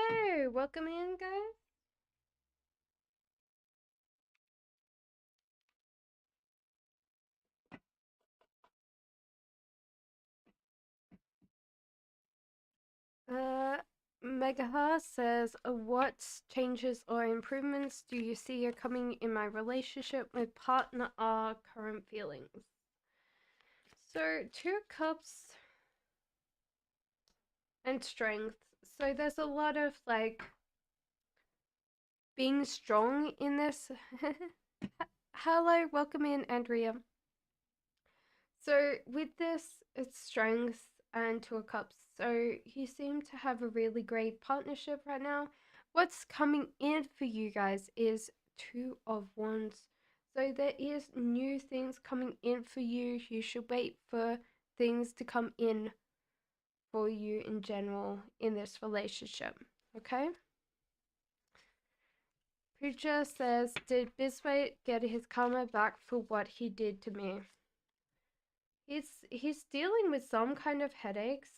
Hello, welcome in, guys. Uh, Megaha says, what changes or improvements do you see are coming in my relationship with partner or current feelings? So, two cups and strength. So, there's a lot of like being strong in this. Hello, welcome in, Andrea. So with this, it's strength and two of cups. So you seem to have a really great partnership right now. What's coming in for you guys is two of wands. So there is new things coming in for you. You should wait for things to come in for you in general in this relationship. Okay? Pooja says, did Bisway get his karma back for what he did to me? He's dealing with some kind of headaches.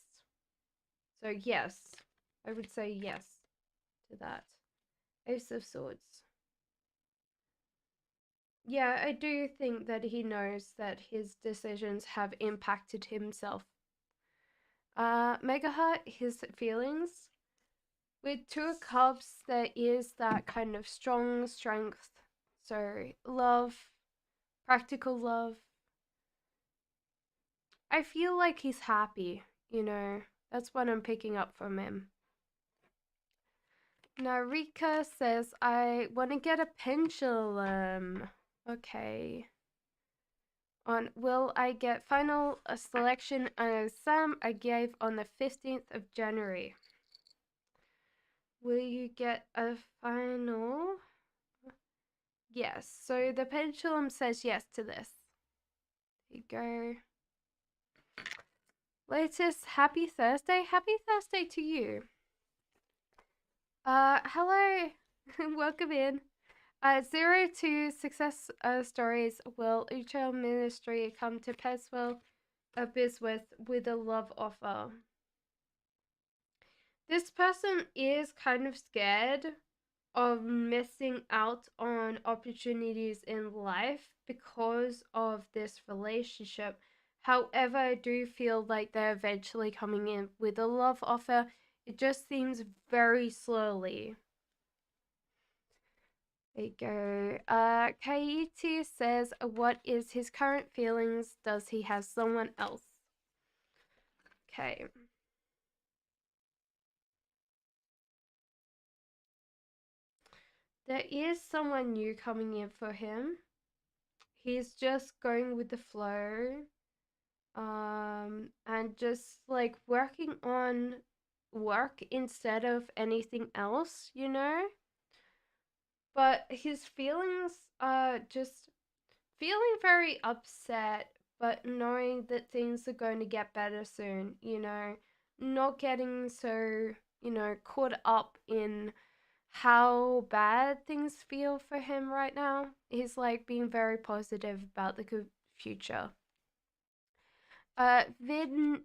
So yes, I would say yes to that. Ace of Swords. Yeah, I do think that he knows that his decisions have impacted himself. Megaheart, his feelings. With Two of Cups, there is that kind of strong strength. So, love, practical love. I feel like he's happy, you know. That's what I'm picking up from him. Narika says, I want to get a pendulum. Okay. On will I get final selection on an exam I gave on the 15th of January? Will you get a final? Yes. So the pendulum says yes to this. There you go. Latest, happy Thursday. Happy Thursday to you. Hello. Welcome in. 0 to success stories. Will Ucho Ministry come to Peswell Biswith with a love offer? This person is kind of scared of missing out on opportunities in life because of this relationship. However, I do feel like they're eventually coming in with a love offer. It just seems very slowly. There you go. Kaiti says, what is his current feelings? Does he have someone else? Okay. There is someone new coming in for him. He's just going with the flow. And just like working on work instead of anything else, you know? But his feelings are just feeling very upset, but knowing that things are going to get better soon, you know, not getting so, you know, caught up in how bad things feel for him right now. He's like being very positive about the good future. Vin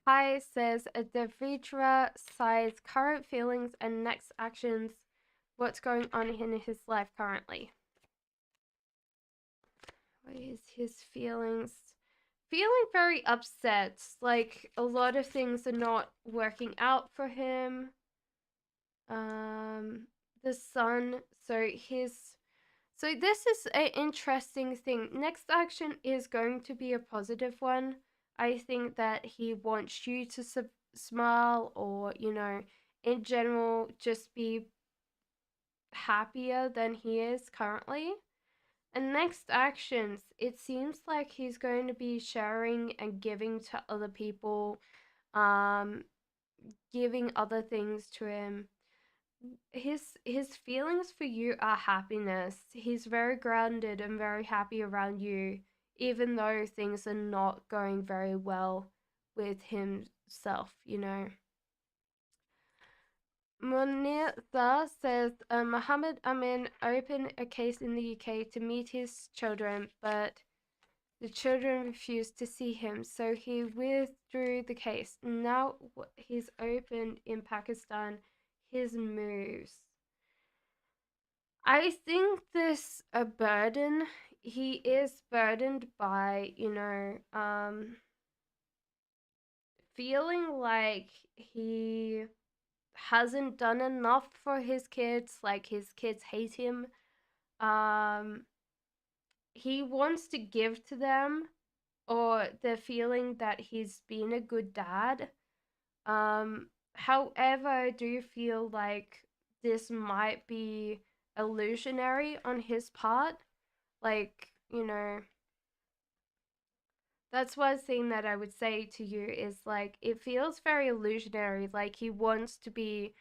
Hai says Devitra size current feelings and next actions. What's going on in his life currently? What is his feelings? Feeling very upset. Like a lot of things are not working out for him. The sun. So this is an interesting thing. Next action is going to be a positive one. I think that he wants you to smile, or you know, in general, just be happier than he is currently. And next actions, it seems like he's going to be sharing and giving to other people, um, giving other things to him. His feelings for you are happiness. He's very grounded and very happy around you, even though things are not going very well with himself, you know. Munirza says Muhammad Amin opened a case in the UK to meet his children, but the children refused to see him, so he withdrew the case. Now he's opened in Pakistan. his moves. I think this a burden. He is burdened by, feeling like he hasn't done enough for his kids, like his kids hate him. Um he wants to give to them, or the feeling that he's been a good dad. However, I do feel like this might be illusionary on his part. Like, that's one thing that I would say to you is like, it feels very illusionary. Like, he wants to be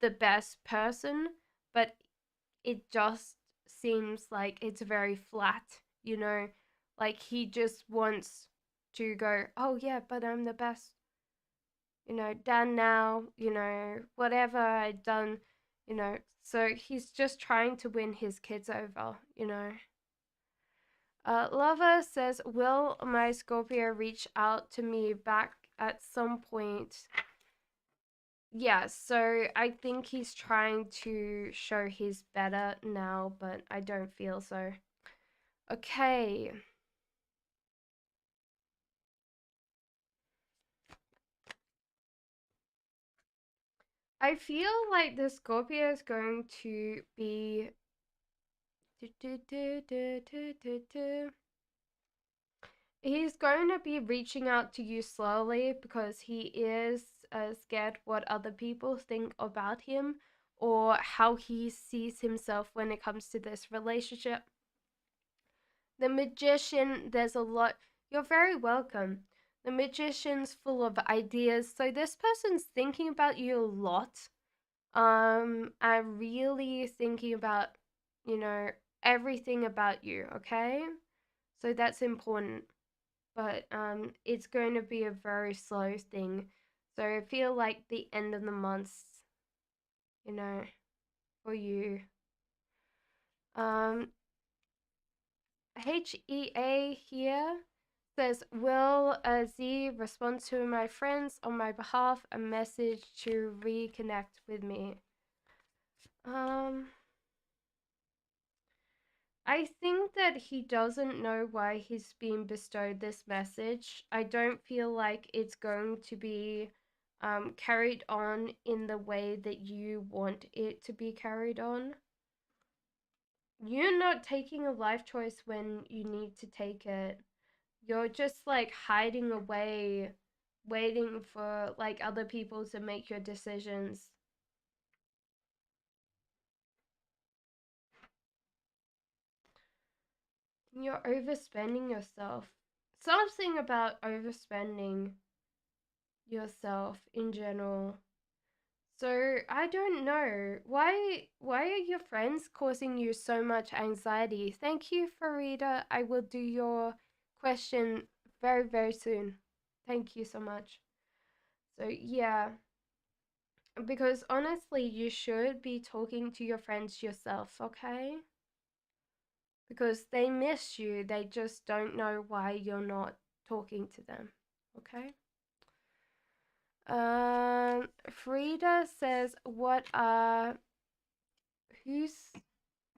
the best person, but it just seems like it's very flat. Like, he just wants to go, oh, yeah, but I'm the best, done now, whatever I done, so he's just trying to win his kids over. Lava says, will my Scorpio reach out to me back at some point? Yeah, so I think he's trying to show he's better now, but I don't feel so. Okay. I feel like the Scorpio is going to be. He's going to be reaching out to you slowly because he is scared what other people think about him or how he sees himself when it comes to this relationship. The Magician, there's a lot. You're very welcome. The Magician's full of ideas, so this person's thinking about you a lot. I'm really thinking about, everything about you, okay? So that's important. But it's going to be a very slow thing. So I feel like the end of the month, you know, for you. Um, HEA here says, will Z respond to my friends on my behalf a message to reconnect with me? I think that he doesn't know why he's being bestowed this message. I don't feel like it's going to be carried on in the way that you want it to be carried on. You're not taking a life choice when you need to take it. You're just like hiding away, waiting for like other people to make your decisions. You're overspending yourself. Something about overspending yourself in general. So I don't know. Why are your friends causing you so much anxiety? Thank you, Farida. I will do your question very, very soon. Thank you so much. So yeah, because honestly, you should be talking to your friends yourself, okay? Because they miss you. They just don't know why you're not talking to them, okay? Frida says, what are whose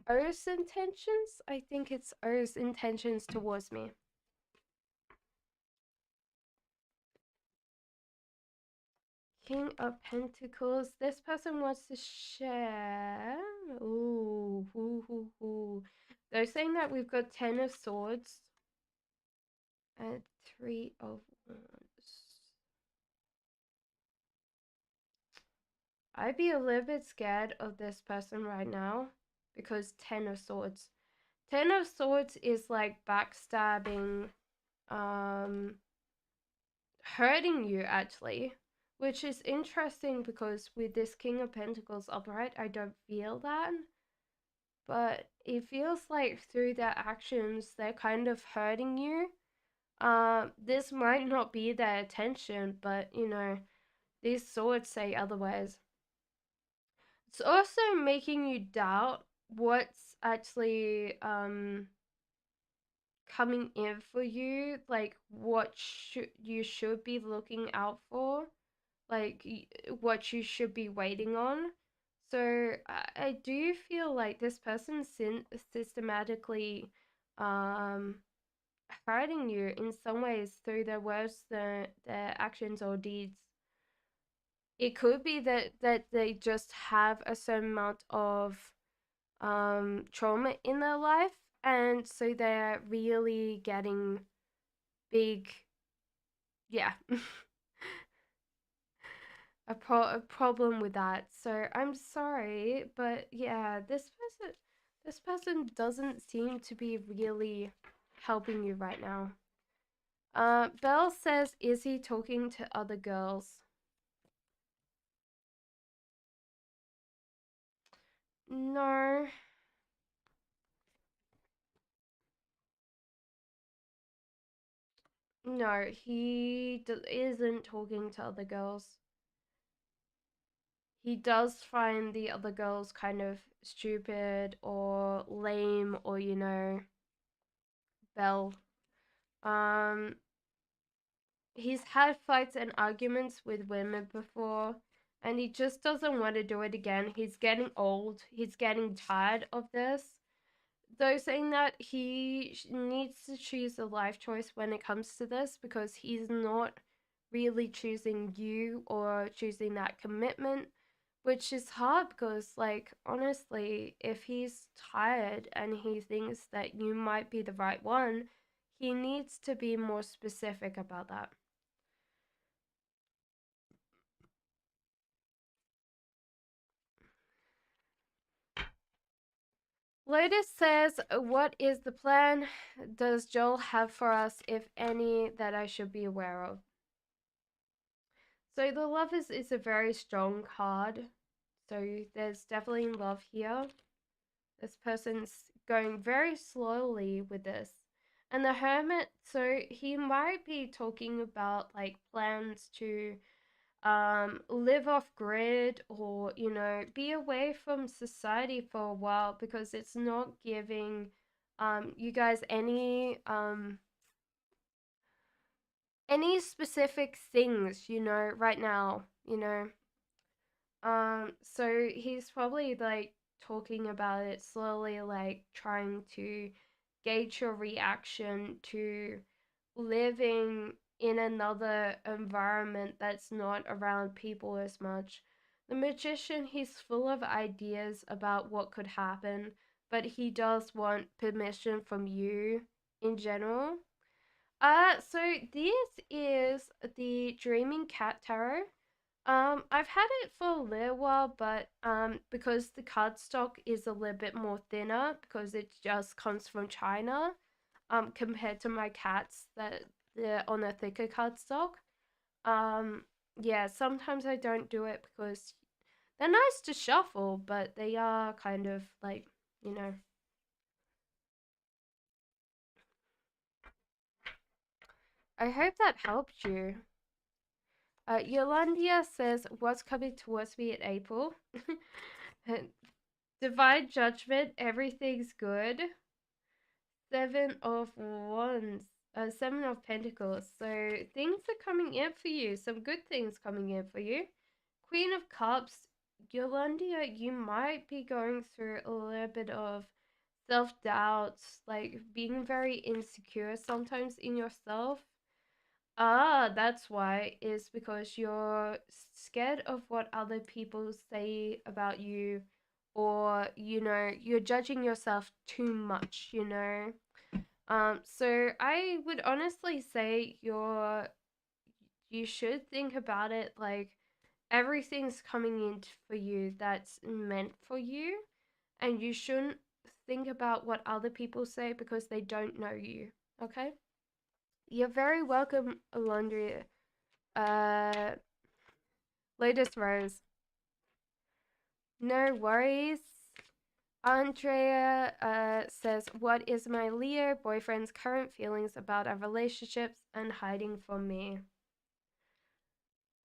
O's intentions? I think it's O's intentions towards me. King of Pentacles. This person wants to share. Ooh, ooh, ooh, ooh. They're saying that we've got 10 of Swords and 3 of Wands. I'd be a little bit scared of this person right now because 10 of Swords. 10 of Swords is like backstabbing, hurting you actually, which is interesting because with this King of Pentacles upright, I don't feel that. But it feels like through their actions, they're kind of hurting you. This might not be their intention, but these swords say otherwise. It's also making you doubt what's actually coming in for you, like what you should be looking out for, like what you should be waiting on. So I do feel like this person systematically um hurting you in some ways through their words, their actions or deeds. It could be that they just have a certain amount of trauma in their life, and so they're really getting big, yeah, a problem with that. So I'm sorry, but yeah, this person doesn't seem to be really helping you right now. Belle says, is he talking to other girls? No, no, isn't talking to other girls. He does find the other girls kind of stupid or lame, or Belle. Um, he's had fights and arguments with women before, and he just doesn't want to do it again. He's getting old. He's getting tired of this. Though saying that, he needs to choose a life choice when it comes to this, because he's not really choosing you or choosing that commitment, which is hard because, like, honestly, if he's tired and he thinks that you might be the right one, he needs to be more specific about that. Lotus says, what is the plan does Joel have for us, if any, that I should be aware of? So the Lovers is a very strong card. So there's definitely love here. This person's going very slowly with this. And the Hermit, so he might be talking about like plans to live off grid, or be away from society for a while, because it's not giving you guys any specific things, right now, so he's probably like talking about it slowly, like trying to gauge your reaction to living in another environment that's not around people as much. The Magician, he's full of ideas about what could happen, but he does want permission from you in general. So this is the Dreaming Cat Tarot. I've had it for a little while, but because the cardstock is a little bit more thinner, because it just comes from China, compared to my cats that they're on a thicker cardstock. Um, yeah, sometimes I don't do it because they're nice to shuffle, but they are kind of like, you know. I hope that helped you. Yolandia says, what's coming towards me in April? Divine Judgment, everything's good. Seven of Wands, Seven of Pentacles. So things are coming in for you. Some good things coming in for you. Queen of Cups, Yolandia, you might be going through a little bit of self-doubt, like being very insecure sometimes in yourself. That's why. Is because you're scared of what other people say about you, or you're judging yourself too much. So I would honestly say you should think about it like everything's coming in for you that's meant for you, and you shouldn't think about what other people say because they don't know you. Okay? You're very welcome, Alondria. Uh, Latest Rose. No worries. Andrea says, what is my Leo boyfriend's current feelings about our relationships and hiding from me?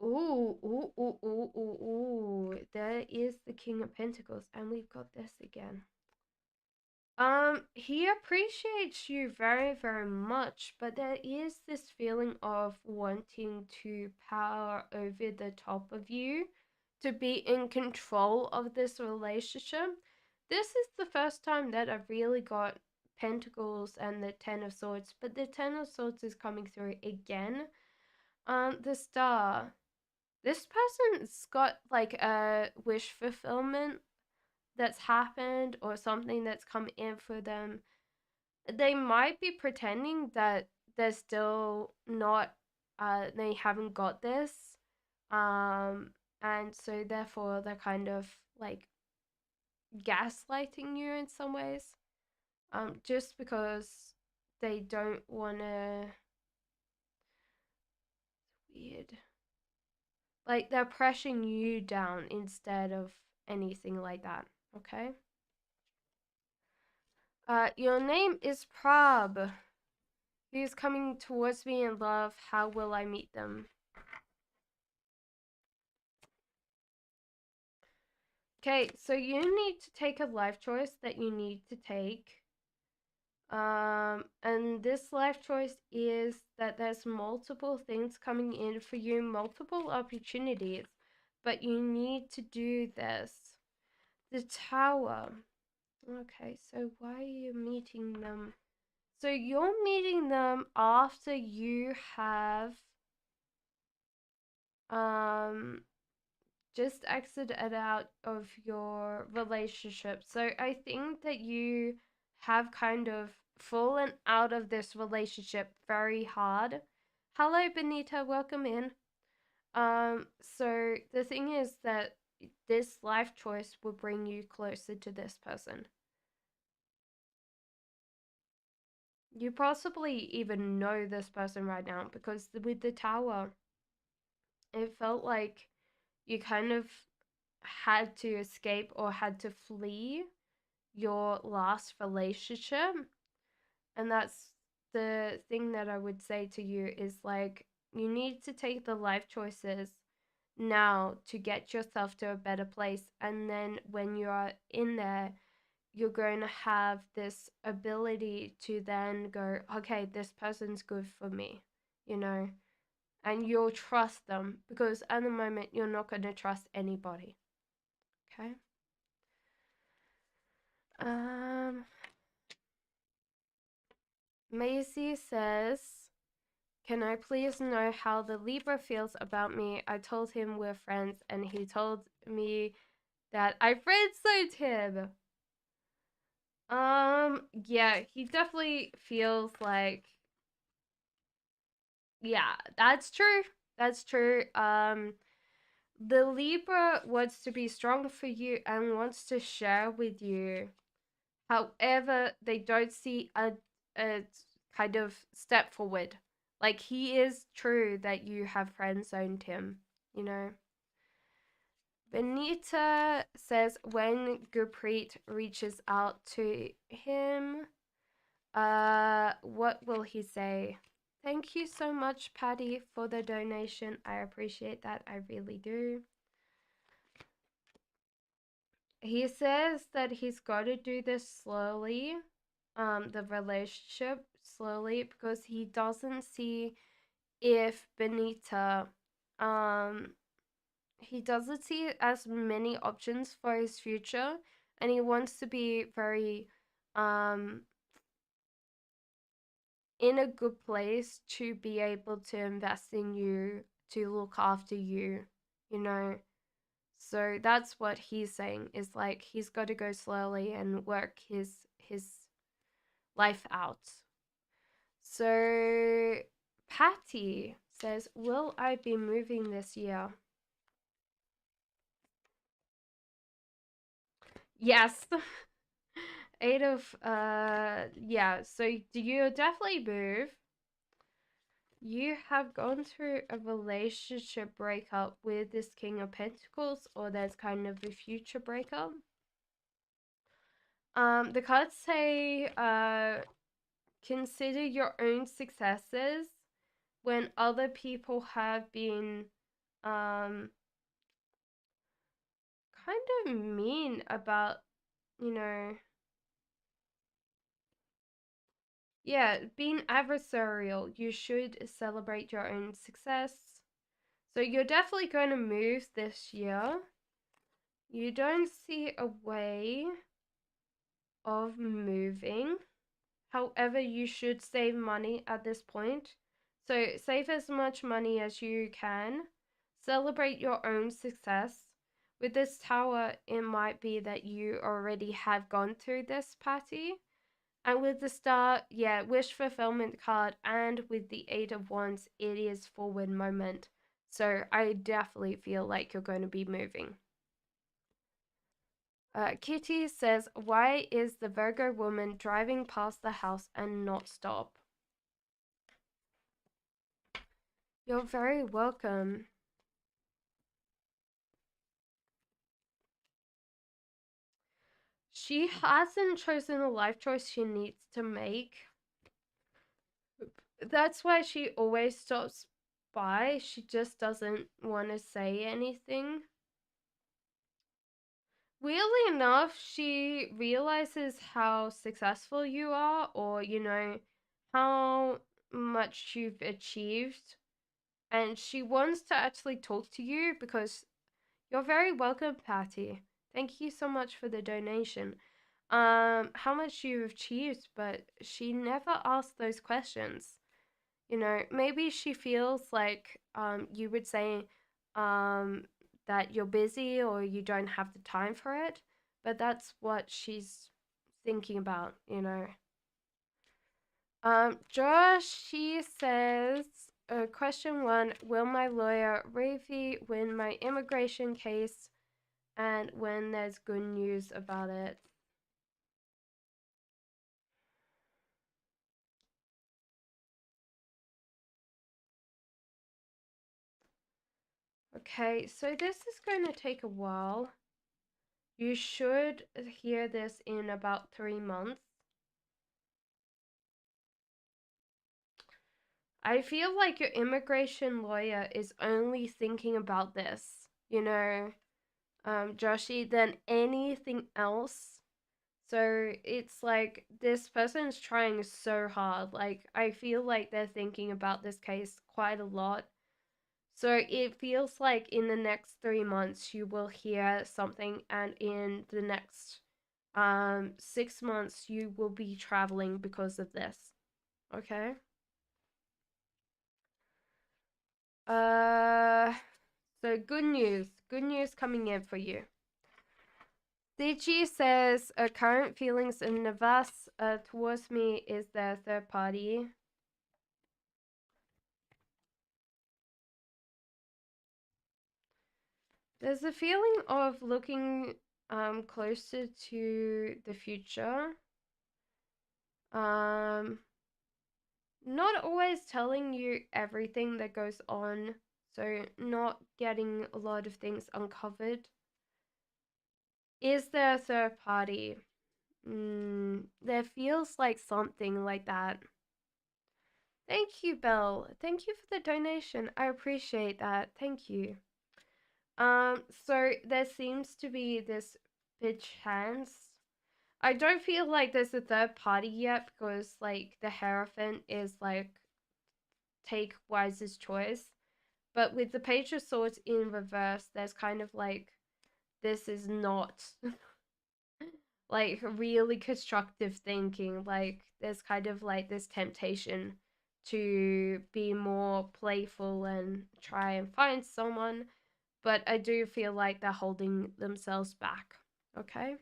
Ooh, ooh, ooh, ooh, ooh, ooh. There is the King of Pentacles, and we've got this again. He appreciates you very, very much, but there is this feeling of wanting to power over the top of you, to be in control of this relationship. This is the first time that I've really got Pentacles and the Ten of Swords, but the Ten of Swords is coming through again. The Star. This person's got like a wish fulfillment that's happened or something that's come in for them. They might be pretending that they're still not, they haven't got this. And so therefore they're kind of like gaslighting you in some ways. Just because they don't want to. Weird. Like they're pressuring you down instead of anything like that. Okay. Your name is Prab. He is coming towards me in love. How will I meet them? Okay, so you need to take a life choice that you need to take. And this life choice is that there's multiple things coming in for you, multiple opportunities, but you need to do this. The Tower. Okay, so why are you meeting them? So you're meeting them after you have just exited out of your relationship. So I think that you have kind of fallen out of this relationship very hard. Hello, Benita, welcome in. So the thing is that this life choice will bring you closer to this person. You possibly even know this person right now because with the Tower, it felt like you kind of had to escape or had to flee your last relationship. And that's the thing that I would say to you is like, you need to take the life choices now to get yourself to a better place. And then when you are in there, you're going to have this ability to then go, okay, this person's good for me, you know, and you'll trust them because at the moment you're not going to trust anybody. Okay. Maisie says, can I please know how the Libra feels about me? I told him we're friends and he told me that I friend-zoned him. Yeah, he definitely feels like, yeah, that's true. That's true. The Libra wants to be strong for you and wants to share with you. However, they don't see a kind of step forward. Like, he is true that you have friend zoned him, you know. Benita says when Gurpreet reaches out to him, what will he say? Thank you so much, Patty, for the donation. I appreciate that. I really do. He says that he's got to do this slowly, the relationship slowly, because he doesn't see if Benita, he doesn't see as many options for his future, and he wants to be very, in a good place to be able to invest in you, to look after you, you know. So that's what he's saying, is like he's got to go slowly and work his life out. So Patty says, will I be moving this year? Yes. Eight of yeah, so do you definitely move? You have gone through a relationship breakup with this King of Pentacles, or there's kind of a future breakup. The cards say consider your own successes when other people have been kind of mean about, you know, yeah, being adversarial. You should celebrate your own success. So you're definitely going to move this year. You don't see a way of moving. However, you should save money at this point. So save as much money as you can. Celebrate your own success. With this tower, it might be that you already have gone through this party. And with the star, yeah, wish fulfillment card, and with the 8 of Wands, it is forward moment. So I definitely feel like you're going to be moving. Kitty says, why is the Virgo woman driving past the house and not stop? You're very welcome. She hasn't chosen the life choice she needs to make. That's why she always stops by. She just doesn't want to say anything. Weirdly enough, she realizes how successful you are, or, how much you've achieved. And she wants to actually talk to you because you're very welcome, Patty. Thank you so much for the donation. How much you've achieved, but she never asked those questions. Maybe she feels like you would say that you're busy or you don't have the time for it, but that's what she's thinking about. Josh, she says, question 1, will my lawyer Ravi win my immigration case, and when there's good news about it? Okay, so this is going to take a while. You should hear this in about 3 months. I feel like your immigration lawyer is only thinking about this, Joshi, than anything else. So it's like this person's trying so hard. Like, I feel like they're thinking about this case quite a lot. So it feels like in the next 3 months you will hear something, and in the next 6 months you will be traveling because of this. Okay? So good news. Good news coming in for you. Digi says, current feelings in Navas towards me is their third party. There's a feeling of looking closer to the future. Not always telling you everything that goes on, so not getting a lot of things uncovered. Is there a third party? There feels like something like that. Thank you, Belle. Thank you for the donation. I appreciate that. Thank you. So there seems to be this big chance. I don't feel like there's a third party yet because, like, the Hierophant is, like, take wisest choice. But with the Page of Swords in reverse, there's kind of like, this is not like really constructive thinking. Like, there's kind of like this temptation to be more playful and try and find someone, but I do feel like they're holding themselves back. Okay?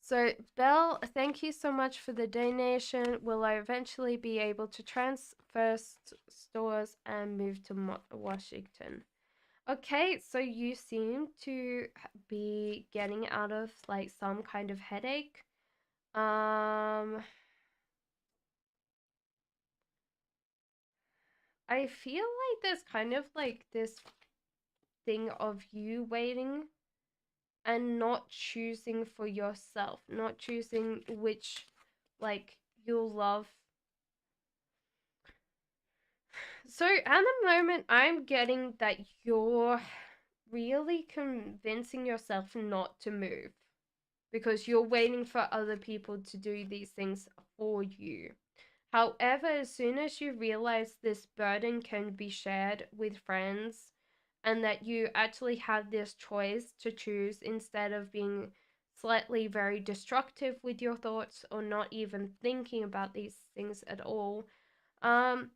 So, Belle, thank you so much for the donation. Will I eventually be able to transfer stores and move to Washington? Okay, so you seem to be getting out of like some kind of headache. I feel like there's kind of like this thing of you waiting and not choosing for yourself, not choosing which like you'll love. So at the moment, I'm getting that you're really convincing yourself not to move because you're waiting for other people to do these things for you. However, as soon as you realize this burden can be shared with friends and that you actually have this choice to choose instead of being slightly very destructive with your thoughts or not even thinking about these things at all, um,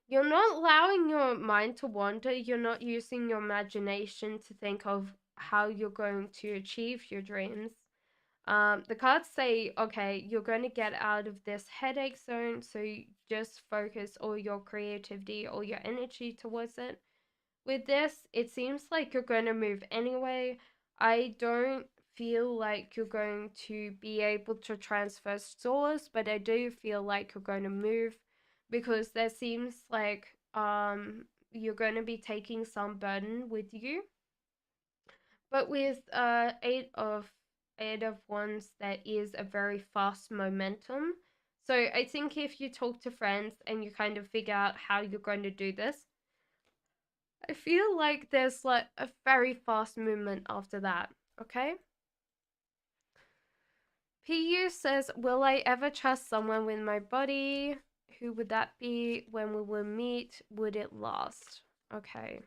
you're not allowing your mind to wander. You're not using your imagination to think of how you're going to achieve your dreams. The cards say, okay, you're going to get out of this headache zone, so you just focus all your creativity, all your energy towards it. With this, it seems like you're going to move anyway. I don't feel like you're going to be able to transfer stores, but I do feel like you're going to move because there seems like you're going to be taking some burden with you. But with eight of wands, there is a very fast momentum. So I think if you talk to friends and you kind of figure out how you're going to do this, I feel like there's like a very fast movement after that. Okay. PU says, will I ever trust someone with my body? Who would that be? When we will meet? Would it last? Okay.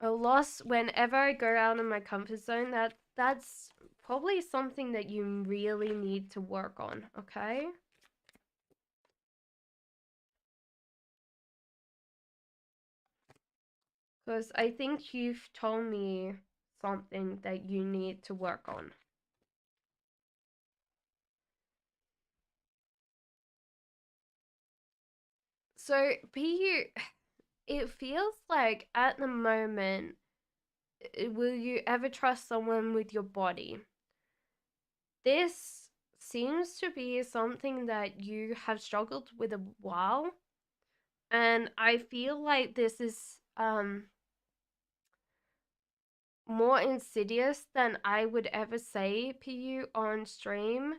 A loss whenever I go out of my comfort zone, that's probably something that you really need to work on, okay? Because I think you've told me something that you need to work on. So, PU, it feels like at the moment, will you ever trust someone with your body? This seems to be something that you have struggled with a while. And I feel like this is more insidious than I would ever say PU on stream.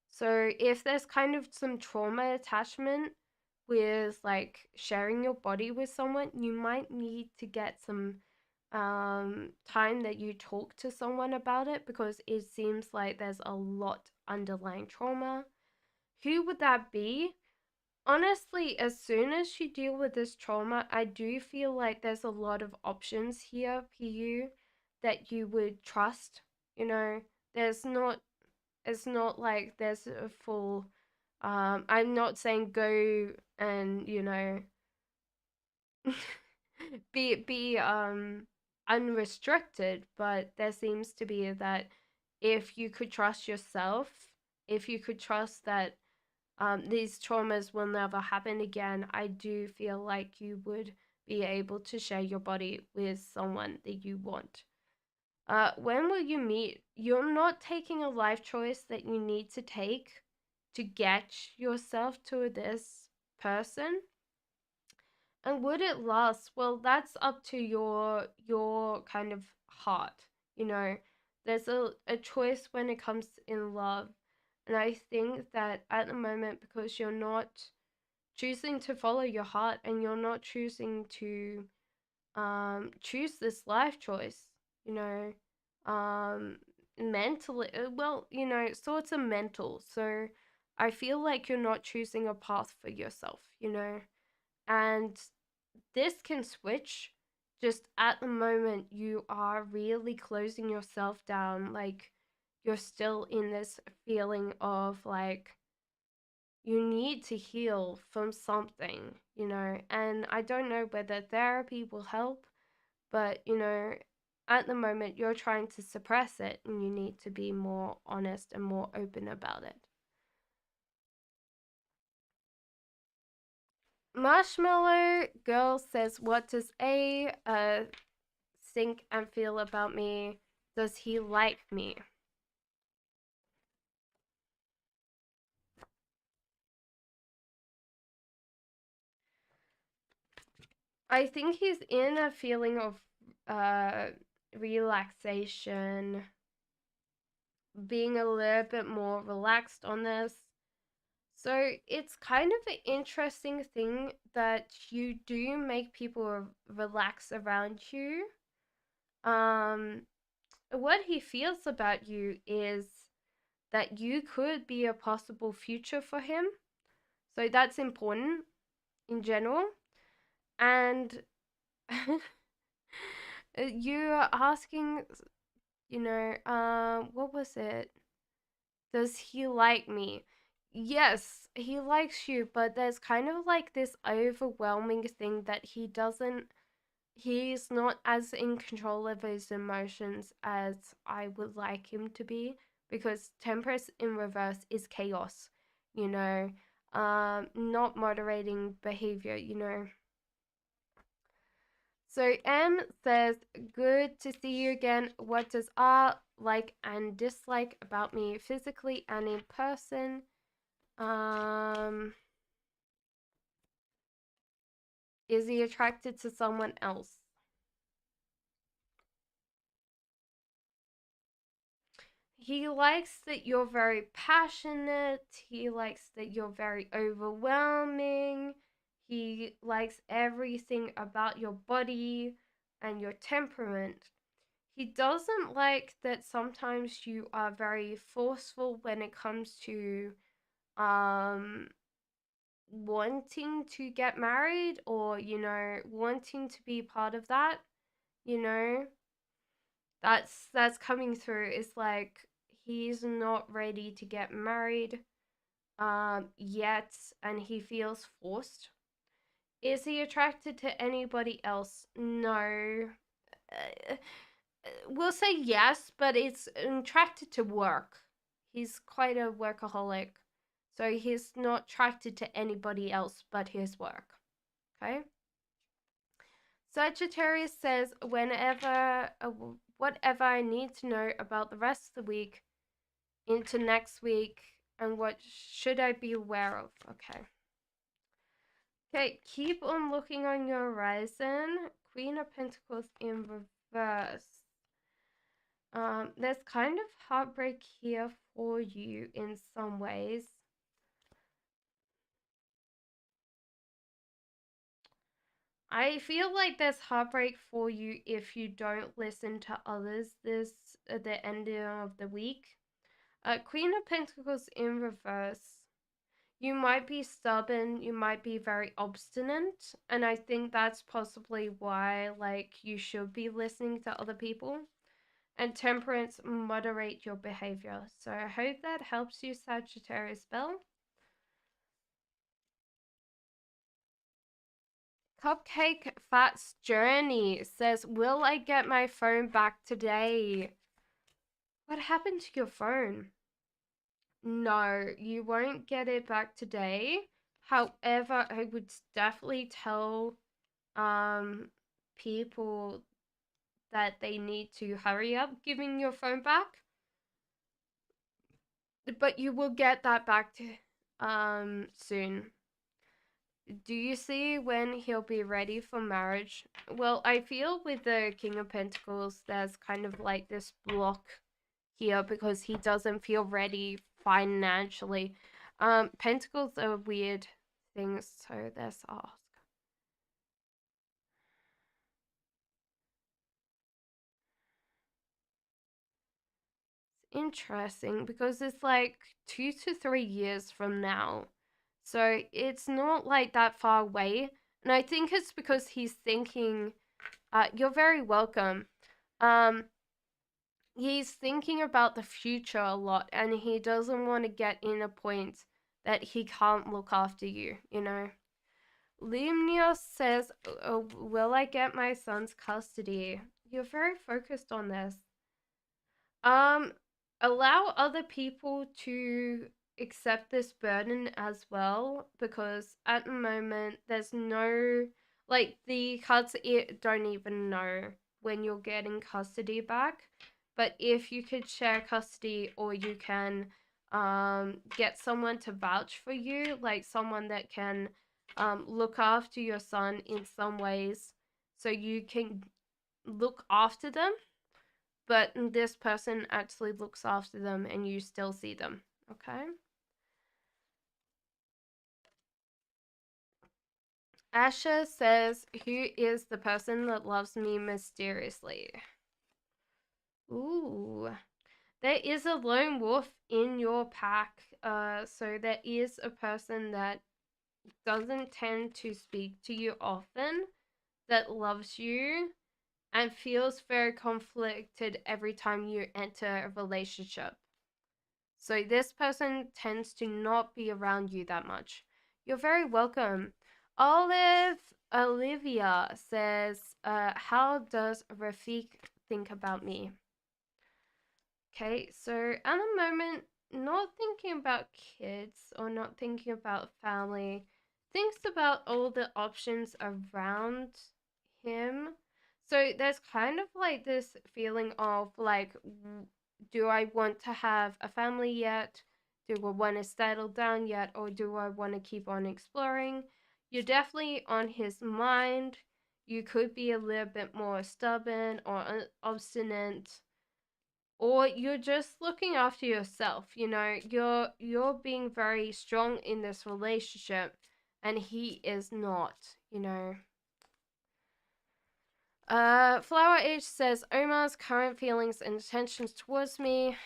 So if there's kind of some trauma attachment with like sharing your body with someone, you might need to get some time that you talk to someone about it because it seems like there's a lot underlying trauma. Who would that be? Honestly, as soon as you deal with this trauma, I do feel like there's a lot of options here, PU, that you would trust. You know, there's not, it's not like there's a full, I'm not saying go and, be unrestricted, but there seems to be that if you could trust yourself, if you could trust that these traumas will never happen again, I do feel like you would be able to share your body with someone that you want. When will you meet? You're not taking a life choice that you need to take to get yourself to this person. And would it last? Well, that's up to your kind of heart. You know, there's a choice when it comes in love. And I think that at the moment, because you're not choosing to follow your heart and you're not choosing to choose this life choice, you know, mentally, well, sorts of mental. So I feel like you're not choosing a path for yourself, and this can switch. Just at the moment, you are really closing yourself down. Like, you're still in this feeling of like, you need to heal from something, and I don't know whether therapy will help, but, at the moment, you're trying to suppress it and you need to be more honest and more open about it. Marshmallow Girl says, what does A think and feel about me? Does he like me? I think he's in a feeling of uh, relaxation, being a little bit more relaxed on this. So it's kind of an interesting thing that you do make people relax around you. Um, what he feels about you is that you could be a possible future for him. So that's important in general. And you're asking, what was it? Does he like me? Yes, he likes you, but there's kind of like this overwhelming thing that he's not as in control of his emotions as I would like him to be, because Temperance in reverse is chaos, you know, not moderating behavior, you know. So M says, good to see you again. What does R like and dislike about me physically and in person? Is he attracted to someone else? He likes that you're very passionate. He likes that you're very overwhelming. He likes everything about your body and your temperament. He doesn't like that sometimes you are very forceful when it comes to wanting to get married, or wanting to be part of that. you know that's coming through. It's like he's not ready to get married yet, and he feels forced. Is he attracted to anybody else? No. uh, we'll say yes, but it's attracted to work. He's quite a workaholic, so he's not attracted to anybody else but his work. Okay. Sagittarius says, whatever I need to know about the rest of the week into next week, and what should I be aware of? Okay. Okay, keep on looking on your horizon. Queen of Pentacles in reverse. There's kind of heartbreak here for you in some ways. I feel like there's heartbreak for you if you don't listen to others this at the ending of the week. Queen of Pentacles in reverse. You might be stubborn, you might be very obstinate, and I think that's possibly why, like, you should be listening to other people. And Temperance, moderate your behavior. So I hope that helps you, Sagittarius Bell. Cupcake Fat's Journey says, will I get my phone back today? What happened to your phone? No, you won't get it back today. However, I would definitely tell people that they need to hurry up giving your phone back. But you will get that back to soon. Do you see when he'll be ready for marriage? Well, I feel with the King of Pentacles, there's kind of like this block here because he doesn't feel ready financially. Pentacles are weird things, so let's ask. It's interesting because it's like 2 to 3 years from now. So it's not like that far away. And I think it's because he's thinking, you're very welcome. He's thinking about the future a lot, and he doesn't want to get in a point that he can't look after you, you know? Limnios says, will I get my son's custody? You're very focused on this. Um, allow other people to accept this burden as well, because at the moment there's no, like, the cards don't even know when you're getting custody back. But if you could share custody, or you can get someone to vouch for you, like someone that can look after your son in some ways, so you can look after them, but this person actually looks after them and you still see them. Okay. Asha says, who is the person that loves me mysteriously? Ooh. There is a lone wolf in your pack. So there is a person that doesn't tend to speak to you often, that loves you, and feels very conflicted every time you enter a relationship. So this person tends to not be around you that much. You're very welcome. Olivia says, how does Rafiq think about me? Okay, so at the moment, not thinking about kids or not thinking about family, thinks about all the options around him. So there's kind of like this feeling of like, do I want to have a family yet? Do I want to settle down yet? Or do I want to keep on exploring? You're definitely on his mind. You could be a little bit more stubborn or obstinate, or you're just looking after yourself. You're being very strong in this relationship, and he is not. Flower Age says Omar's current feelings and intentions towards me.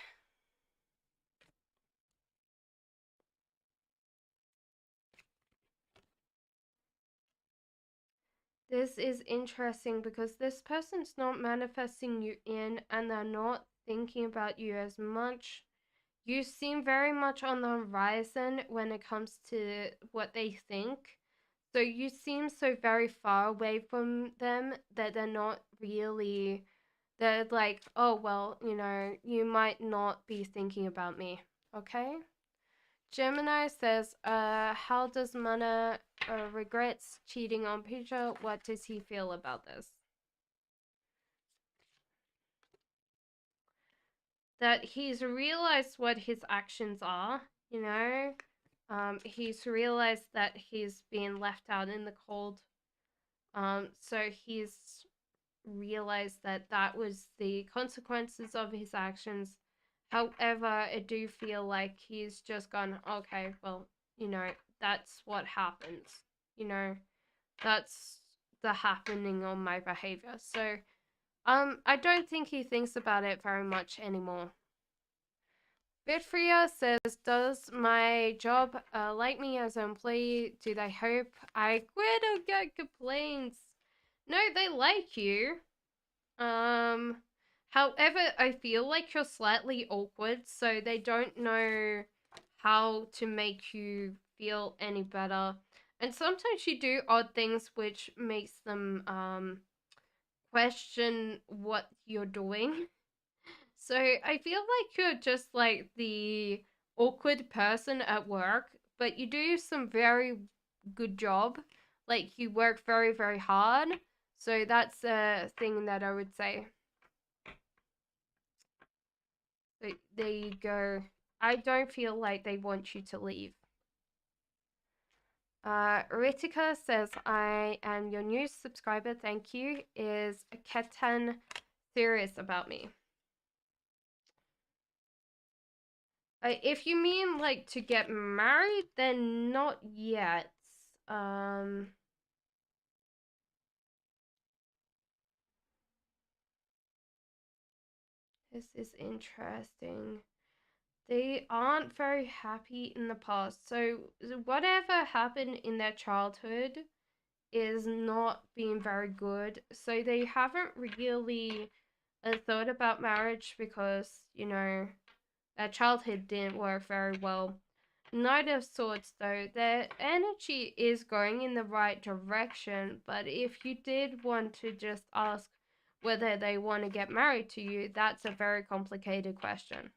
This is interesting because this person's not manifesting you in, and they're not thinking about you as much. You seem very much on the horizon when it comes to what they think. So you seem so very far away from them that they're not really, they're like, oh, well, you might not be thinking about me. Okay? Gemini says, how does Mana regrets cheating on Peter? What does he feel about this? That he's realized what his actions are. He's realized that he's been left out in the cold. So he's realized that that was the consequences of his actions. However, I do feel like he's just gone, okay, well, that's what happens. You know, that's the happening on my behavior. So, I don't think he thinks about it very much anymore. Bitfria says, does my job like me as an employee? Do they hope I quit or get complaints? No, they like you. Um, However, I feel like you're slightly awkward, so they don't know how to make you feel any better. And sometimes you do odd things which makes them question what you're doing. So I feel like you're just like the awkward person at work, but you do some very good job. Like you work very, very hard. So that's a thing that I would say. So there you go. I don't feel like they want you to leave. Ritika says, I am your new subscriber. Thank you. Is Ketan serious about me? If you mean like to get married, then not yet. Um, this is interesting. They aren't very happy in the past. So whatever happened in their childhood is not being very good. So they haven't really thought about marriage because, their childhood didn't work very well. Knight of Swords, though, their energy is going in the right direction, but if you did want to just ask whether they want to get married to you, that's a very complicated question.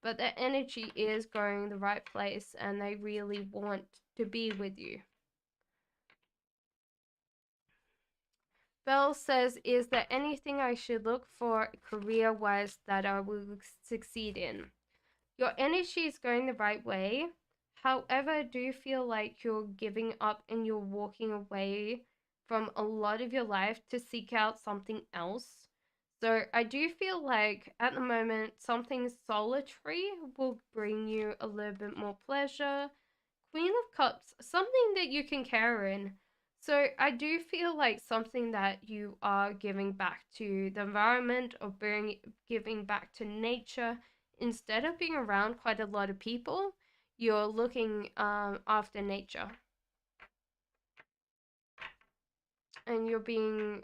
But their energy is going the right place and they really want to be with you. Belle says, is there anything I should look for career-wise that I will succeed in? Your energy is going the right way. However, I do feel like you're giving up and you're walking away from a lot of your life to seek out something else. So I do feel like at the moment, something solitary will bring you a little bit more pleasure. Queen of Cups, something that you can care in. So I do feel like something that you are giving back to the environment or giving back to nature, instead of being around quite a lot of people, you're looking after nature, and you're being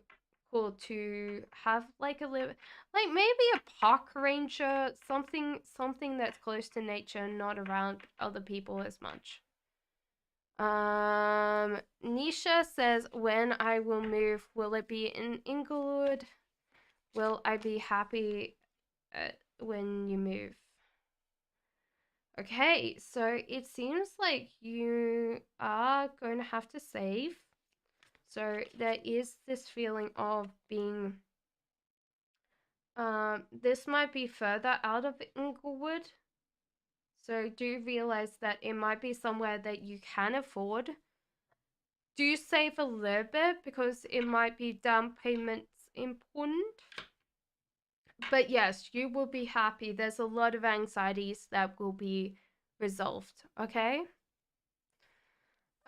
cool to have like like maybe a park ranger, something that's close to nature, not around other people as much. Nisha says, when I will move, will it be in Inglewood? Will I be happy when you move? Okay, so it seems like you are going to have to save. So there is this feeling of being, this might be further out of Inglewood. So do realize that it might be somewhere that you can afford. Do save a little bit because it might be down payments important. But yes, you will be happy. There's a lot of anxieties that will be resolved, okay?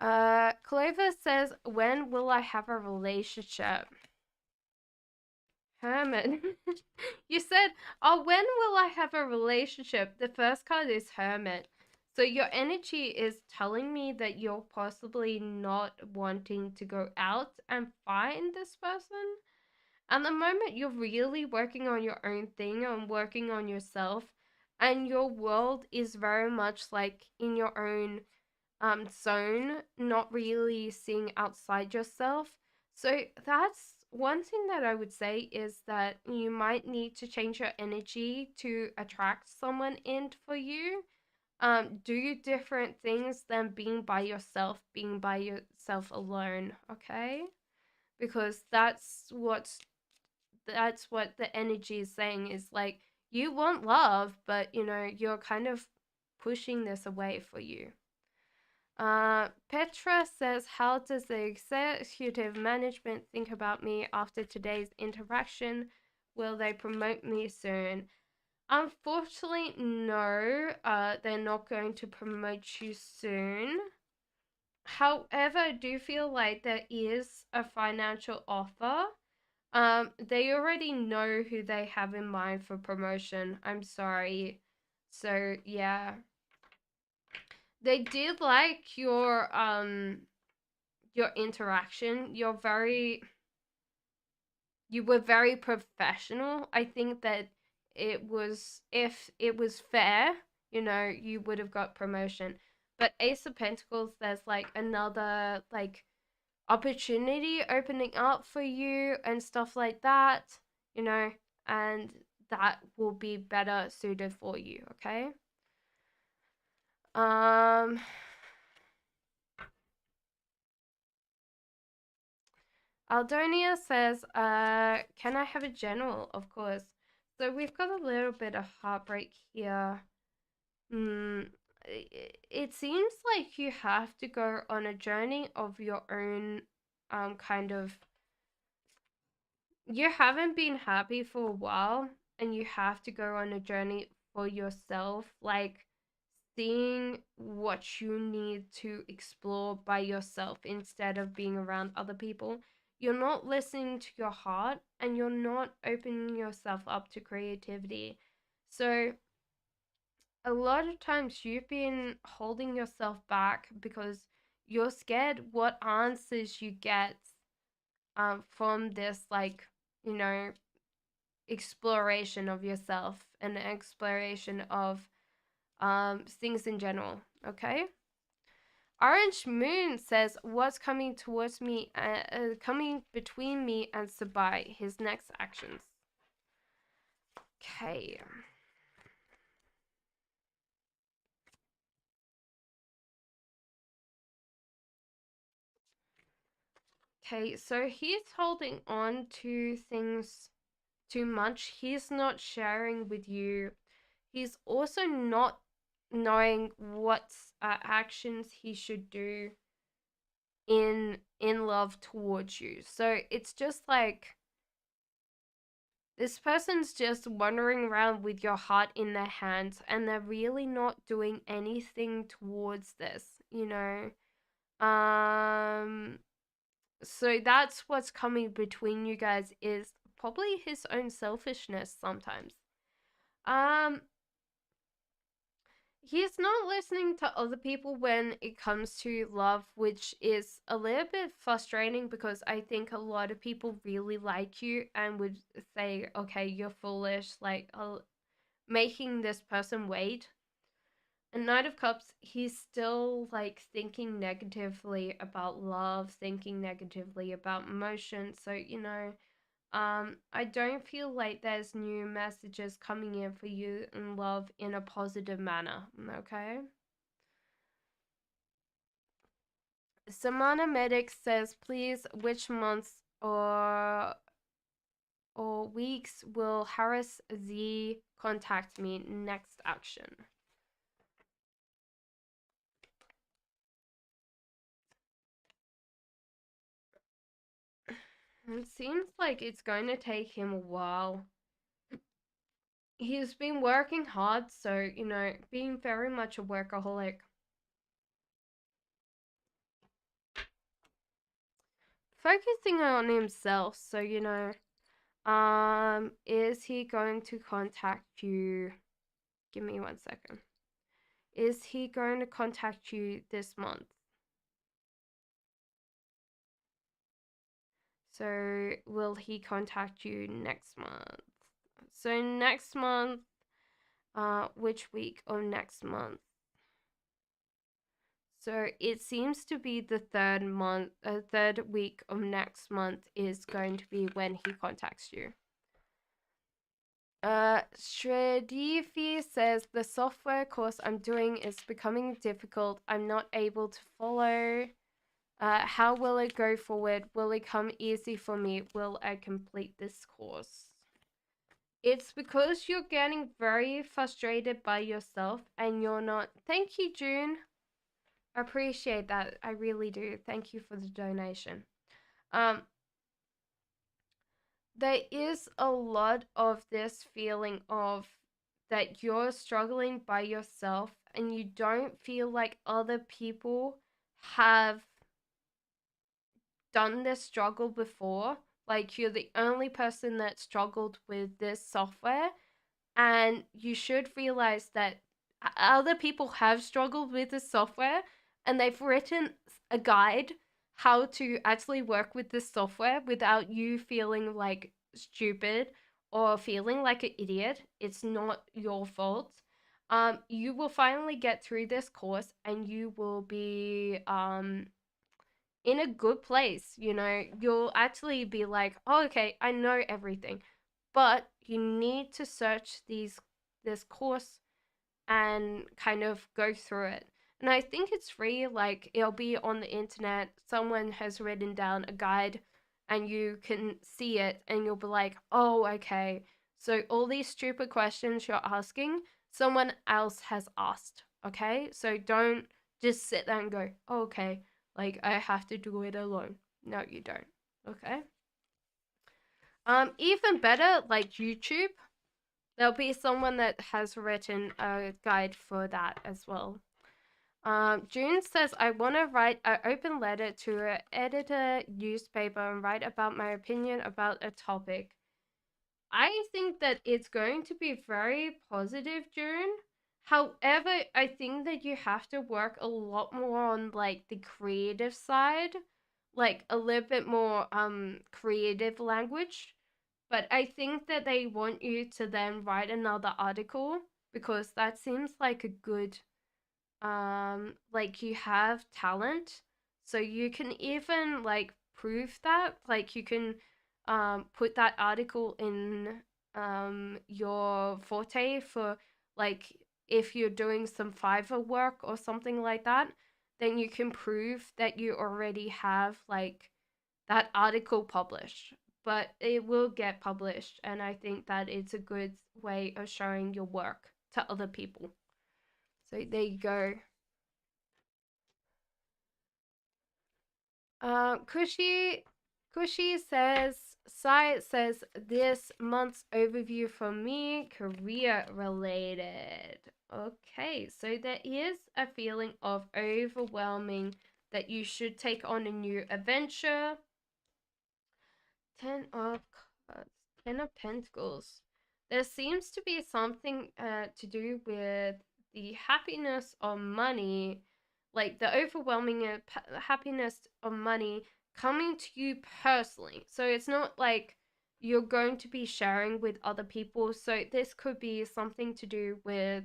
Clover says, when will I have a relationship? Hermit. You said, oh, when will I have a relationship? The first card is Hermit. So your energy is telling me that you're possibly not wanting to go out and find this person. At the moment, you're really working on your own thing and working on yourself, and your world is very much like in your own zone, not really seeing outside yourself. So that's one thing that I would say, is that you might need to change your energy to attract someone in for you. Do different things than being by yourself alone, okay? Because that's what the energy is saying, is like, you want love, but you're kind of pushing this away for you. Petra says, how does the executive management think about me after today's interaction? Will they promote me soon? Unfortunately, no. They're not going to promote you soon. However, I do feel like there is a financial offer. They already know who they have in mind for promotion. I'm sorry. So yeah. They did like your interaction. You were very professional. I think that if it was fair, you would have got promotion. But Ace of Pentacles, there's like another like opportunity opening up for you and stuff like that, you know, and that will be better suited for you, okay? Um Aldonia says, can I have a general? Of course. So we've got a little bit of heartbreak here. It seems like you have to go on a journey of your own, kind of. You haven't been happy for a while, and you have to go on a journey for yourself, like seeing what you need to explore by yourself instead of being around other people. You're not listening to your heart, and you're not opening yourself up to creativity. So a lot of times you've been holding yourself back because you're scared what answers you get from this, like, you know exploration of yourself and exploration of things in general, okay? Orange Moon says, what's coming towards me, coming between me and Sabai, his next actions. Okay. Okay, so he's holding on to things too much. He's not sharing with you. He's also not knowing what actions he should do in love towards you. So it's just like this person's just wandering around with your heart in their hands, and they're really not doing anything towards this, you know. Um So that's what's coming between you guys, is probably his own selfishness sometimes. Um, he's not listening to other people when it comes to love, which is a little bit frustrating because I think a lot of people really like you and would say, okay, you're foolish, like making this person wait. And Knight of Cups, he's still like thinking negatively about love, thinking negatively about emotion. So, I don't feel like there's new messages coming in for you in love in a positive manner, okay? Samana Medic says, please, which months or weeks will Harris Z contact me? Next action. It seems like it's going to take him a while. He's been working hard, so, being very much a workaholic. Focusing on himself, so, is he going to contact you? Give me 1 second. Is he going to contact you this month? So, will he contact you next month? So, next month, which week of next month? So, it seems to be the third week of next month is going to be when he contacts you. Shredifi says, the software course I'm doing is becoming difficult. I'm not able to follow. How will it go forward? Will it come easy for me? Will I complete this course? It's because you're getting very frustrated by yourself and you're not. Thank you, June. I appreciate that. I really do. Thank you for the donation. Um, there is a lot of this feeling of that you're struggling by yourself and you don't feel like other people have done this struggle before. Like you're the only person that struggled with this software, and you should realize that other people have struggled with this software and they've written a guide how to actually work with this software without you feeling like stupid or feeling like an idiot. It's not your fault. You will finally get through this course and you will be in a good place. You'll actually be like, oh, okay, I know everything. But you need to search this course and kind of go through it. And I think it's free, like it'll be on the internet. Someone has written down a guide and you can see it and you'll be like, oh, okay. So all these stupid questions you're asking, someone else has asked. Okay? So don't just sit there and go, oh, okay, like I have to do it alone. No, you don't. Okay? Even better, like YouTube, there'll be someone that has written a guide for that as well. June says, I want to write an open letter to an editor newspaper and write about my opinion about a topic. I think that it's going to be very positive, June. However, I think that you have to work a lot more on like the creative side, like a little bit more creative language. But I think that they want you to then write another article because that seems like a good like you have talent. So you can even like prove that. Like you can put that article in your forte for like if you're doing some Fiverr work or something like that, then you can prove that you already have like that article published, but it will get published, and I think that it's a good way of showing your work to other people. So there you go. Kushi says, Sai says, this month's overview for me, career related. Okay, so there is a feeling of overwhelming that you should take on a new adventure. Ten of Cups. Ten of Pentacles. There seems to be something to do with the happiness of money, like the overwhelming happiness of money coming to you personally. So it's not like you're going to be sharing with other people. So this could be something to do with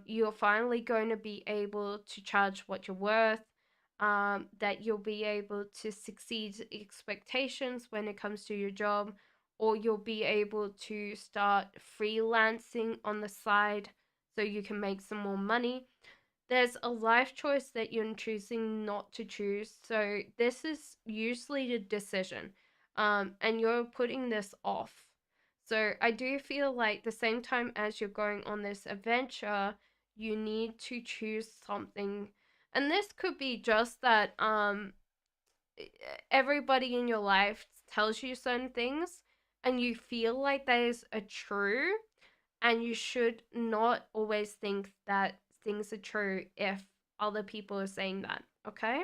you're finally going to be able to charge what you're worth, that you'll be able to succeed expectations when it comes to your job, or you'll be able to start freelancing on the side so you can make some more money. There's a life choice that you're choosing not to choose. So this is usually the decision. And you're putting this off. So I do feel like the same time as you're going on this adventure, you need to choose something. And this could be just that everybody in your life tells you certain things and you feel like that is a true, and you should not always think that things are true if other people are saying that, okay?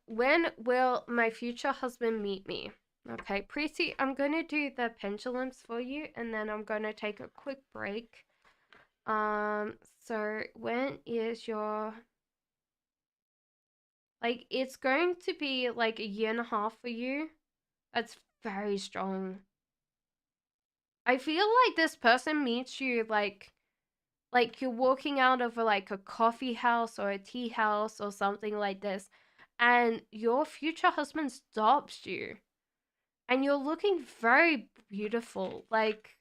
When will my future husband meet me? Okay, Preeti, I'm gonna do the pendulums for you, and then I'm gonna take a quick break. So when is your, like, it's going to be like a year and a half for you. That's very strong. I feel like this person meets you like you're walking out of like a coffee house or a tea house or something like this, and your future husband stops you, and you're looking very beautiful, like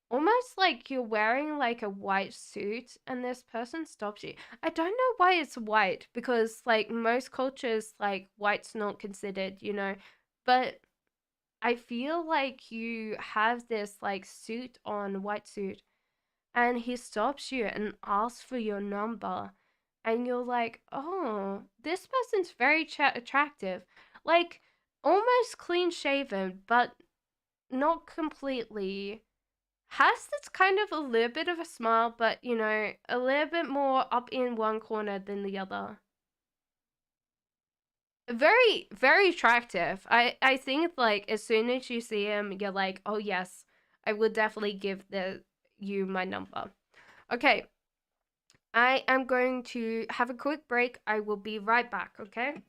almost like you're wearing like a white suit, and this person stops you. I don't know why it's white, because like most cultures, like white's not considered, but I feel like you have this like suit on, white suit, and he stops you and asks for your number, and you're like, oh, this person's very attractive, like almost clean shaven but not completely, has this kind of a little bit of a smile, but a little bit more up in one corner than the other. Very, very attractive. I think like as soon as you see him, you're like, oh yes, I would definitely give the you my number. Okay, I am going to have a quick break. I will be right back, okay?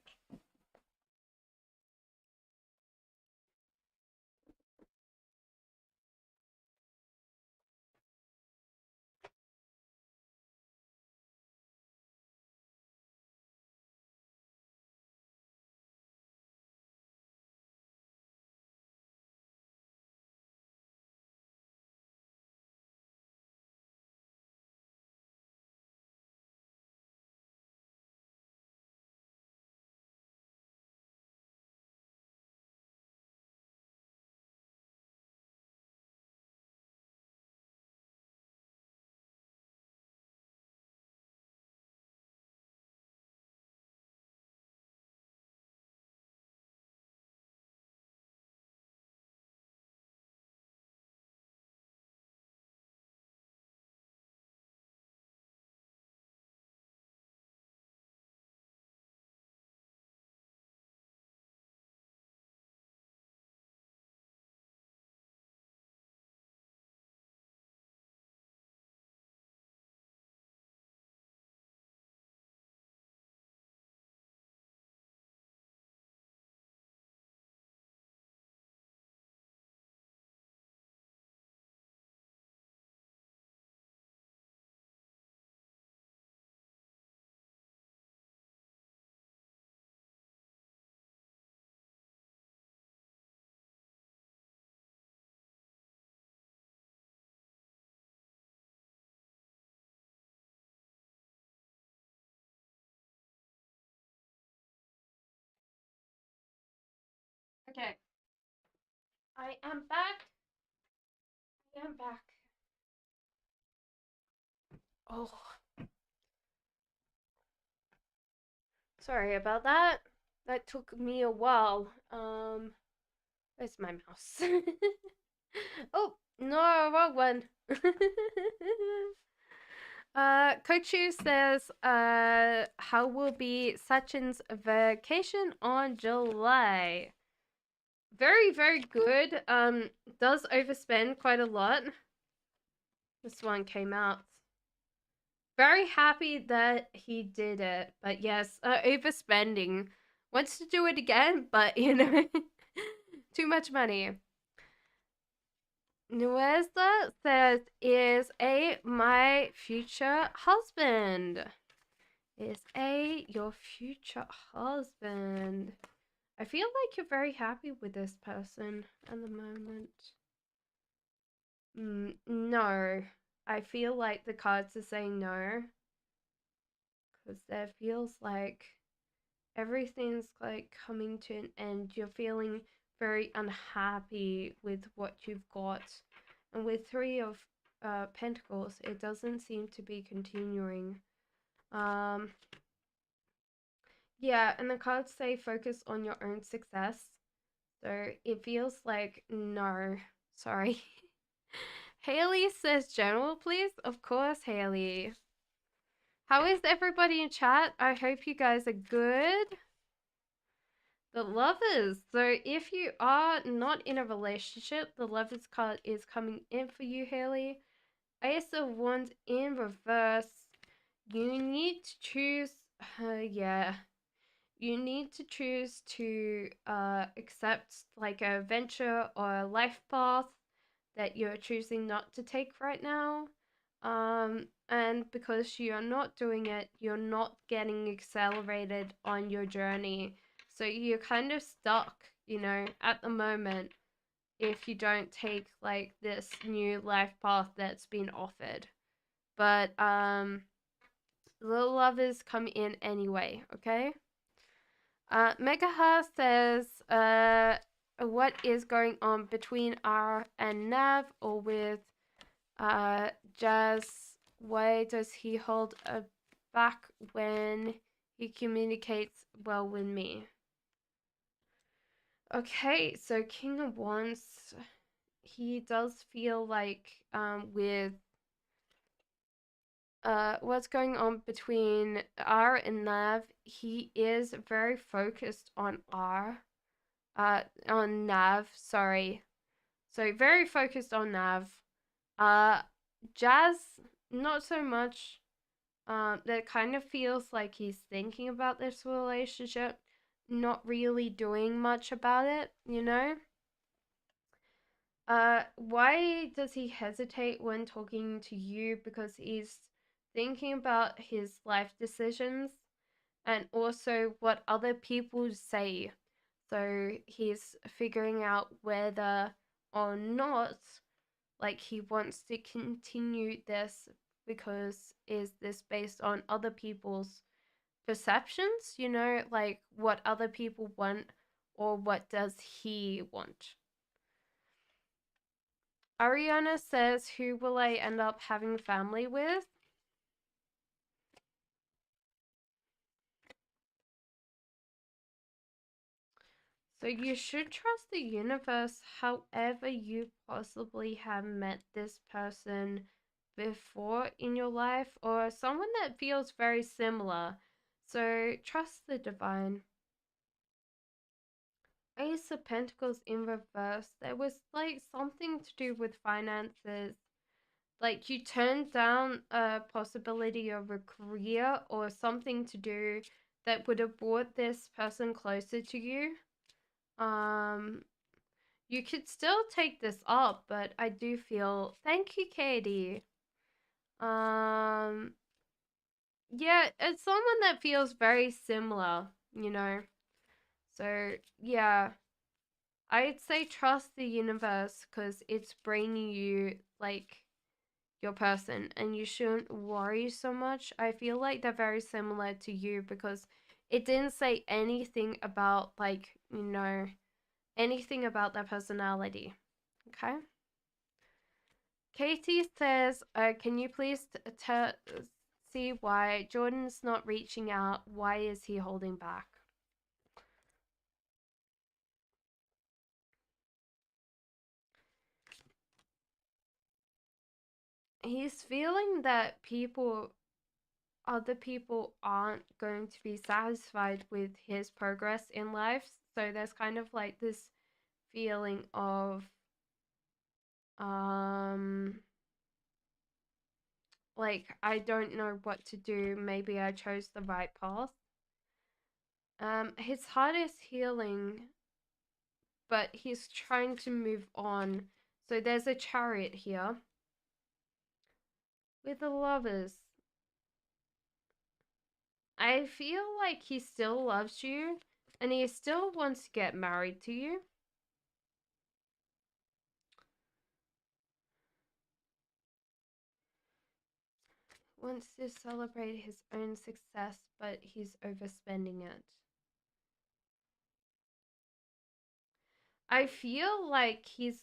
Okay, I am back. I am back. Oh, sorry about that. That took me a while. Where's my mouse? Oh, no, wrong one. Kochu says, how will be Sachin's vacation on July? Very, very good. Does overspend quite a lot. This one came out. Very happy that he did it, but yes, overspending. Wants to do it again, but too much money. Nuestra says, is a my future husband. Is a your future husband. I feel like you're very happy with this person at the moment. No. I feel like the cards are saying no. Because there feels like everything's like coming to an end. You're feeling very unhappy with what you've got. And with Three of Pentacles, it doesn't seem to be continuing. Yeah, and the cards say focus on your own success. So it feels like no. Sorry. Haley says general, please. Of course, Haley. How is everybody in chat? I hope you guys are good. The lovers. So if you are not in a relationship, the lovers card is coming in for you, Haley. Ace of Wands in reverse. You need to choose. Yeah. You need to choose to accept like a venture or a life path that you're choosing not to take right now. And because you're not doing it, you're not getting accelerated on your journey. So you're kind of stuck, at the moment if you don't take like this new life path that's been offered. But the lovers come in anyway, okay? Megaha says, what is going on between R and Nav or with Jazz? Why does he hold back when he communicates well with me? Okay, so King of Wands, he does feel like with what's going on between R and Nav, he is very focused on Nav, sorry. So very focused on Nav. Jazz, not so much. That kind of feels like he's thinking about this relationship, not really doing much about it. Why does he hesitate when talking to you? Because he's thinking about his life decisions and also what other people say. So he's figuring out whether or not like he wants to continue this because is this based on other people's perceptions, like what other people want or what does he want? Ariana says, who will I end up having family with? So you should trust the universe, however you possibly have met this person before in your life or someone that feels very similar. So trust the divine. Ace of Pentacles in reverse. There was like something to do with finances. Like you turned down a possibility of a career or something to do that would have brought this person closer to you. You could still take this up, but I do feel thank you, Katie. Yeah, it's someone that feels very similar. So yeah, I'd say trust the universe because it's bringing you like your person and you shouldn't worry so much. I feel like they're very similar to you because it didn't say anything about anything about their personality. Okay. Katie says, can you please see why Jordan's not reaching out? Why is he holding back? he's feeling that other people aren't going to be satisfied with his progress in life. So there's kind of like this feeling of um like, I don't know what to do. Maybe I chose the right path. His heart is healing, but he's trying to move on. So there's a chariot here with the lovers. I feel like he still loves you and he still wants to get married to you. Wants to celebrate his own success, but he's overspending it. I feel like he's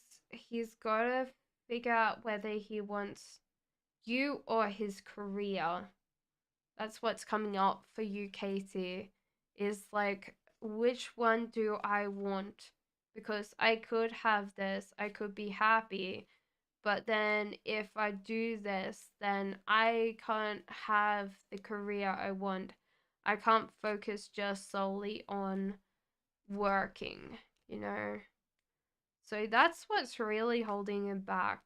got to figure out whether he wants you or his career. That's what's coming up for you, Katie. Is like, which one do I want? Because I could have this, I could be happy, but then if I do this, then I can't have the career I want. I can't focus just solely on working, you know? So that's what's really holding him back.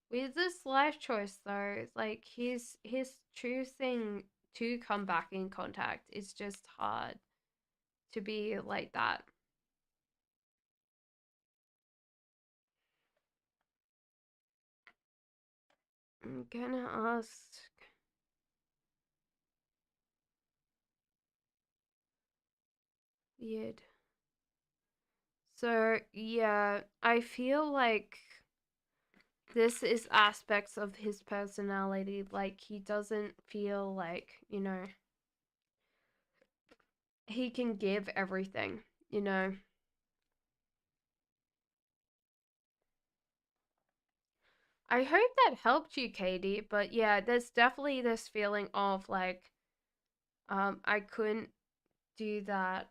With this life choice though, like he's choosing to come back in contact. It's just hard to be like that. I'm gonna ask Weird. So yeah, I feel like this is aspects of his personality. Like he doesn't feel like, he can give everything, you know. I hope that helped you, Katie. But yeah, there's definitely this feeling of like, I couldn't do that.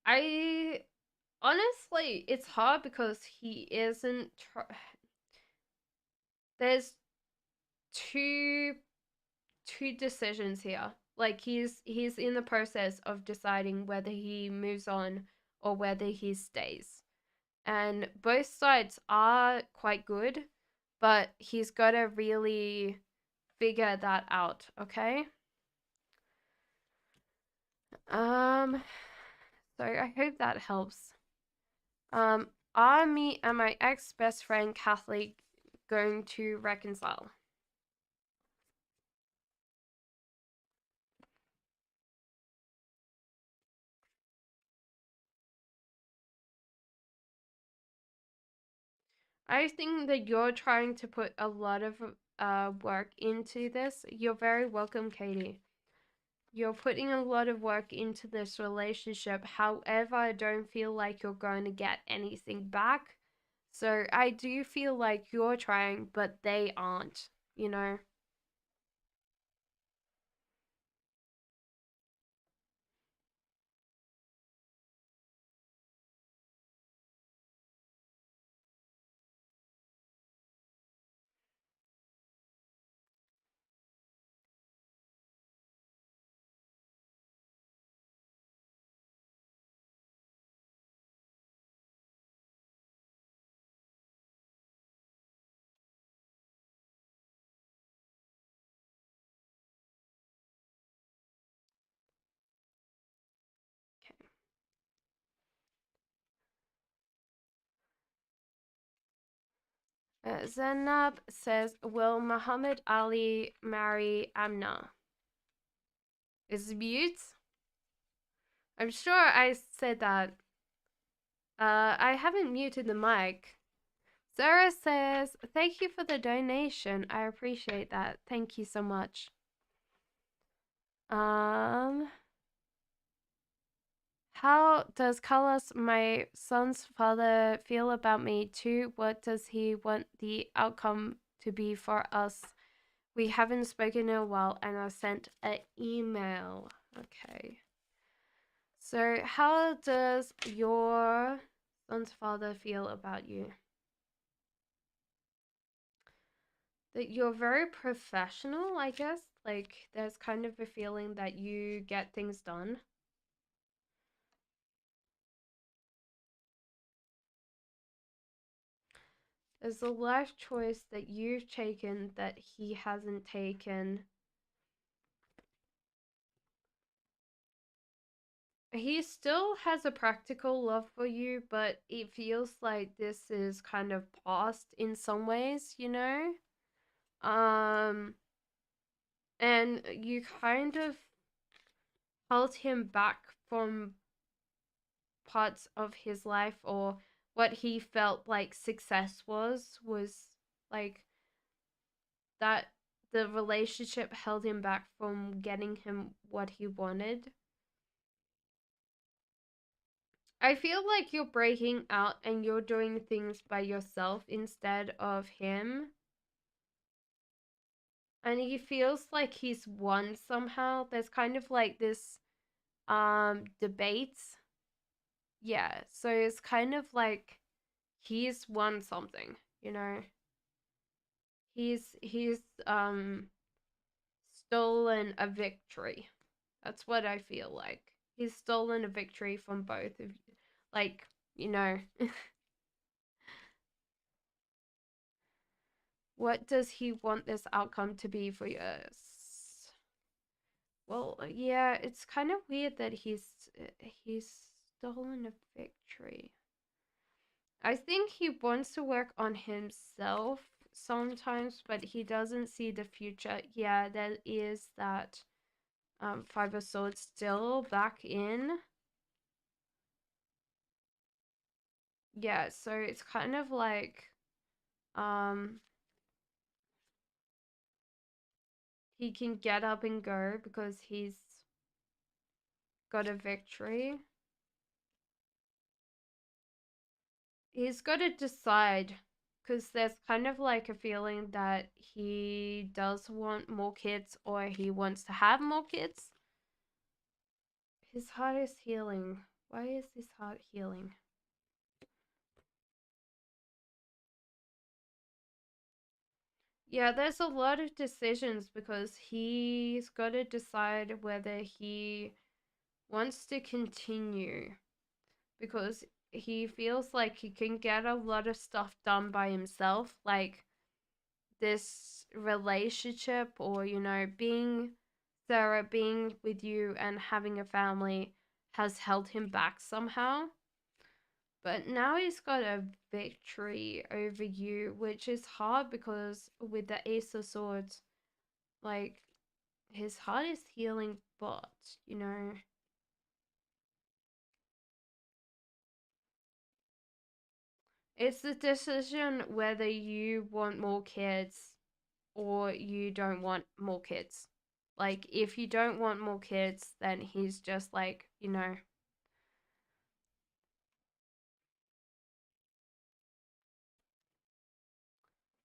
I honestly, it's hard because he isn't. There's two two decisions here. Like he's in the process of deciding whether he moves on or whether he stays. And both sides are quite good, but he's got to really figure that out, okay? Um so I hope that helps. Are me and my ex best friend Catholic going to reconcile? I think that you're trying to put a lot of work into this. You're very welcome, Katie. You're putting a lot of work into this relationship. However, I don't feel like you're going to get anything back. So I do feel like you're trying, but they aren't, you know? Okay. Zainab says, will Muhammad Ali marry Amna? Is mute? I'm sure I said that. I haven't muted the mic. Sarah says, thank you for the donation. I appreciate that. Thank you so much. Um, how does Carlos, my son's father, feel about me too? What does he want the outcome to be for us? We haven't spoken in a while and I sent an email. Okay. So, how does your son's father feel about you? that you're very professional, I guess. Like, there's kind of a feeling that you get things done. There's a life choice that you've taken that he hasn't taken. He still has a practical love for you, but it feels like this is kind of past in some ways, you know? Um, and you kind of held him back from parts of his life, or what he felt like success was like that the relationship held him back from getting him what he wanted. I feel like you're breaking out and you're doing things by yourself instead of him. And he feels like he's won somehow. There's kind of like this debates. Yeah, so it's kind of like he's won something, you know. He's stolen a victory. That's what I feel like. He's stolen a victory from both of you. Like, you know, what does he want this outcome to be for us? Well, yeah, it's kind of weird that he's stolen a victory. I think he wants to work on himself sometimes, but he doesn't see the future. Yeah, there is that Five of Swords still back in. Yeah, so it's kind of like um he can get up and go because he's got a victory. He's got to decide because there's kind of like a feeling that he does want more kids or he wants to have more kids. His heart is healing. Why is his heart healing? Yeah, there's a lot of decisions because he's got to decide whether he wants to continue because he feels like he can get a lot of stuff done by himself, like this relationship, or being Sarah, being with you and having a family has held him back somehow. But now he's got a victory over you, which is hard because with the Ace of Swords, like, his heart is healing, but it's the decision whether you want more kids or you don't want more kids. Like, if you don't want more kids, then he's just like.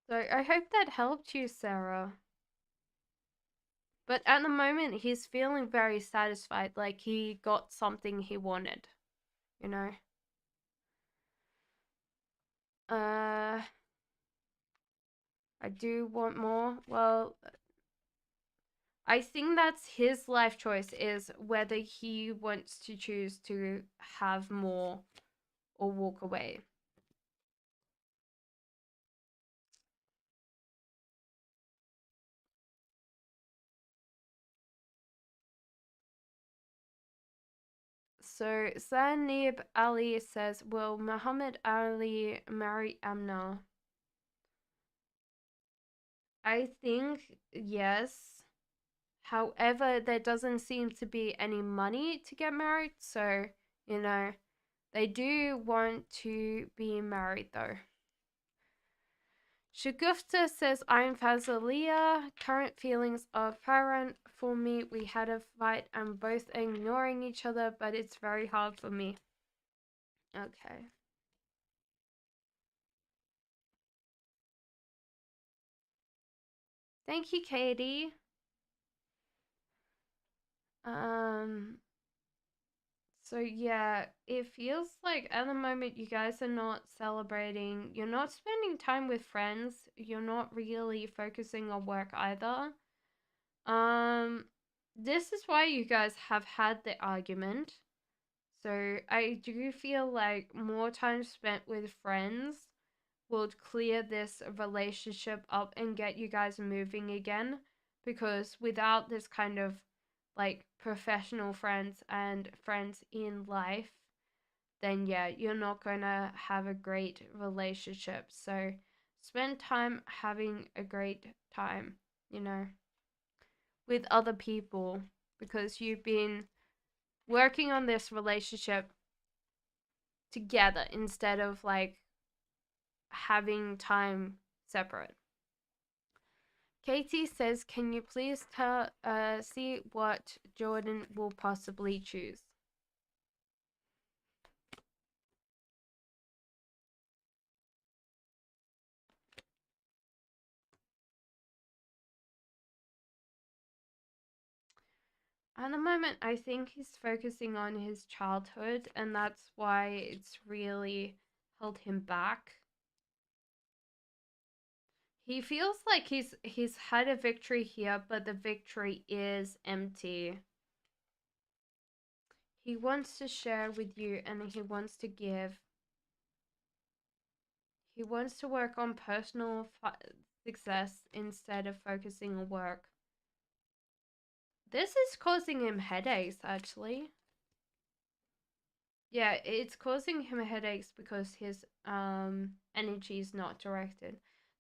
So I hope that helped you, Sarah. But at the moment, he's feeling very satisfied, like he got something he wanted, you know? Uh, I do want more. Well, I think that's his life choice, is whether he wants to choose to have more or walk away. So Sanib Ali says, will Muhammad Ali marry Amna? I think yes. However, there doesn't seem to be any money to get married, so you know they do want to be married though. Shagufta says, I'm Fazalia. Current feelings are Farhan. For me, we had a fight and both ignoring each other, but it's very hard for me. Okay. Thank you, Katie. Um, So yeah, it feels like at the moment you guys are not celebrating. You're not spending time with friends. You're not really focusing on work either. Um, this is why you guys have had the argument. So I do feel like more time spent with friends would clear this relationship up and get you guys moving again. Because without this kind of like professional friends and friends in life, then yeah, you're not gonna have a great relationship. So spend time having a great time, you know, with other people because you've been working on this relationship together instead of like having time separate. Katie says, "Can you please see what Jordan will possibly choose?" At the moment, I think he's focusing on his childhood, and that's why it's really held him back. He feels like he's had a victory here, but the victory is empty. He wants to share with you and he wants to give. He wants to work on personal success instead of focusing on work. This is causing him headaches, actually. Yeah, it's causing him headaches because his energy is not directed.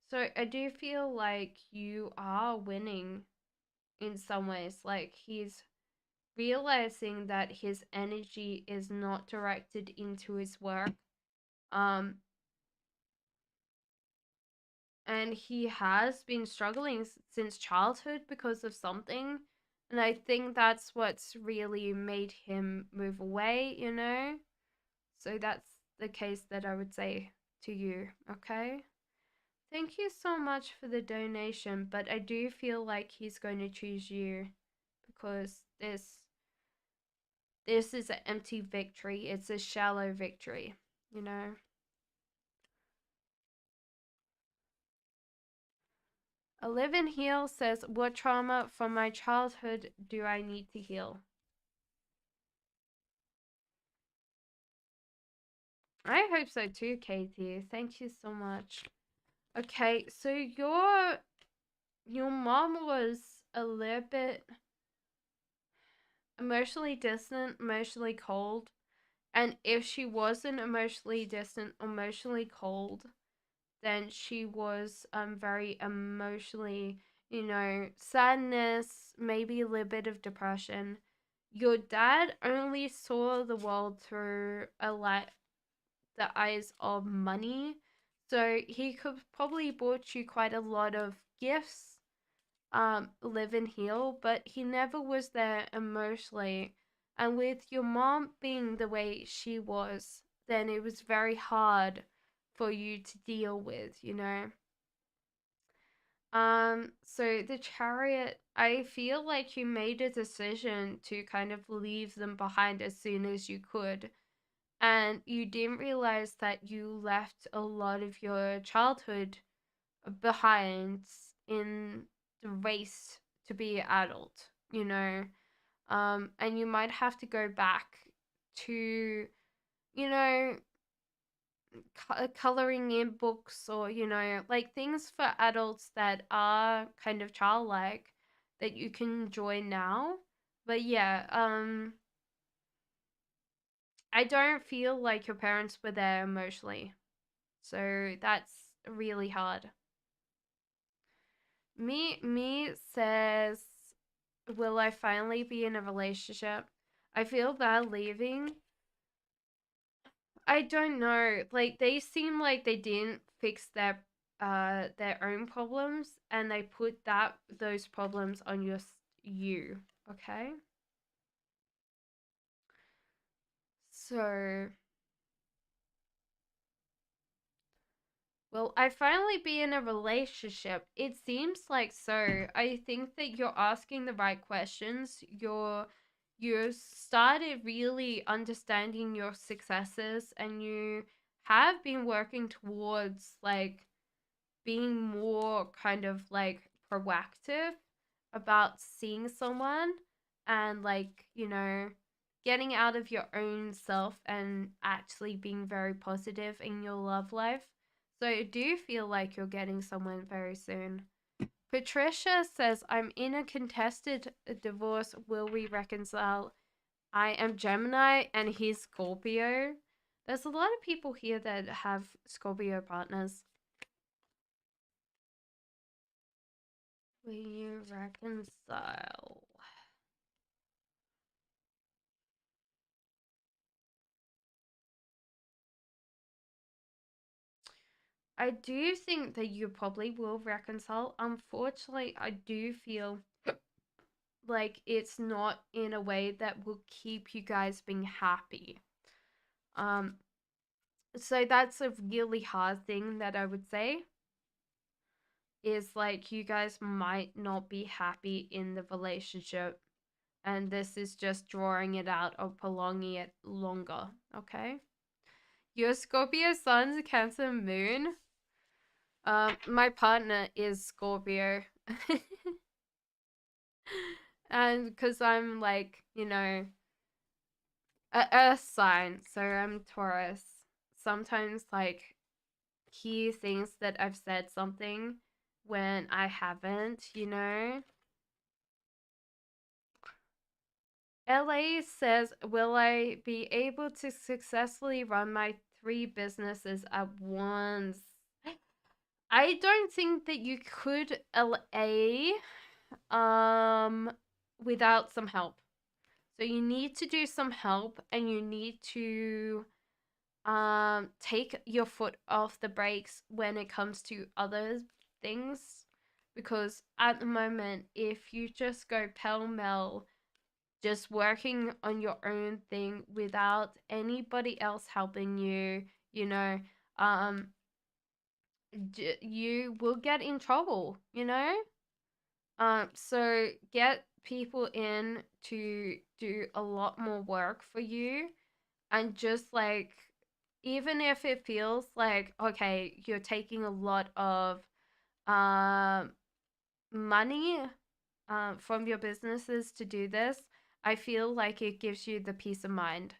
So I do feel like you are winning in some ways. Like he's realizing that his energy is not directed into his work. Um and he has been struggling since childhood because of something. And I think that's what's really made him move away, you know? So that's the case that I would say to you, okay? Thank you so much for the donation, but I do feel like he's going to choose you because this is an empty victory. It's a shallow victory, you know? A Live and Heal says, "What trauma from my childhood do I need to heal?" I hope so too, Katie. Thank you so much. Okay, so your mom was a little bit emotionally distant, emotionally cold. And if she wasn't emotionally distant, emotionally cold, then she was very emotionally, you know, sadness, maybe a little bit of depression. Your dad only saw the world through a light the eyes of money. So he could probably bought you quite a lot of gifts, live and heal, but he never was there emotionally. And with your mom being the way she was, then it was very hard for you to deal with, you know. So the chariot, I feel like you made a decision to kind of leave them behind as soon as you could. And you didn't realize that you left a lot of your childhood behind in the race to be an adult, you know. And you might have to go back to, you know, coloring in books or, you know, like things for adults that are kind of childlike that you can enjoy now. But yeah, I don't feel like your parents were there emotionally. So that's really hard. Me says, "Will I finally be in a relationship?" I feel bad leaving. I don't know. Like they seem like they didn't fix their own problems and they put those problems on you, okay? So, will I finally be in a relationship? It seems like so. I think that you're asking the right questions. you started really understanding your successes, and you have been working towards like being more kind of like proactive about seeing someone, and like, getting out of your own self and actually being very positive in your love life. So I do feel like you're getting someone very soon. Patricia says, I'm in a contested divorce. Will we reconcile? I am Gemini and he's Scorpio. There's a lot of people here that have Scorpio partners. Will you reconcile? I do think that you probably will reconcile. Unfortunately, I do feel like it's not in a way that will keep you guys being happy. Um, so that's a really hard thing that I would say, is like you guys might not be happy in the relationship, and this is just drawing it out or prolonging it longer, okay? Your Scorpio Sun's Cancer Moon. My partner is Scorpio. And because I'm like, a earth sign, so I'm Taurus. Sometimes like he thinks that I've said something when I haven't. LA says, will I be able to successfully run my 3 businesses at once? I don't think that you could, LA, without some help. So you need to do some help, and you need to take your foot off the brakes when it comes to other things, because at the moment, if you just go pell-mell just working on your own thing without anybody else helping you, um you will get in trouble. So get people in to do a lot more work for you, and just like, even if it feels like, okay, you're taking a lot of um money from your businesses to do this, I feel like it gives you the peace of mind.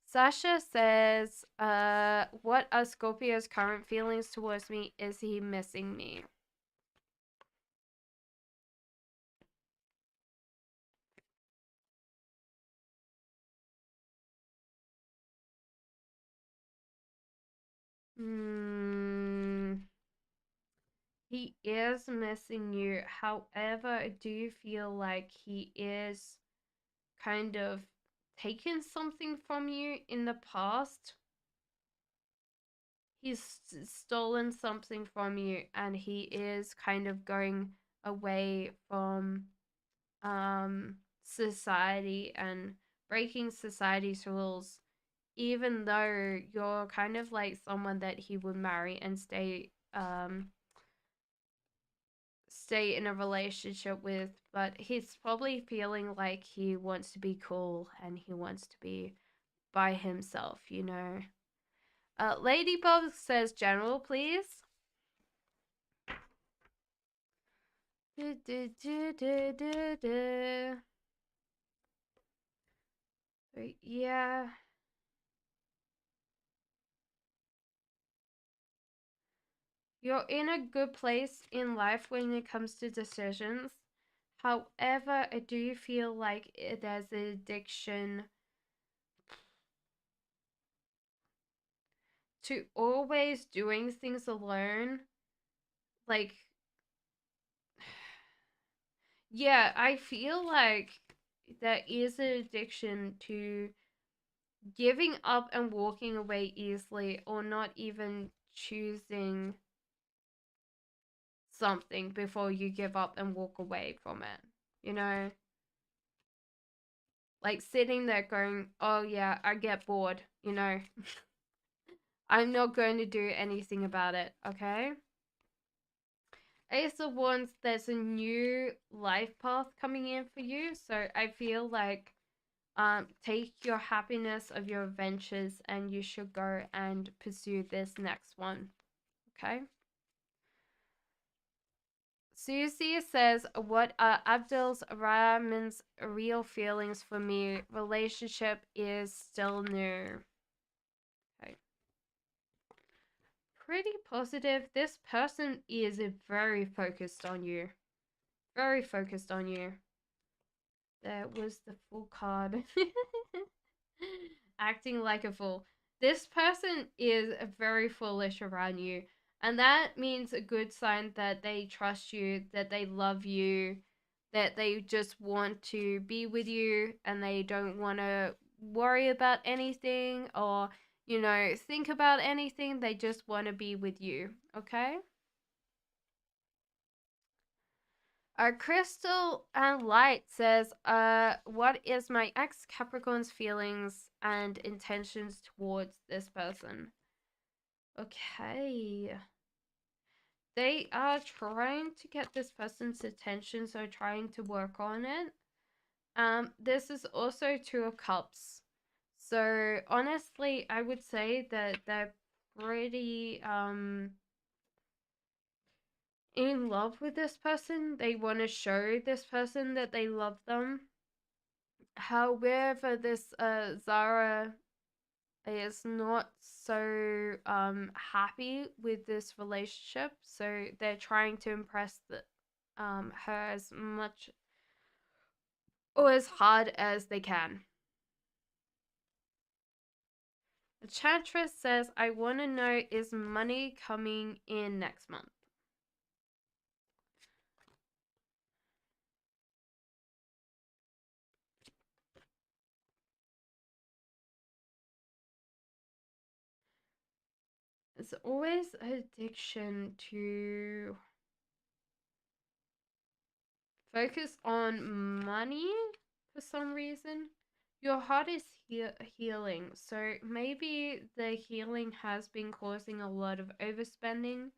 Sasha says, what are Scorpio's current feelings towards me? Is he missing me? Hmm. He is missing you. However, I do feel like he is kind of taken something from you in the past. He's stolen something from you, and he is kind of going away from society and breaking society's rules, even though you're kind of like someone that he would marry and stay in a relationship with. But he's probably feeling like he wants to be cool and he wants to be by himself. Ladybug says general, please. Du, du, du, du, du, du. Yeah. You're in a good place in life when it comes to decisions. However, I do feel like there's an addiction to always doing things alone. Like, yeah, I feel like there is an addiction to giving up and walking away easily, or not even choosing something before you give up and walk away from it. You know? Like sitting there going, oh yeah, I get bored. I'm not going to do anything about it, okay? Ace of Wands, there's a new life path coming in for you. So I feel like take your happiness of your adventures and you should go and pursue this next one. Okay? Susie says, what are Abdul's Rahman's real feelings for me? Relationship is still new. Okay. Pretty positive. This person is very focused on you. Very focused on you. That was the full card. Acting like a fool. This person is very foolish around you. And that means a good sign that they trust you, that they love you, that they just want to be with you and they don't want to worry about anything or, you know, think about anything. They just want to be with you. Okay? Crystal and Light says, what is my ex Capricorn's feelings and intentions towards this person? Okay. They are trying to get this person's attention, so trying to work on it. This is also Two of Cups. So honestly, I would say that they're pretty in love with this person. They want to show this person that they love them. However, this Zara is not so happy with this relationship, so they're trying to impress her as much or as hard as they can. The Chantress says, I want to know, is money coming in next month? It's always addiction to focus on money for some reason. Your heart is healing, so maybe the healing has been causing a lot of overspending.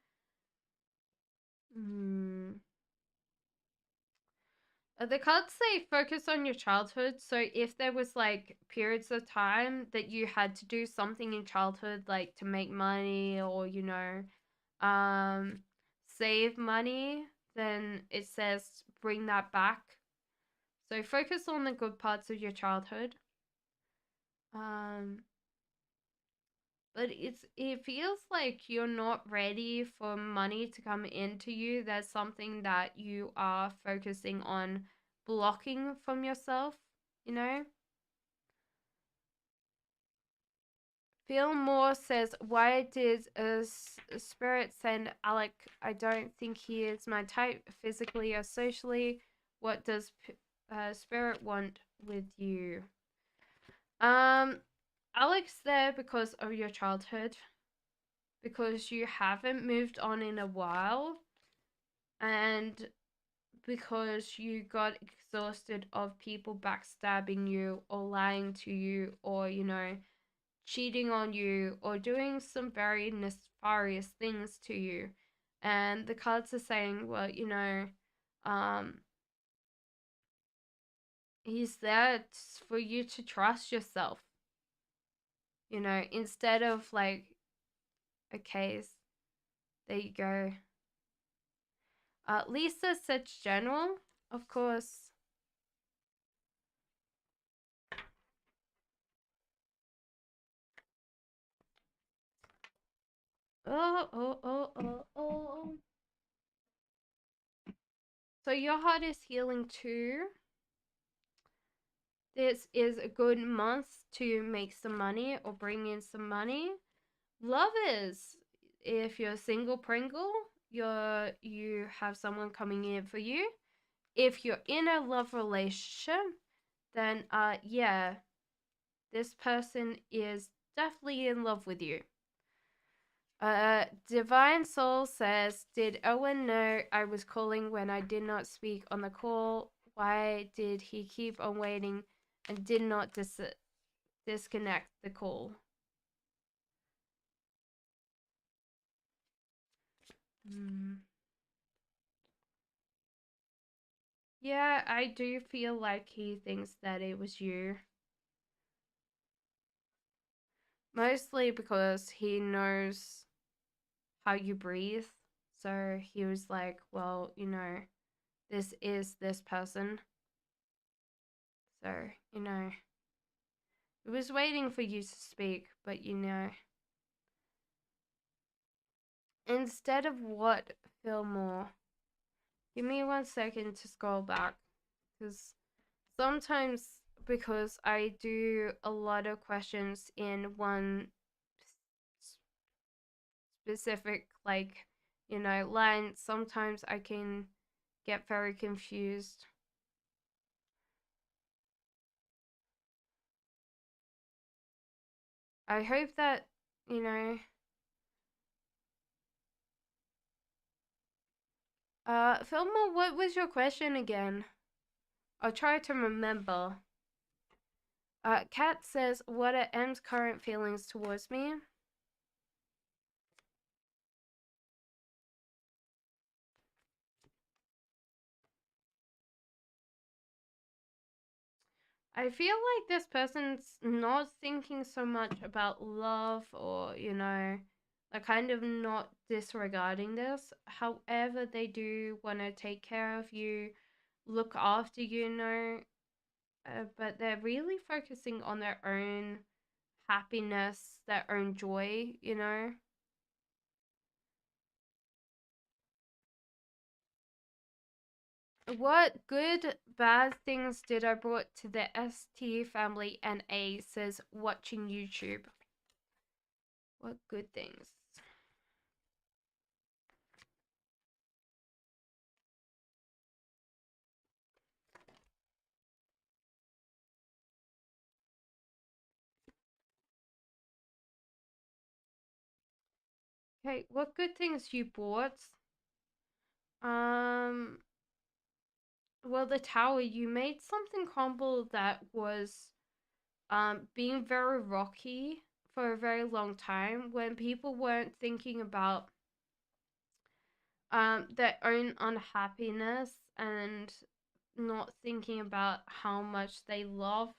The cards say focus on your childhood. So if there was like periods of time that you had to do something in childhood, like to make money or, you know, um, save money, then it says bring that back. So focus on the good parts of your childhood. Um, but it feels like you're not ready for money to come into you. There's something that you are focusing on blocking from yourself, you know? Feel More says, why did Spirit send Alec? I don't think he is my type physically or socially. What does Spirit want with you? Alec's there because of your childhood, because you haven't moved on in a while, and because you got exhausted of people backstabbing you or lying to you or, you know, cheating on you or doing some very nefarious things to you. And the cards are saying, well, you know, um, he's there for you to trust yourself. You know, instead of like, okay, there you go. Lisa said general, of course. Oh. So your heart is healing too. This is a good month to make some money or bring in some money. Lovers, if you're single Pringle, you have someone coming in for you. If you're in a love relationship, then yeah, this person is definitely in love with you. Divine Soul says, did Owen know I was calling when I did not speak on the call? Why did he keep on waiting and did not disconnect the call? Yeah, I do feel like he thinks that it was you. Mostly because he knows how you breathe. So he was like, well, this is this person. So, he was waiting for you to speak, but instead of what, Fillmore? Give me 1 second to scroll back. Because sometimes, because I do a lot of questions in one specific, like, line, sometimes I can get very confused. I hope that, you know, Filma, what was your question again? I'll try to remember. Kat says, what are M's current feelings towards me? I feel like this person's not thinking so much about love or, they're kind of not disregarding this. However, they do want to take care of you, look after but they're really focusing on their own happiness, their own joy. What good, bad things did I brought to the ST family? And A says watching YouTube. What good things? Okay, what good things you bought? Um, well, the tower, you made something crumble that was being very rocky for a very long time when people weren't thinking about their own unhappiness and not thinking about how much they loved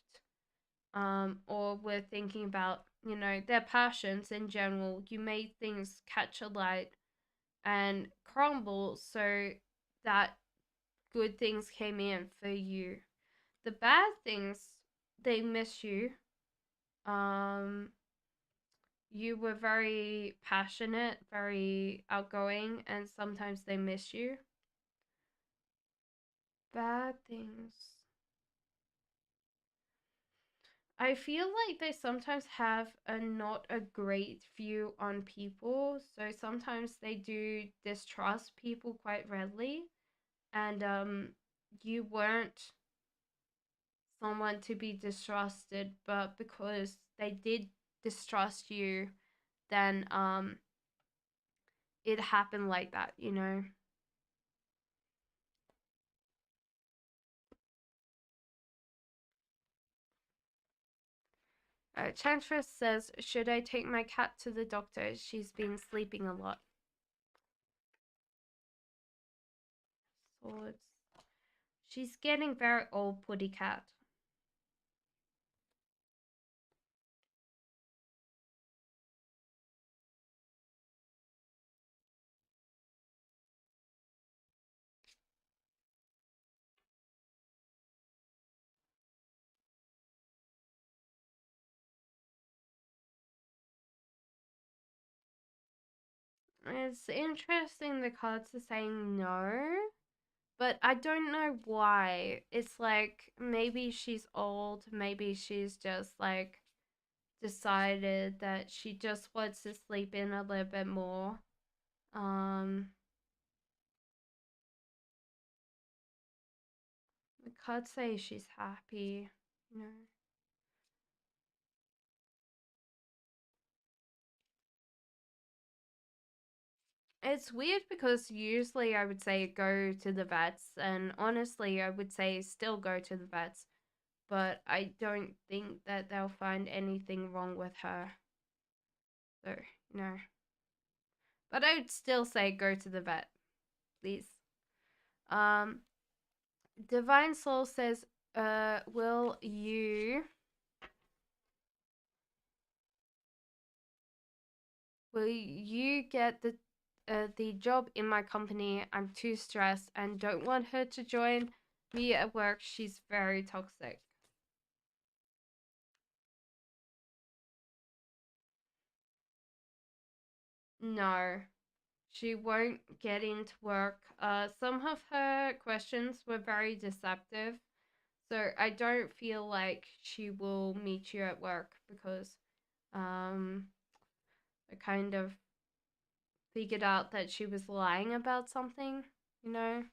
or were thinking about their passions in general. You made things catch a light and crumble so that good things came in for you. The bad things, they miss you. um you were very passionate, very outgoing, and sometimes they miss you. Bad things, I feel like they sometimes have a not a great view on people, so sometimes they do distrust people quite readily. And you weren't someone to be distrusted, but because they did distrust you, then it happened like that. Chantress says, should I take my cat to the doctor? She's been sleeping a lot. Swords. She's getting very old, putty cat. It's interesting the cards are saying no, but I don't know why. It's like maybe she's old, maybe she's just like decided that she just wants to sleep in a little bit more. Um the cards say she's happy, you know. It's weird because usually I would say go to the vets, and honestly, I would say still go to the vets, but I don't think that they'll find anything wrong with her. So, no. But I would still say go to the vet, please. Um, Divine Soul says, will you get the job in my company? I'm too stressed and don't want her to join me at work. She's very toxic. No, she won't get into work. Some of her questions were very deceptive. So I don't feel like she will meet you at work because I kind of figured out that she was lying about something, you know?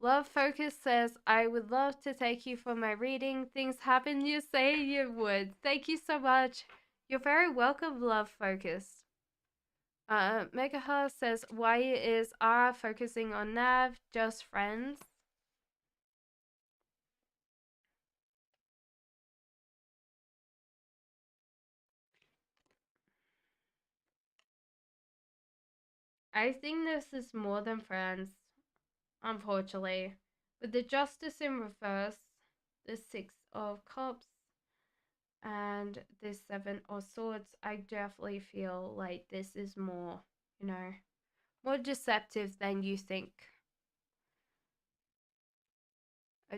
Love Focus says, I would love to take you for my reading. Things happen you say you would. Thank you so much. You're very welcome, Love Focus. Megaha says, why is Ara focusing on Nav? Just friends? I think this is more than friends, unfortunately. With the Justice in reverse, the Six of Cups, and the Seven of Swords, I definitely feel like this is more, you know, more deceptive than you think.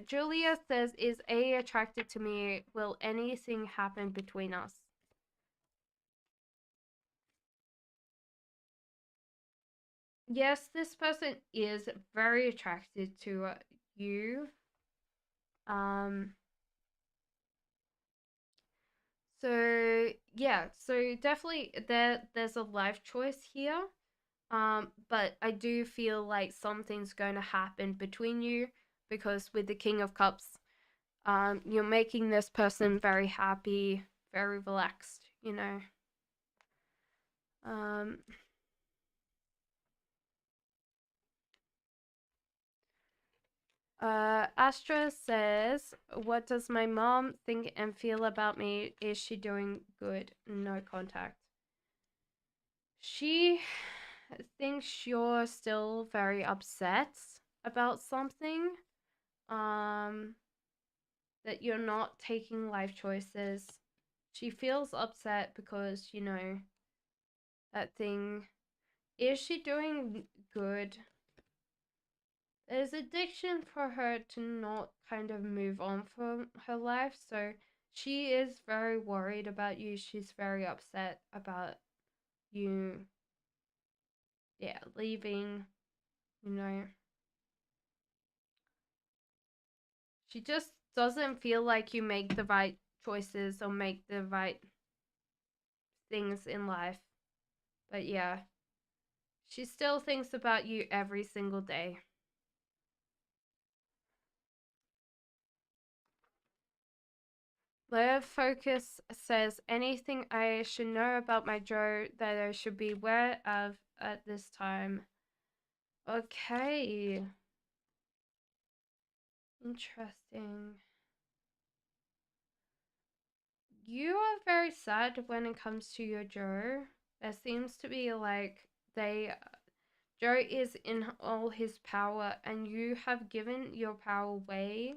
Julia says, is A attracted to me? Will anything happen between us? Yes, this person is very attracted to you. Um, so yeah, so definitely there's a life choice here. But I do feel like something's going to happen between you because with the King of Cups, you're making this person very happy, very relaxed, you know. Um, Astra says, what does my mom think and feel about me? Is she doing good? No contact. She thinks you're still very upset about something. Um, that you're not taking life choices. She feels upset because, you know, that thing. Is she doing good? There's addiction for her to not kind of move on from her life. So she is very worried about you. She's very upset about you, yeah, leaving, you know. She just doesn't feel like you make the right choices or make the right things in life. But yeah, she still thinks about you every single day. Layer Focus says, anything I should know about my Joe that I should be aware of at this time. Okay. Interesting. You are very sad when it comes to your Joe. There seems to be like Joe is in all his power and you have given your power away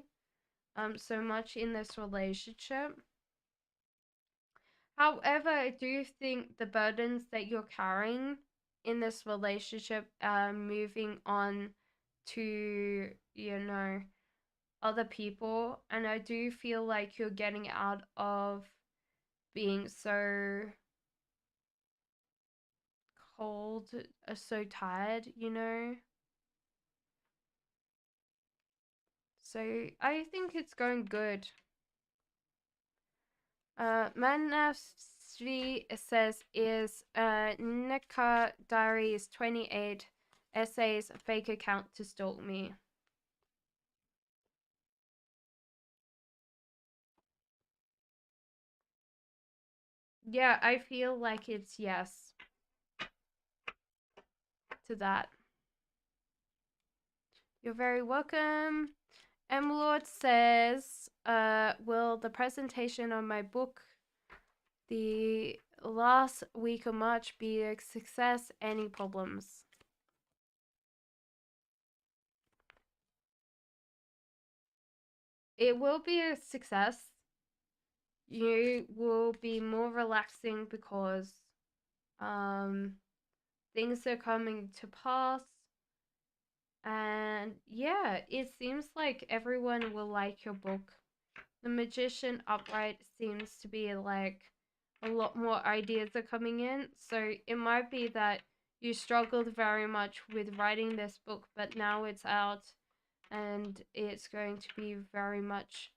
so much in this relationship. However, I do think the burdens that you're carrying in this relationship are moving on to, you know, other people. And I do feel like you're getting out of being so cold, so tired, you know. So I think it's going good. Manasvi says, is Nika Diaries 28 essays fake account to stalk me? Yeah, I feel like it's yes to that. You're very welcome. M Lord says, will the presentation on my book the last week of March be a success? Any problems? it will be a success. You will be more relaxing because um things are coming to pass. And yeah, it seems like everyone will like your book. The Magician upright seems to be like a lot more ideas are coming in. So it might be that you struggled very much with writing this book, but now it's out and it's going to be very much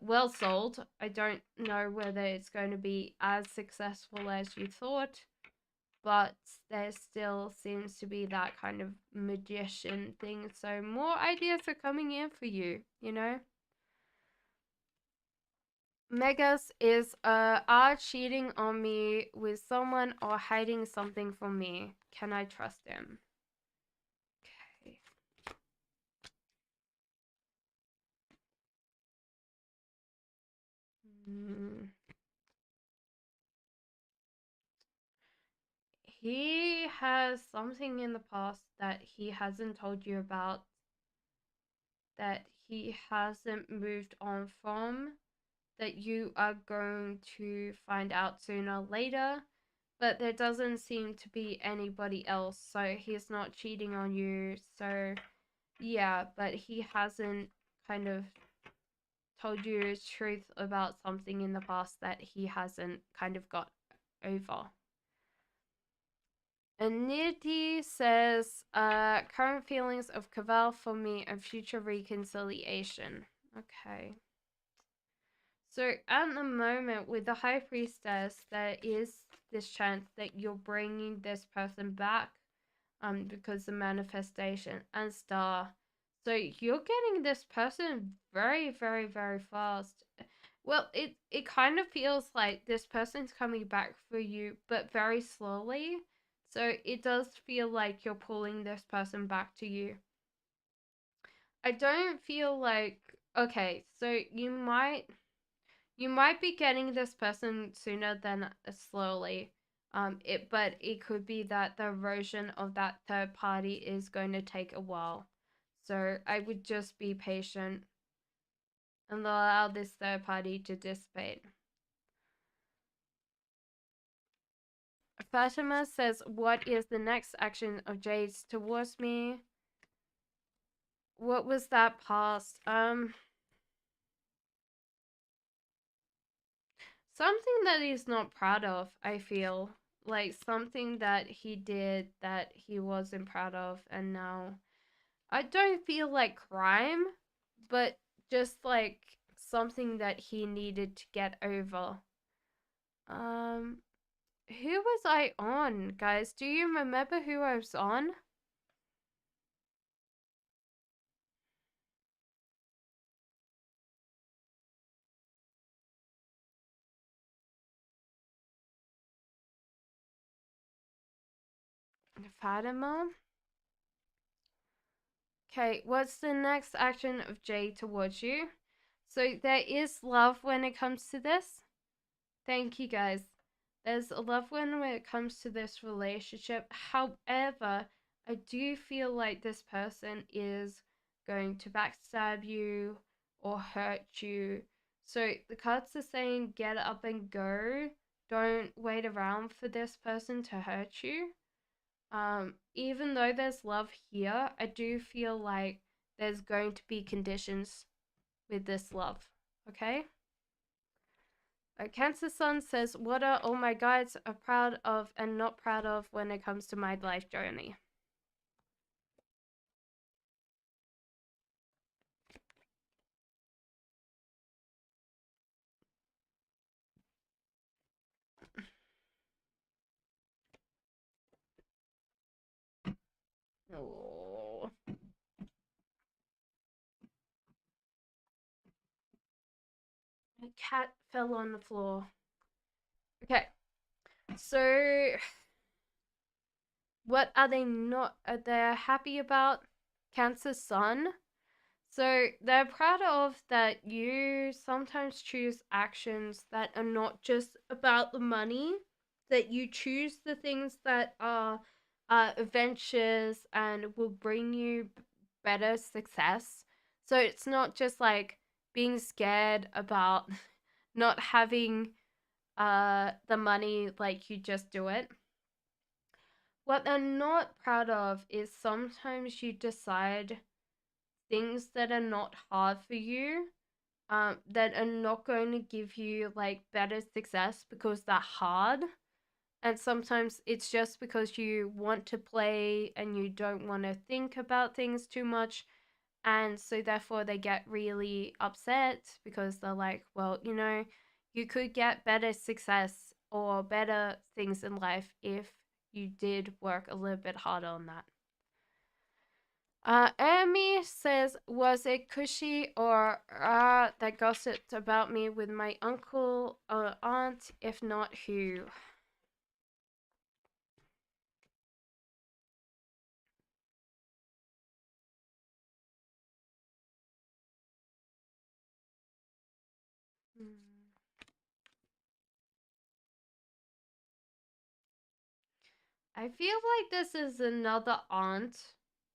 well sold. I don't know whether it's going to be as successful as you thought, but there still seems to be that kind of magician thing. So more ideas are coming in for you, you know? Megas is are cheating on me with someone or hiding something from me. Can I trust him? Okay. Mm. He has something in the past that he hasn't told you about, that he hasn't moved on from, that you are going to find out sooner or later. But there doesn't seem to be anybody else, so he's not cheating on you. So yeah, but he hasn't kind of told you the truth about something in the past that he hasn't kind of got over. Anity says, current feelings of cavil for me and future reconciliation. Okay. So at the moment with the High Priestess, there is this chance that you're bringing this person back, because the manifestation and star. So you're getting this person very, very, very fast. Well, it kind of feels like this person's coming back for you, but very slowly. So it does feel like you're pulling this person back to you. I don't feel like, okay, so you might be getting this person sooner than slowly. But it could be that the erosion of that third party is going to take a while. So I would just be patient and allow this third party to dissipate. Fatima says, "What is the next action of Jade's towards me? What was that past? Something that he's not proud of, I feel. Like something that he did that he wasn't proud of, and now I don't feel like crime, but just like something that he needed to get over. Um, who was I on, guys? Do you remember who I was on? Fatima? Okay, what's the next action of Jay towards you? So there is love when it comes to this. Thank you, guys. There's a love when it comes to this relationship. However, I do feel like this person is going to backstab you or hurt you. So the cards are saying get up and go. Don't wait around for this person to hurt you. Even though there's love here, I do feel like there's going to be conditions with this love. Okay? Cancer Sun says, "What are all my guides are proud of and not proud of when it comes to my life journey?" Oh. My cat fell on the floor. Okay, so what are they not? Are they happy about? Cancer Sun. So they're proud of that you sometimes choose actions that are not just about the money, that you choose the things that are adventures and will bring you better success. So it's not just like being scared about not having the money, like you just do it. What they're not proud of is sometimes you decide things that are not hard for you, that are not going to give you like better success because they're hard. And sometimes it's just because you want to play and you don't want to think about things too much. And so therefore they get really upset because they're like, well, you could get better success or better things in life if you did work a little bit harder on that. Amy says, was it Cushy or that gossiped about me with my uncle or aunt? If not, who? I feel like this is another aunt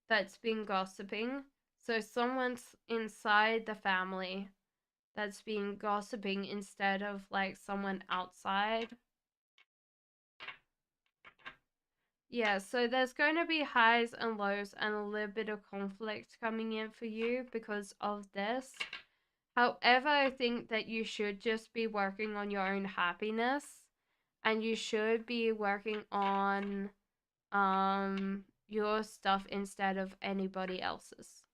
that's been gossiping. So someone's inside the family that's been gossiping instead of like someone outside. Yeah, so there's going to be highs and lows and a little bit of conflict coming in for you because of this. However, I think that you should just be working on your own happiness and you should be working on your stuff instead of anybody else's.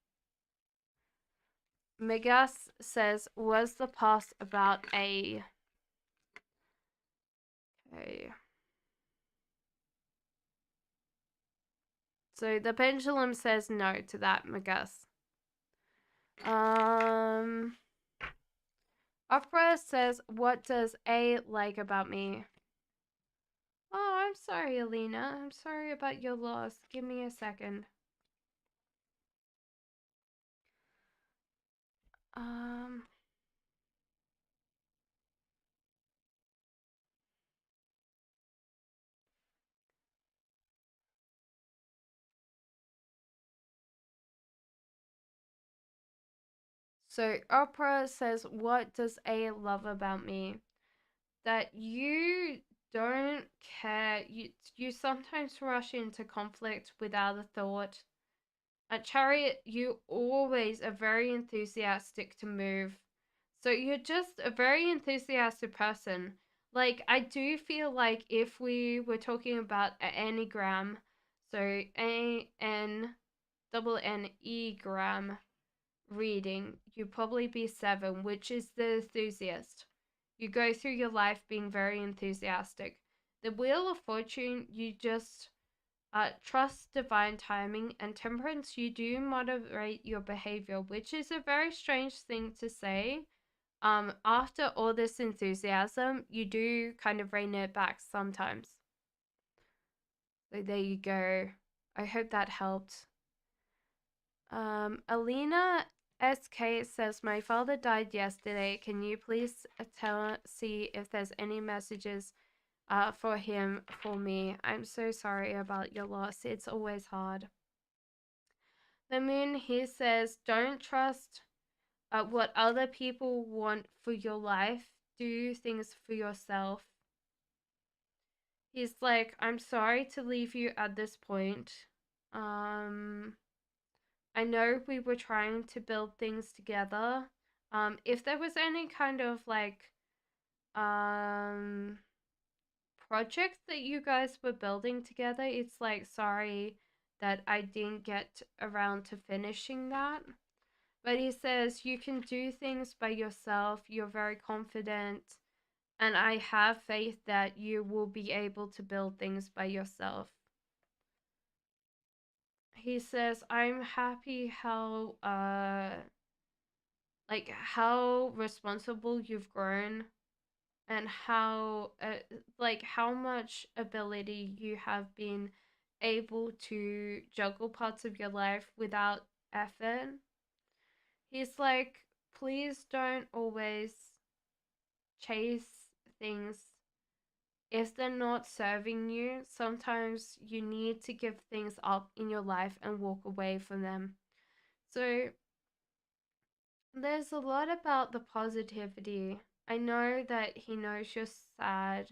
Megas says, was the past about a... Okay. So the pendulum says no to that, Megas. Opera says, what does A like about me? Oh, I'm sorry, Alina. I'm sorry about your loss. Give me a second. Um... So Opera says, what does A love about me? That you don't care. You sometimes rush into conflict without a thought. At Chariot, you always are very enthusiastic to move. So you're just a very enthusiastic person. Like, I do feel like if we were talking about an Enneagram, so AN_N reading, you'd probably be 7, which is the enthusiast. You go through your life being very enthusiastic. The Wheel of Fortune, you just trust divine timing, and Temperance, you do moderate your behavior, which is a very strange thing to say. After all this enthusiasm, you do kind of rein it back sometimes. So there you go. I hope that helped. Alina SK says, my father died yesterday. Can you please see if there's any messages for him for me? I'm so sorry about your loss. It's always hard. The Moon, he says, don't trust what other people want for your life. Do things for yourself. He's like, I'm sorry to leave you at this point. I know we were trying to build things together. If there was any kind of like project that you guys were building together, it's like, sorry that I didn't get around to finishing that. But he says you can do things by yourself. You're very confident, and I have faith that you will be able to build things by yourself. He says, I'm happy how responsible you've grown, and how how much ability you have been able to juggle parts of your life without effort. He's like, please don't always chase things if they're not serving you. Sometimes you need to give things up in your life and walk away from them. So There's a lot about the positivity. I know that he knows you're sad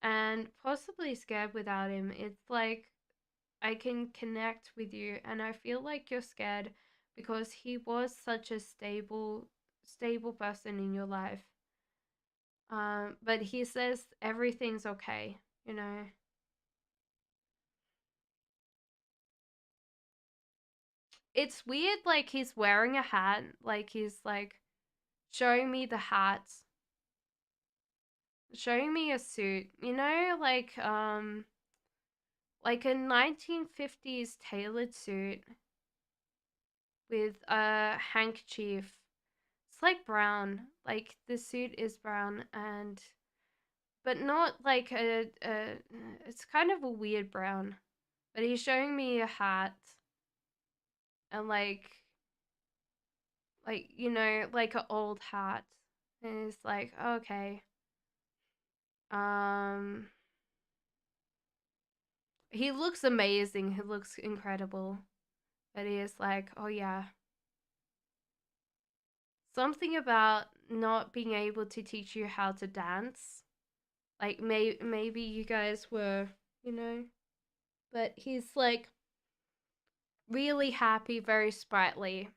and possibly scared without him. It's like I can connect with you, and I feel like you're scared because he was such a stable person in your life. But he says everything's okay, you know. It's weird, like he's wearing a hat, like he's like showing me the hat, showing me a suit, you know, like a 1950s tailored suit with a handkerchief. It's like brown, like the suit is brown, and but not like a it's kind of a weird brown. But he's showing me a hat and like you know, like an old hat. And it's like, okay. Um he looks amazing. He looks incredible. But he is like, oh yeah. Something about not being able to teach you how to dance. Like maybe you guys were, you know, but he's like really happy, very sprightly.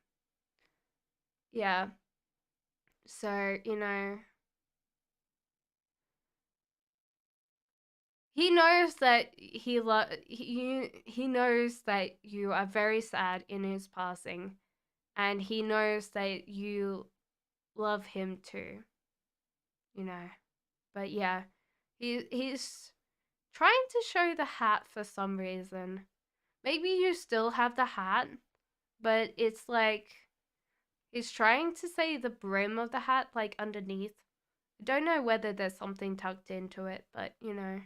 Yeah. So, you know, he knows that he knows that you are very sad in his passing, and he knows that you love him too, you know. But yeah, he's trying to show the hat for some reason. Maybe you still have the hat, but it's like he's trying to say the brim of the hat like underneath. I don't know whether there's something tucked into it, but you know.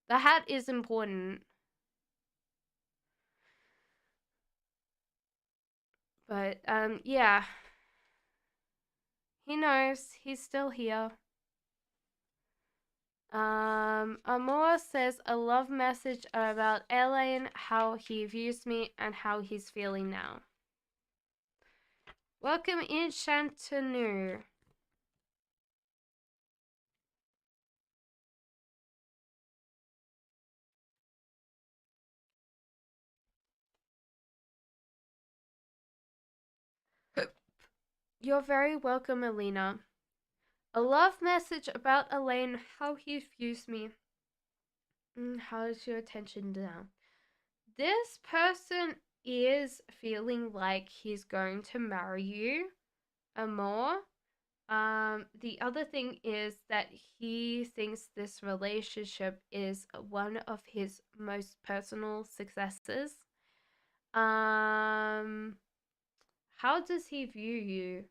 The hat is important. But yeah, he knows he's still here. Amor says a love message about Elaine, how he views me and how he's feeling now. Welcome in, Shantanu. You're very welcome, Alina. A love message about Elaine, how he views me. How's your attention now? This person is feeling like he's going to marry you, Amor. The other thing is that he thinks this relationship is one of his most personal successes. Um, how does he view you?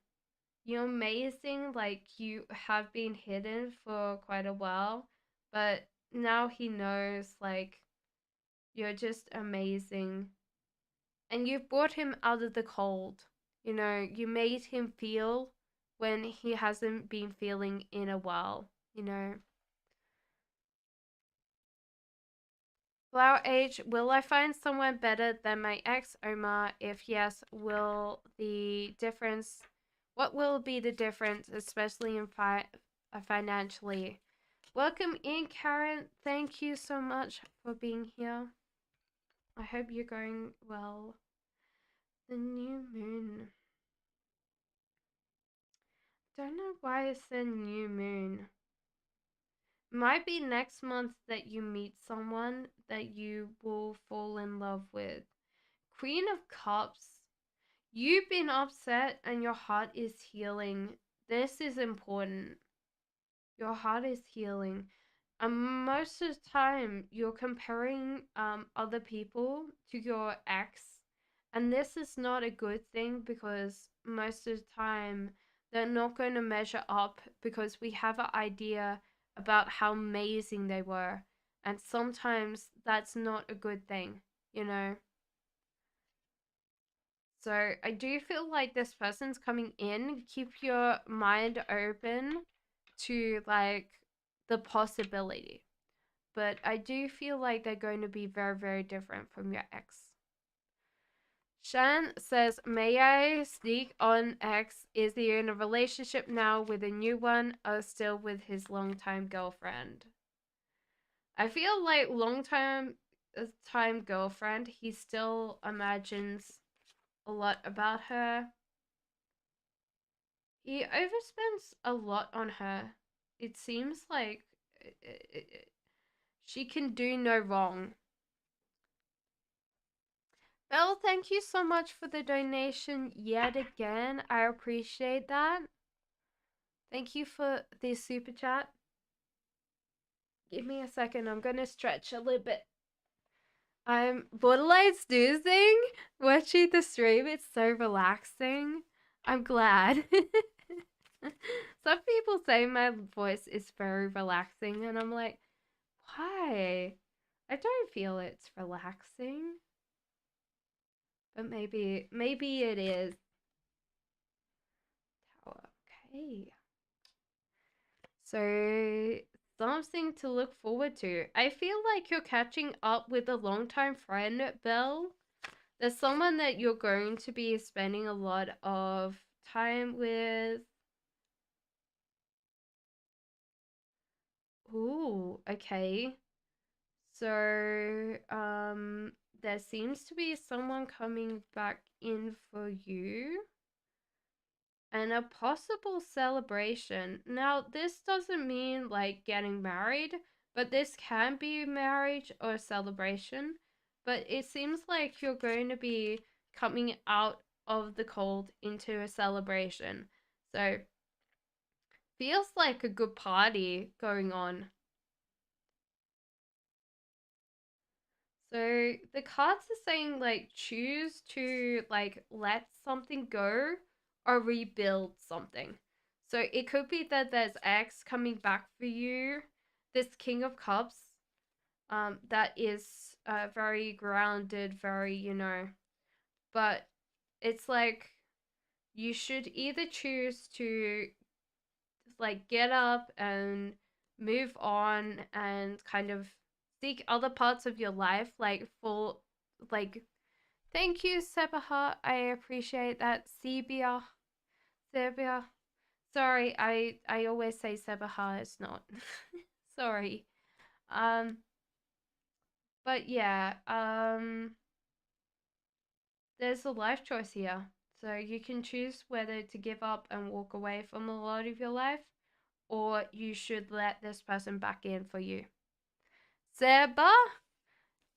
You're amazing, like you have been hidden for quite a while, but now he knows, like, you're just amazing. And you've brought him out of the cold. You know, you made him feel when he hasn't been feeling in a while, you know. Flower age, will I find someone better than my ex Omar? If yes, what will be the difference, especially in financially? Welcome in, Karen. Thank you so much for being here. I hope you're going well. The new moon. Don't know why it's the new moon. Might be next month that you meet someone that you will fall in love with. Queen of Cups. You've been upset and your heart is healing. This is important. Your heart is healing. And most of the time, you're comparing other people to your ex. And this is not a good thing because most of the time, they're not going to measure up because we have an idea about how amazing they were. And sometimes that's not a good thing, you know? So I do feel like this person's coming in. Keep your mind open to like the possibility. But I do feel like they're going to be very, very different from your ex. Shan says, may I sneak on X? Is he in a relationship now with a new one or still with his longtime girlfriend? I feel like time girlfriend, he still imagines a lot about her. He overspends a lot on her. It seems like she can do no wrong. Belle, thank you so much for the donation yet again. I appreciate that. Thank you for the super chat. Give me a second. I'm gonna stretch a little bit. I'm borderline snoozing. Watching the stream, it's so relaxing. I'm glad. Some people say my voice is very relaxing, and I'm like, why? I don't feel it's relaxing. But maybe it is. Okay. So something to look forward to. I feel like you're catching up with a longtime friend, Belle. There's someone that you're going to be spending a lot of time with. Ooh, okay. So, there seems to be someone coming back in for you. And a possible celebration. Now, this doesn't mean like getting married, but this can be marriage or celebration. But it seems like you're going to be coming out of the cold into a celebration. So, feels like a good party going on. So the cards are saying like choose to like let something go or rebuild something. So it could be that there's X coming back for you. This King of Cups, that is very grounded, very, but it's like you should either choose to like get up and move on and kind of seek other parts of your life, like full, like, thank you, Sebaha. I appreciate that. Sebia. Sorry, I always say Sebaha. It's not. Sorry. Um, but yeah. There's a life choice here, so you can choose whether to give up and walk away from a lot of your life, or you should let this person back in for you. Seba?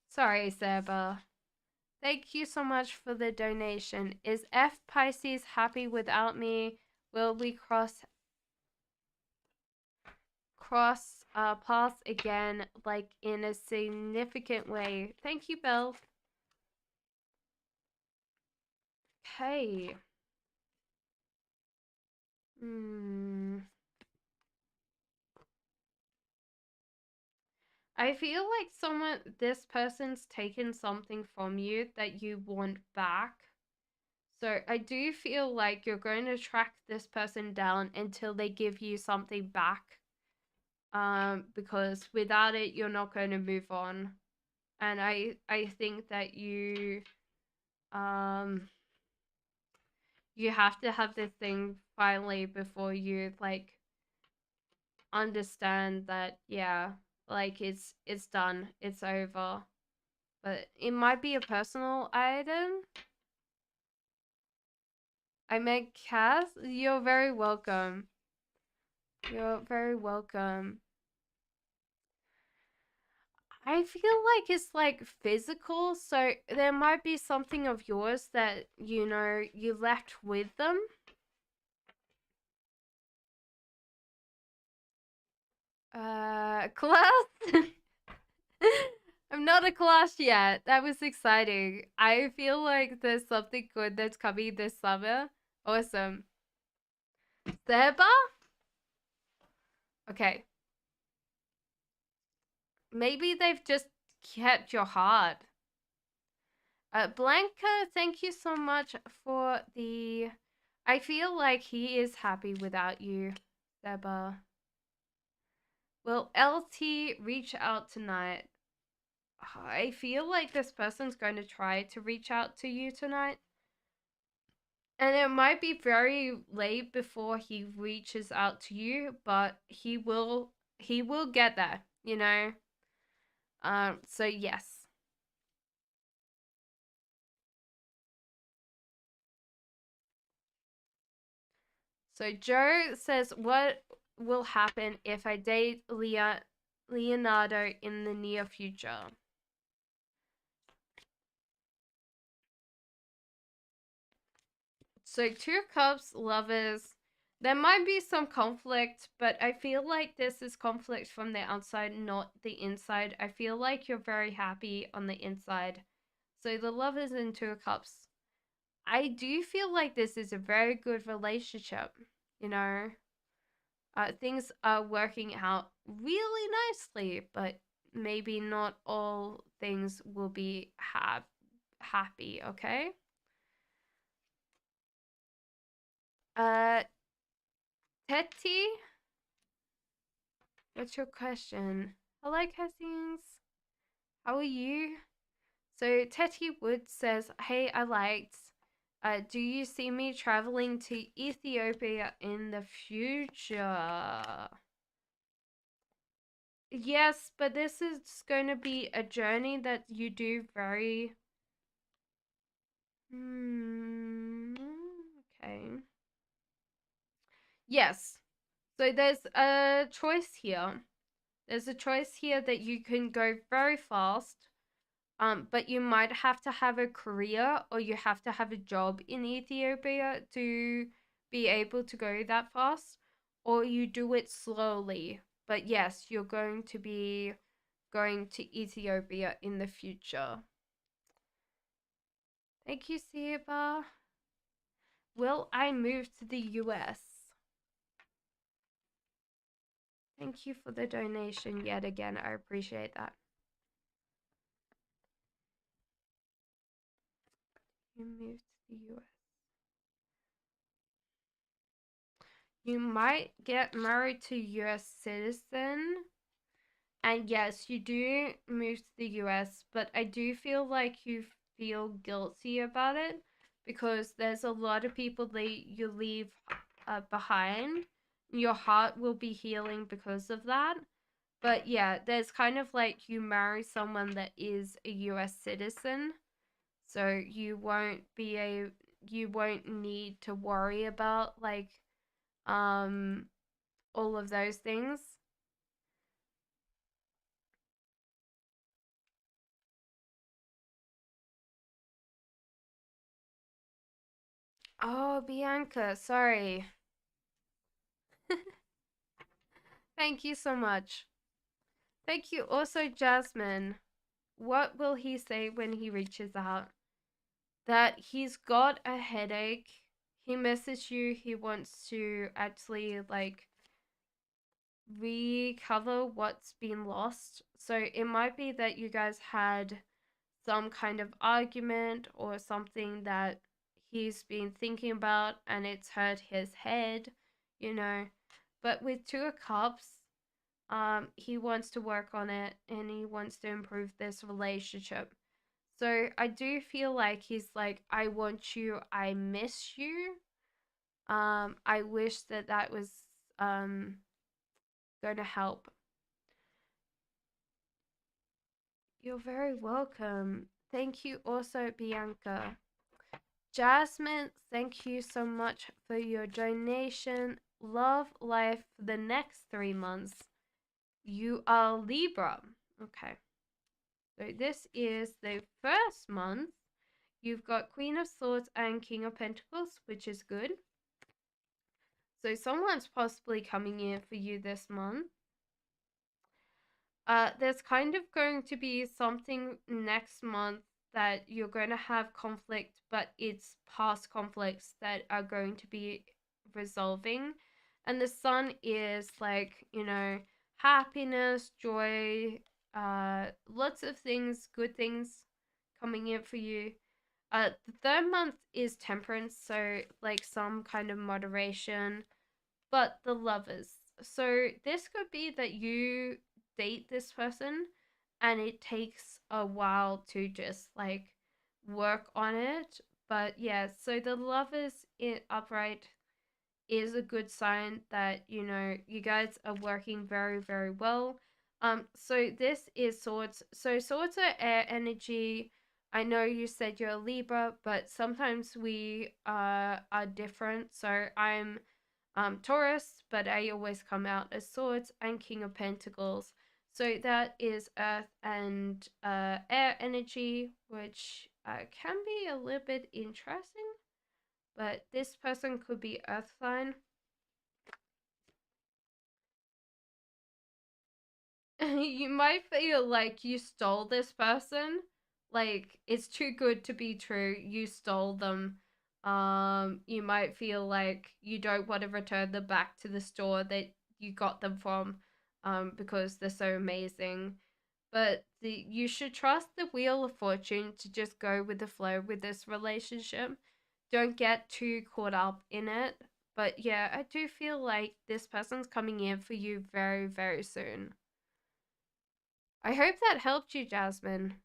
Sorry, Seba. Thank you so much for the donation. Is F Pisces happy without me? Will we cross paths again, like in a significant way? Thank you, Belle. Okay. I feel like this person's taken something from you that you want back. So I do feel like you're going to track this person down until they give you something back. Because without it, you're not going to move on. And I think that you have to have this thing finally before you like understand that, yeah, like it's done, it's over. But it might be a personal item. I meant Cass. You're very welcome. You're very welcome. I feel like it's like physical, so there might be something of yours that you left with them. Class. I'm not a class yet. That was exciting. I feel like there's something good that's coming this summer. Awesome. Seba? Okay. Maybe they've just kept your heart. Blanca, thank you so much for the... I feel like he is happy without you, Seba. Will LT reach out tonight? I feel like this person's going to try to reach out to you tonight. And it might be very late before he reaches out to you, but he will get there, you know? So yes. So Joe says, what will happen if I date Leonardo in the near future? So Two of Cups, Lovers. There might be some conflict, but I feel like this is conflict from the outside, not the inside. I feel like you're very happy on the inside. So the Lovers and Two of Cups. I do feel like this is a very good relationship. You know, things are working out really nicely, but maybe not all things will be happy. Okay. Uh, Teti, what's your question? Hello, cousins. How are you? So Teti Wood says, "Hey, I liked. Do you see me traveling to Ethiopia in the future?" Yes, but this is going to be a journey that you do very. Okay. Yes. So there's a choice here. There's a choice here that you can go very fast, but you might have to have a career or you have to have a job in Ethiopia to be able to go that fast, or you do it slowly. But yes, you're going to be going to Ethiopia in the future. Thank you, Siba. Will I move to the US? Thank you for the donation yet again. I appreciate that. You moved to the US. You might get married to a US citizen. And yes, you do move to the US, but I do feel like you feel guilty about it because there's a lot of people that you leave behind. Your heart will be healing because of that. But yeah, there's kind of like you marry someone that is a US citizen, so you won't need to worry about like um all of those things. Oh, Bianca, sorry. Thank you so much. Thank you also, Jasmine. What will he say when he reaches out? That he's got a headache. He messaged you. He wants to actually like recover what's been lost. So it might be that you guys had some kind of argument or something that he's been thinking about and it's hurt his head, you know. But with Two of Cups, he wants to work on it and he wants to improve this relationship. So I do feel like he's like, I want you, I miss you. I wish that that was um going to help. You're very welcome. Thank you also, Bianca. Jasmine, thank you so much for your donation. Love life for the next 3 months. You are Libra. Okay. So this is the first month. You've got Queen of Swords and King of Pentacles, which is good. So someone's possibly coming in for you this month. There's kind of going to be something next month that you're going to have conflict, but it's past conflicts that are going to be resolving. And the sun is like, you know, happiness, joy, lots of things, good things coming in for you. The third month is temperance, so like some kind of moderation, but the lovers. So this could be that you date this person and it takes a while to just like work on it. But yeah, so the lovers in upright is a good sign that you guys are working very, very well. So this is swords. So swords are air energy. I know you said you're a Libra, but sometimes we are different. So I'm Taurus, but I always come out as swords and King of Pentacles. So that is earth and air energy, which can be a little bit interesting. But this person could be earth sign. You might feel like you stole this person. Like it's too good to be true. You stole them. You might feel like you don't want to return them back to the store that you got them from, because they're so amazing. But you should trust the wheel of fortune to just go with the flow with this relationship. Don't get too caught up in it. But yeah, I do feel like this person's coming in for you very, very soon. I hope that helped you, Jasmine.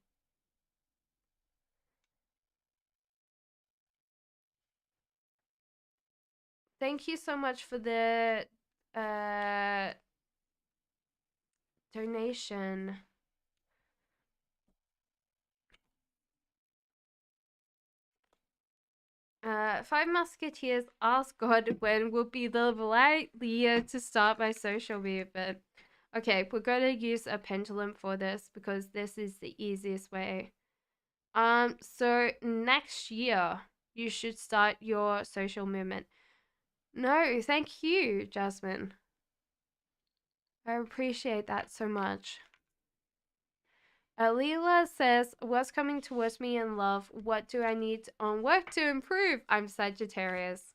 Thank you so much for the uh, donation. Five Musketeers ask God when will be the right year to start my social movement. Okay, we're going to use a pendulum for this because this is the easiest way. So next year you should start your social movement. No, thank you, Jasmine. I appreciate that so much. Leela says, what's coming towards me in love? What do I need on work to improve? I'm Sagittarius.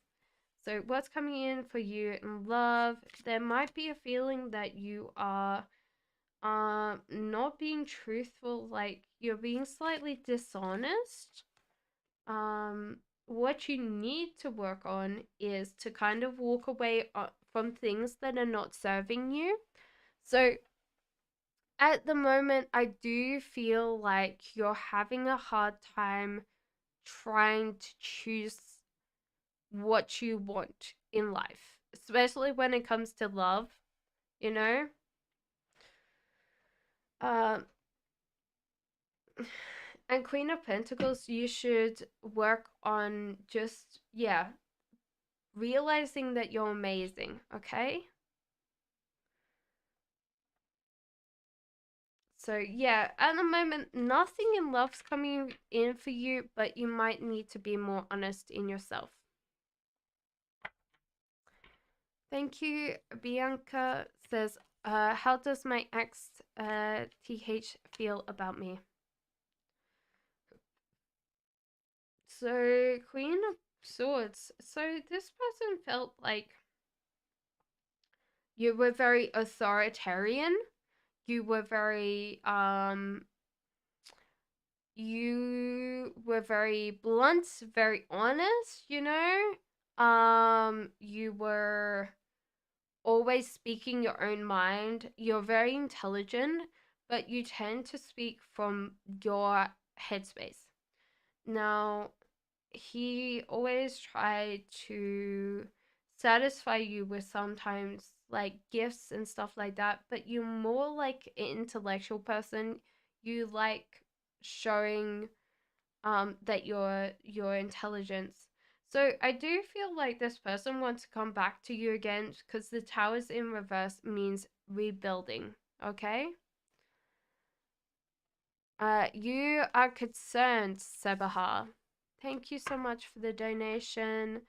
So, what's coming in for you in love? There might be a feeling that you are not being truthful, like you're being slightly dishonest. What you need to work on is to kind of walk away from things that are not serving you. So, at the moment, I do feel like you're having a hard time trying to choose what you want in life, especially when it comes to love, you know? Um, and Queen of Pentacles, you should work on just, yeah, realizing that you're amazing, okay? So, yeah, at the moment, nothing in love's coming in for you, but you might need to be more honest in yourself. Thank you. Bianca says, how does my ex TH feel about me? So, Queen of Swords. So, this person felt like you were very authoritarian. You were very, you were very blunt, very honest, you were always speaking your own mind. You're very intelligent, but you tend to speak from your headspace. Now, he always tried to satisfy you with sometimes like gifts and stuff like that, but you're more like an intellectual person. You like showing that your intelligence. So I do feel like this person wants to come back to you again because the towers in reverse means rebuilding. Okay. You are concerned, Sebaha. Thank you so much for the donation.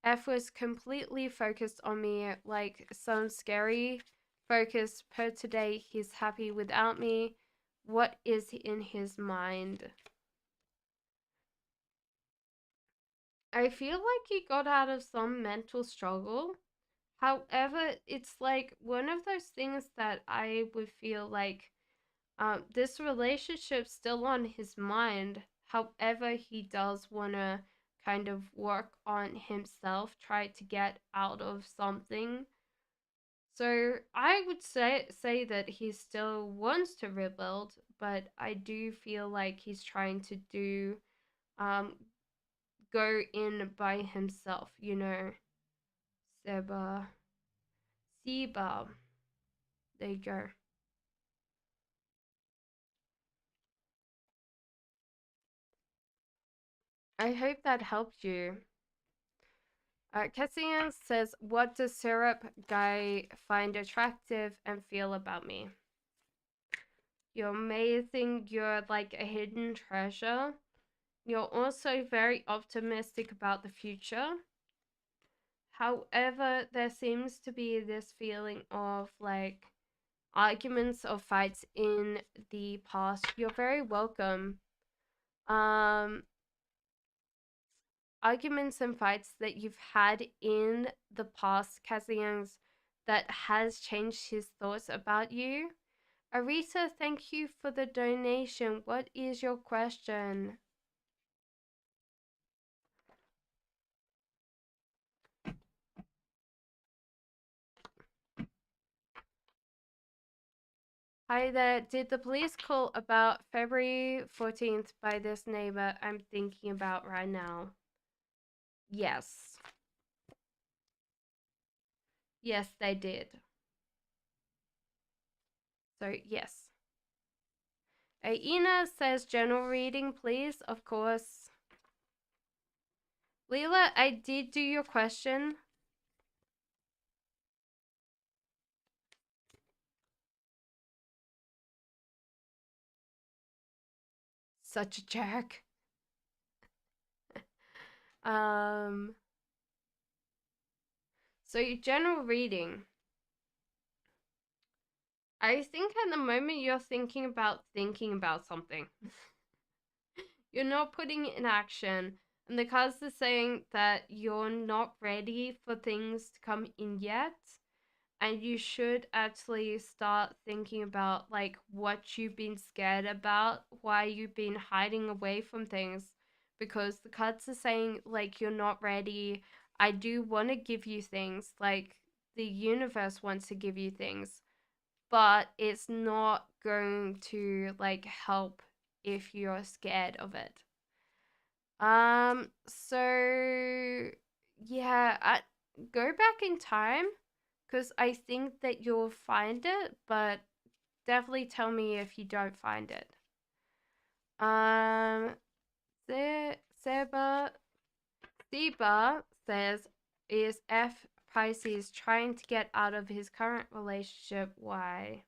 F was completely focused on me, like some scary focus per today. He's happy without me. What is in his mind? I feel like he got out of some mental struggle. However, it's like one of those things that I would feel like this relationship's still on his mind. However, he does want to kind of work on himself, try to get out of something. So I would say that he still wants to rebuild, but I do feel like he's trying to do um go in by himself, you know. Seba Seba. There you go. I hope that helped you. Cassian says, "What does syrup guy find attractive and feel about me? You're amazing. You're like a hidden treasure. You're also very optimistic about the future. However, there seems to be this feeling of like arguments or fights in the past. You're very welcome. Um, Arguments and fights that you've had in the past, Kazians, that has changed his thoughts about you. Arisa, thank you for the donation. What is your question? Hi there. Did the police call about February 14th by this neighbor I'm thinking about right now? Yes. Yes, they did. So, yes. Aina says general reading, please. Of course. Leela, I did do your question. Such a jerk. um, so general reading. I think at the moment you're thinking about something. You're not putting it in action. And the cards are saying that you're not ready for things to come in yet. And you should actually start thinking about like what you've been scared about, why you've been hiding away from things. Because the cards are saying like you're not ready. I do want to give you things, like the universe wants to give you things, but it's not going to like help if you're scared of it. So yeah, go back in time because I think that you'll find it, but definitely tell me if you don't find it. Um, Seba says, "Is F Pisces trying to get out of his current relationship? Why?"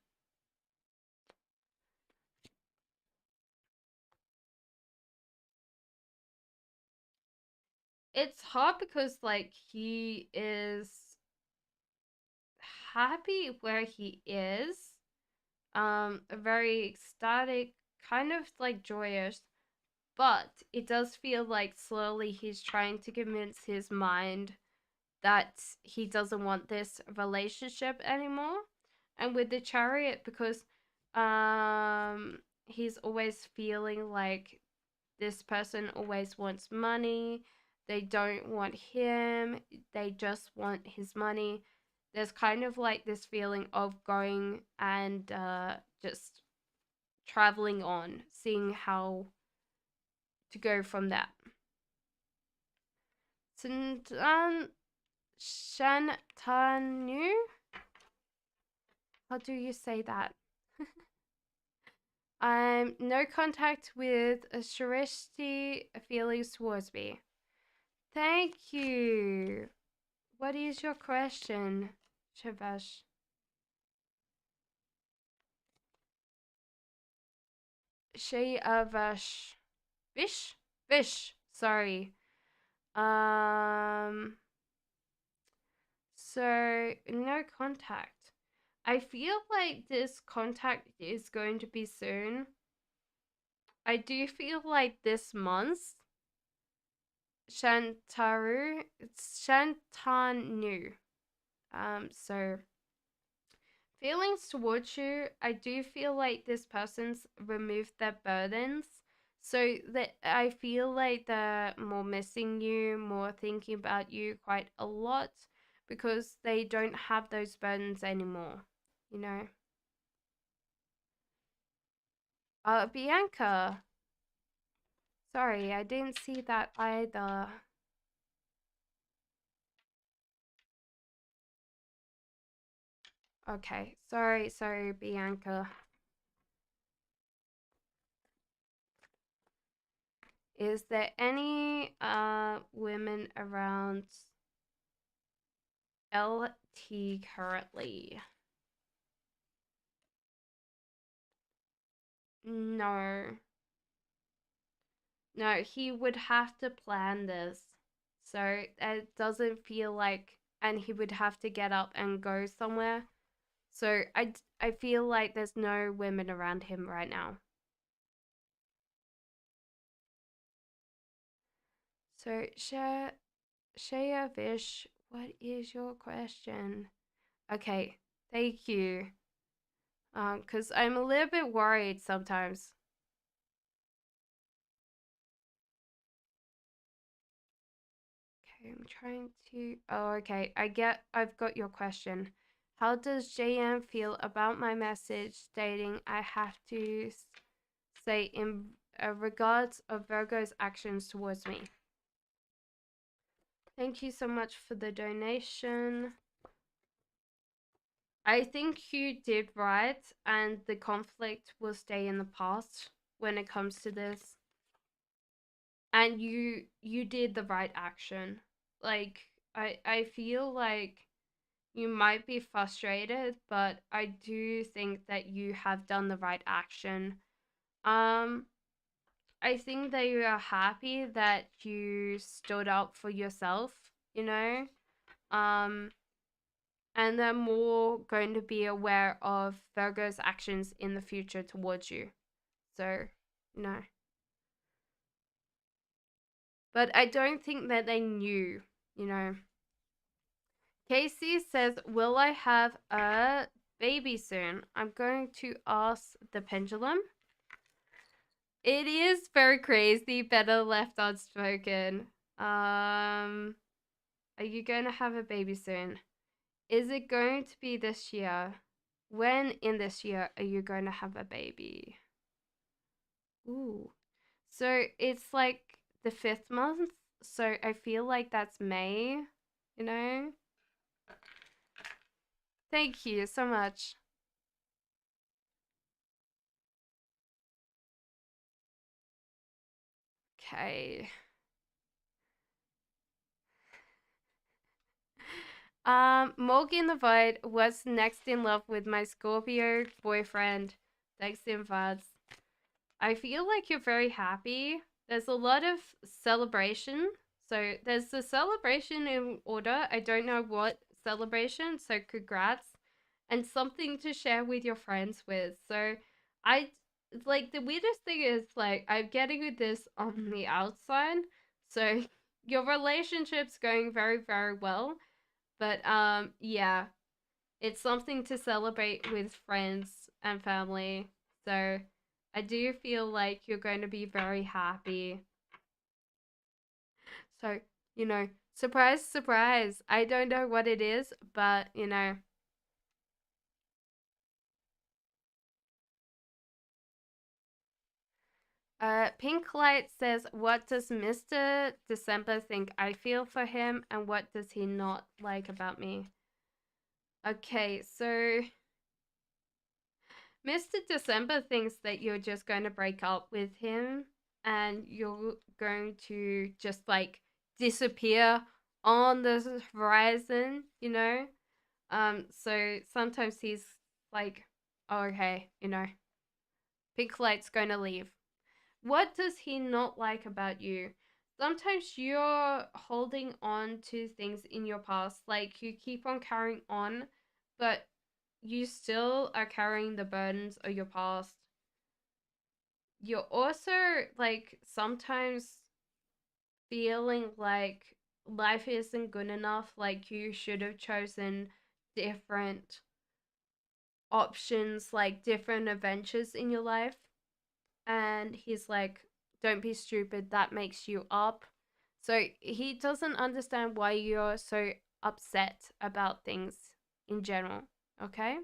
It's hard because like he is happy where he is, very ecstatic, kind of like joyous, but it does feel like slowly he's trying to convince his mind that he doesn't want this relationship anymore. And with the chariot, because he's always feeling like this person always wants money. They don't want him. They just want his money. There's kind of like this feeling of going and just traveling on, seeing how to go from that. Shantanu? How do you say that? I'm no contact with Shrishti feelings towards me. Thank you. What is your question, Shivash? Shayavash. Vish? Vish. Sorry. Um. So, no contact. I feel like this contact is going to be soon. I do feel like this month, Shantaru, it's Shantanu. So feelings towards you, I do feel like this person's removed their burdens. So that I feel like they're more missing you, more thinking about you quite a lot because they don't have those burdens anymore, you know. Bianca. Sorry, I didn't see that either. Okay, sorry, Bianca. Is there any women around LT currently? No. No, he would have to plan this. So it doesn't feel like, and he would have to get up and go somewhere. So I feel like there's no women around him right now. So Shaya Vish, what is your question? Okay, thank you. Cause I'm a little bit worried sometimes. Okay, I'm trying to. Oh, okay. I've got your question. How does JM feel about my message stating I have to say in regards of Virgo's actions towards me? Thank you so much for the donation. I think you did right, and the conflict will stay in the past when it comes to this. And you did the right action. Like I feel like you might be frustrated, but I do think that you have done the right action. Um, I think that you are happy that you stood up for yourself, you know? Um, and they're more going to be aware of Virgo's actions in the future towards you. So, no. But I don't think that they knew, you know? Casey says, will I have a baby soon? I'm going to ask the pendulum. It is very crazy. Better left unspoken. Are you going to have a baby soon? Is it going to be this year? When in this year are you going to have a baby? Ooh. So it's like the 5th month. So I feel like that's May, you know? Thank you so much. Okay. Morgan the Void was next in love with my Scorpio boyfriend. Thanks, Invads. I feel like you're very happy. There's a lot of celebration. So there's the celebration in order. I don't know what celebration. So congrats. And something to share with your friends with. So I like the weirdest thing is like I'm getting this on the outside. So your relationship's going very, very well. But yeah, it's something to celebrate with friends and family. So I do feel like you're going to be very happy. So, you know, surprise, surprise. I don't know what it is, but you know. Pink Light says, what does Mr. December think I feel for him and what does he not like about me? Okay, so Mr. December thinks that you're just going to break up with him and you're going to just like disappear on the horizon, you know? So sometimes he's like, oh, okay, you know, Pink Light's going to leave. What does he not like about you? Sometimes you're holding on to things in your past, like you keep on carrying on, but you still are carrying the burdens of your past. You're also like sometimes feeling like life isn't good enough, like you should have chosen different options, like different adventures in your life. And he's like, don't be stupid, that makes you up. So he doesn't understand why you're so upset about things in general. Okay.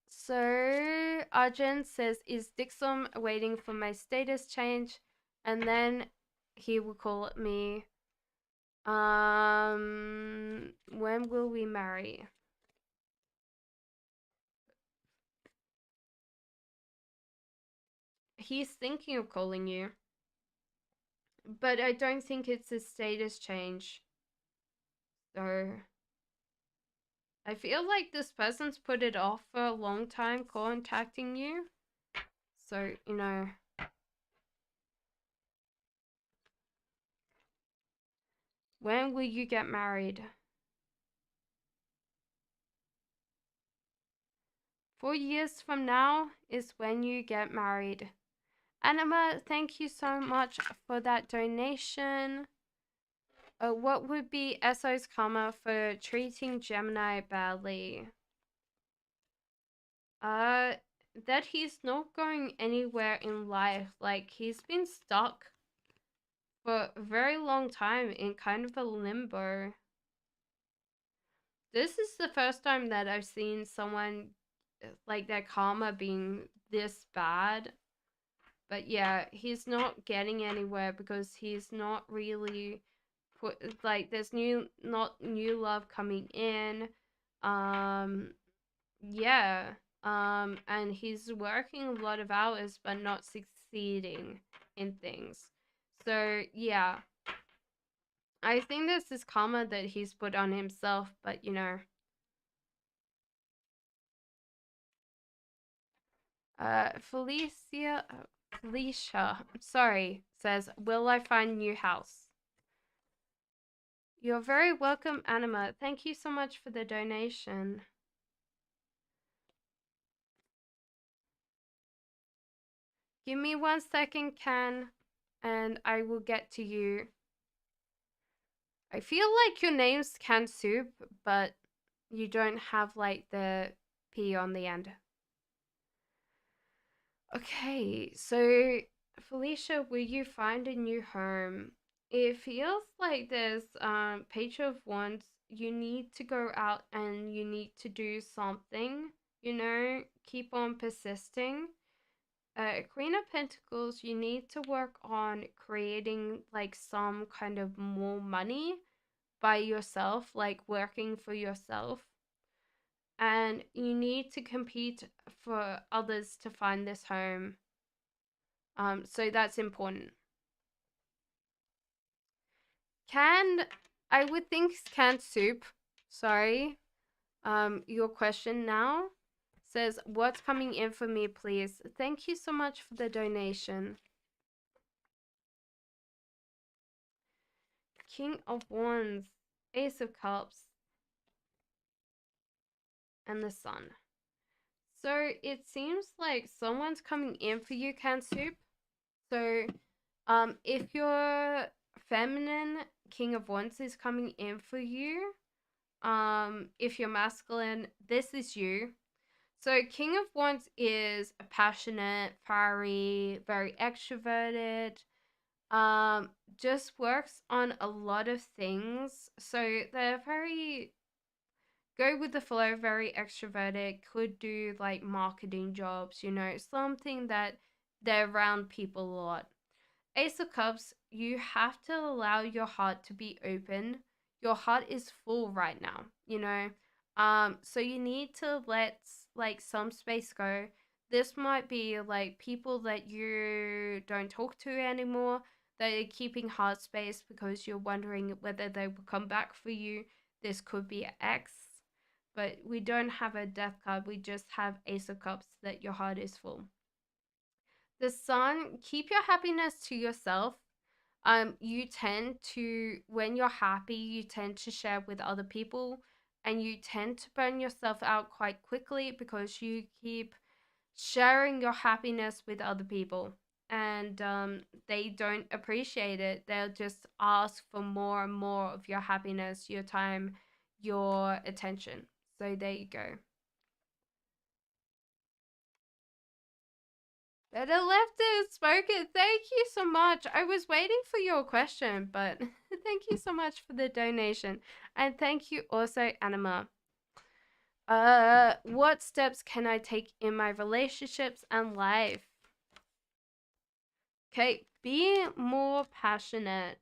So Arjun says, "Is Dixon waiting for my status change?" And then he will call me. When will we marry? He's thinking of calling you, but I don't think it's a status change. So I feel like this person's put it off for a long time contacting you. So, when will you get married? 4 years from now is when you get married. Anima, thank you so much for that donation. What would be Esso's karma for treating Gemini badly? That he's not going anywhere in life. Like, he's been stuck for a very long time in kind of a limbo. This is the first time that I've seen someone like their karma being this bad. But yeah, he's not getting anywhere because he's not really there's not new love coming in. Yeah. And he's working a lot of hours but not succeeding in things. So yeah, I think this is karma that he's put on himself, but Felicia, sorry, says, "Will I find new house?" You're very welcome, Anima. Thank you so much for the donation. Give me 1 second, Can, and I will get to you. I feel like your name's Can Soup, but you don't have like the P on the end. Okay, so Felicia, will you find a new home? It feels like there's Page of Wands. You need to go out and you need to do something, keep on persisting. Queen of Pentacles, you need to work on creating like some kind of more money by yourself, like working for yourself. And you need to compete for others to find this home. So that's important. I would think Canned Soup, sorry, your question now says, "What's coming in for me, please?" Thank you so much for the donation. King of Wands, Ace of Cups, and the Sun. So it seems like someone's coming in for you, Canned Soup. So if your feminine King of Wands is coming in for you, if you're masculine, this is you. So King of Wands is passionate, fiery, very extroverted, just works on a lot of things. So they're very go with the flow, very extroverted, could do like marketing jobs, something that they're around people a lot. Ace of Cups, you have to allow your heart to be open. Your heart is full right now, so you need to let like some space go. This might be like people that you don't talk to anymore, that are keeping heart space because you're wondering whether they will come back for you. This could be an ex, but we don't have a death card. We just have Ace of Cups, that your heart is full. The Sun, keep your happiness to yourself. You tend to, when you're happy, you tend to share with other people, and you tend to burn yourself out quite quickly because you keep sharing your happiness with other people, and they don't appreciate it. They'll just ask for more and more of your happiness, your time, your attention. So there you go. Better left it spoken. Thank you so much. I was waiting for your question, but thank you so much for the donation. And thank you also, Anima. What steps can I take in my relationships and life? Okay, be more passionate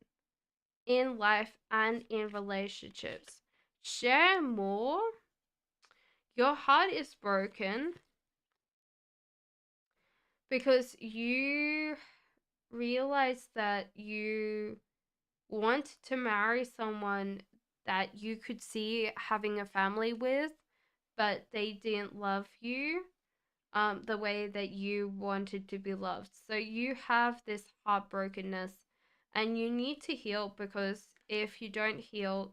in life and in relationships. Share more. Your heart is broken because you realize that you want to marry someone that you could see having a family with, but they didn't love you the way that you wanted to be loved. So you have this heartbrokenness and you need to heal, because if you don't heal,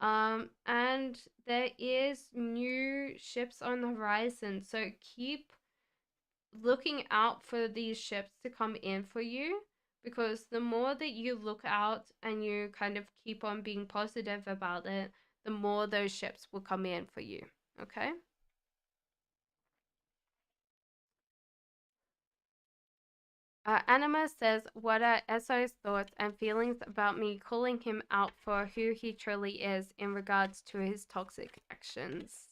and there is new ships on the horizon. So keep looking out for these ships to come in for you, because the more that you look out and you kind of keep on being positive about it, the more those ships will come in for you. Okay? Anima says, what are Esso's thoughts and feelings about me calling him out for who he truly is in regards to his toxic actions?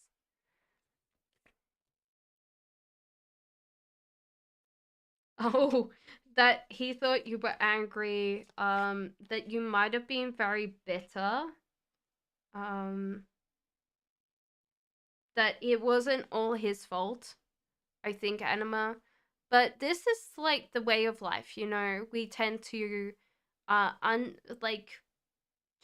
Oh, that he thought you were angry, that you might have been very bitter, um, that it wasn't all his fault, I think, Anima. But this is like the way of life, we tend to, like,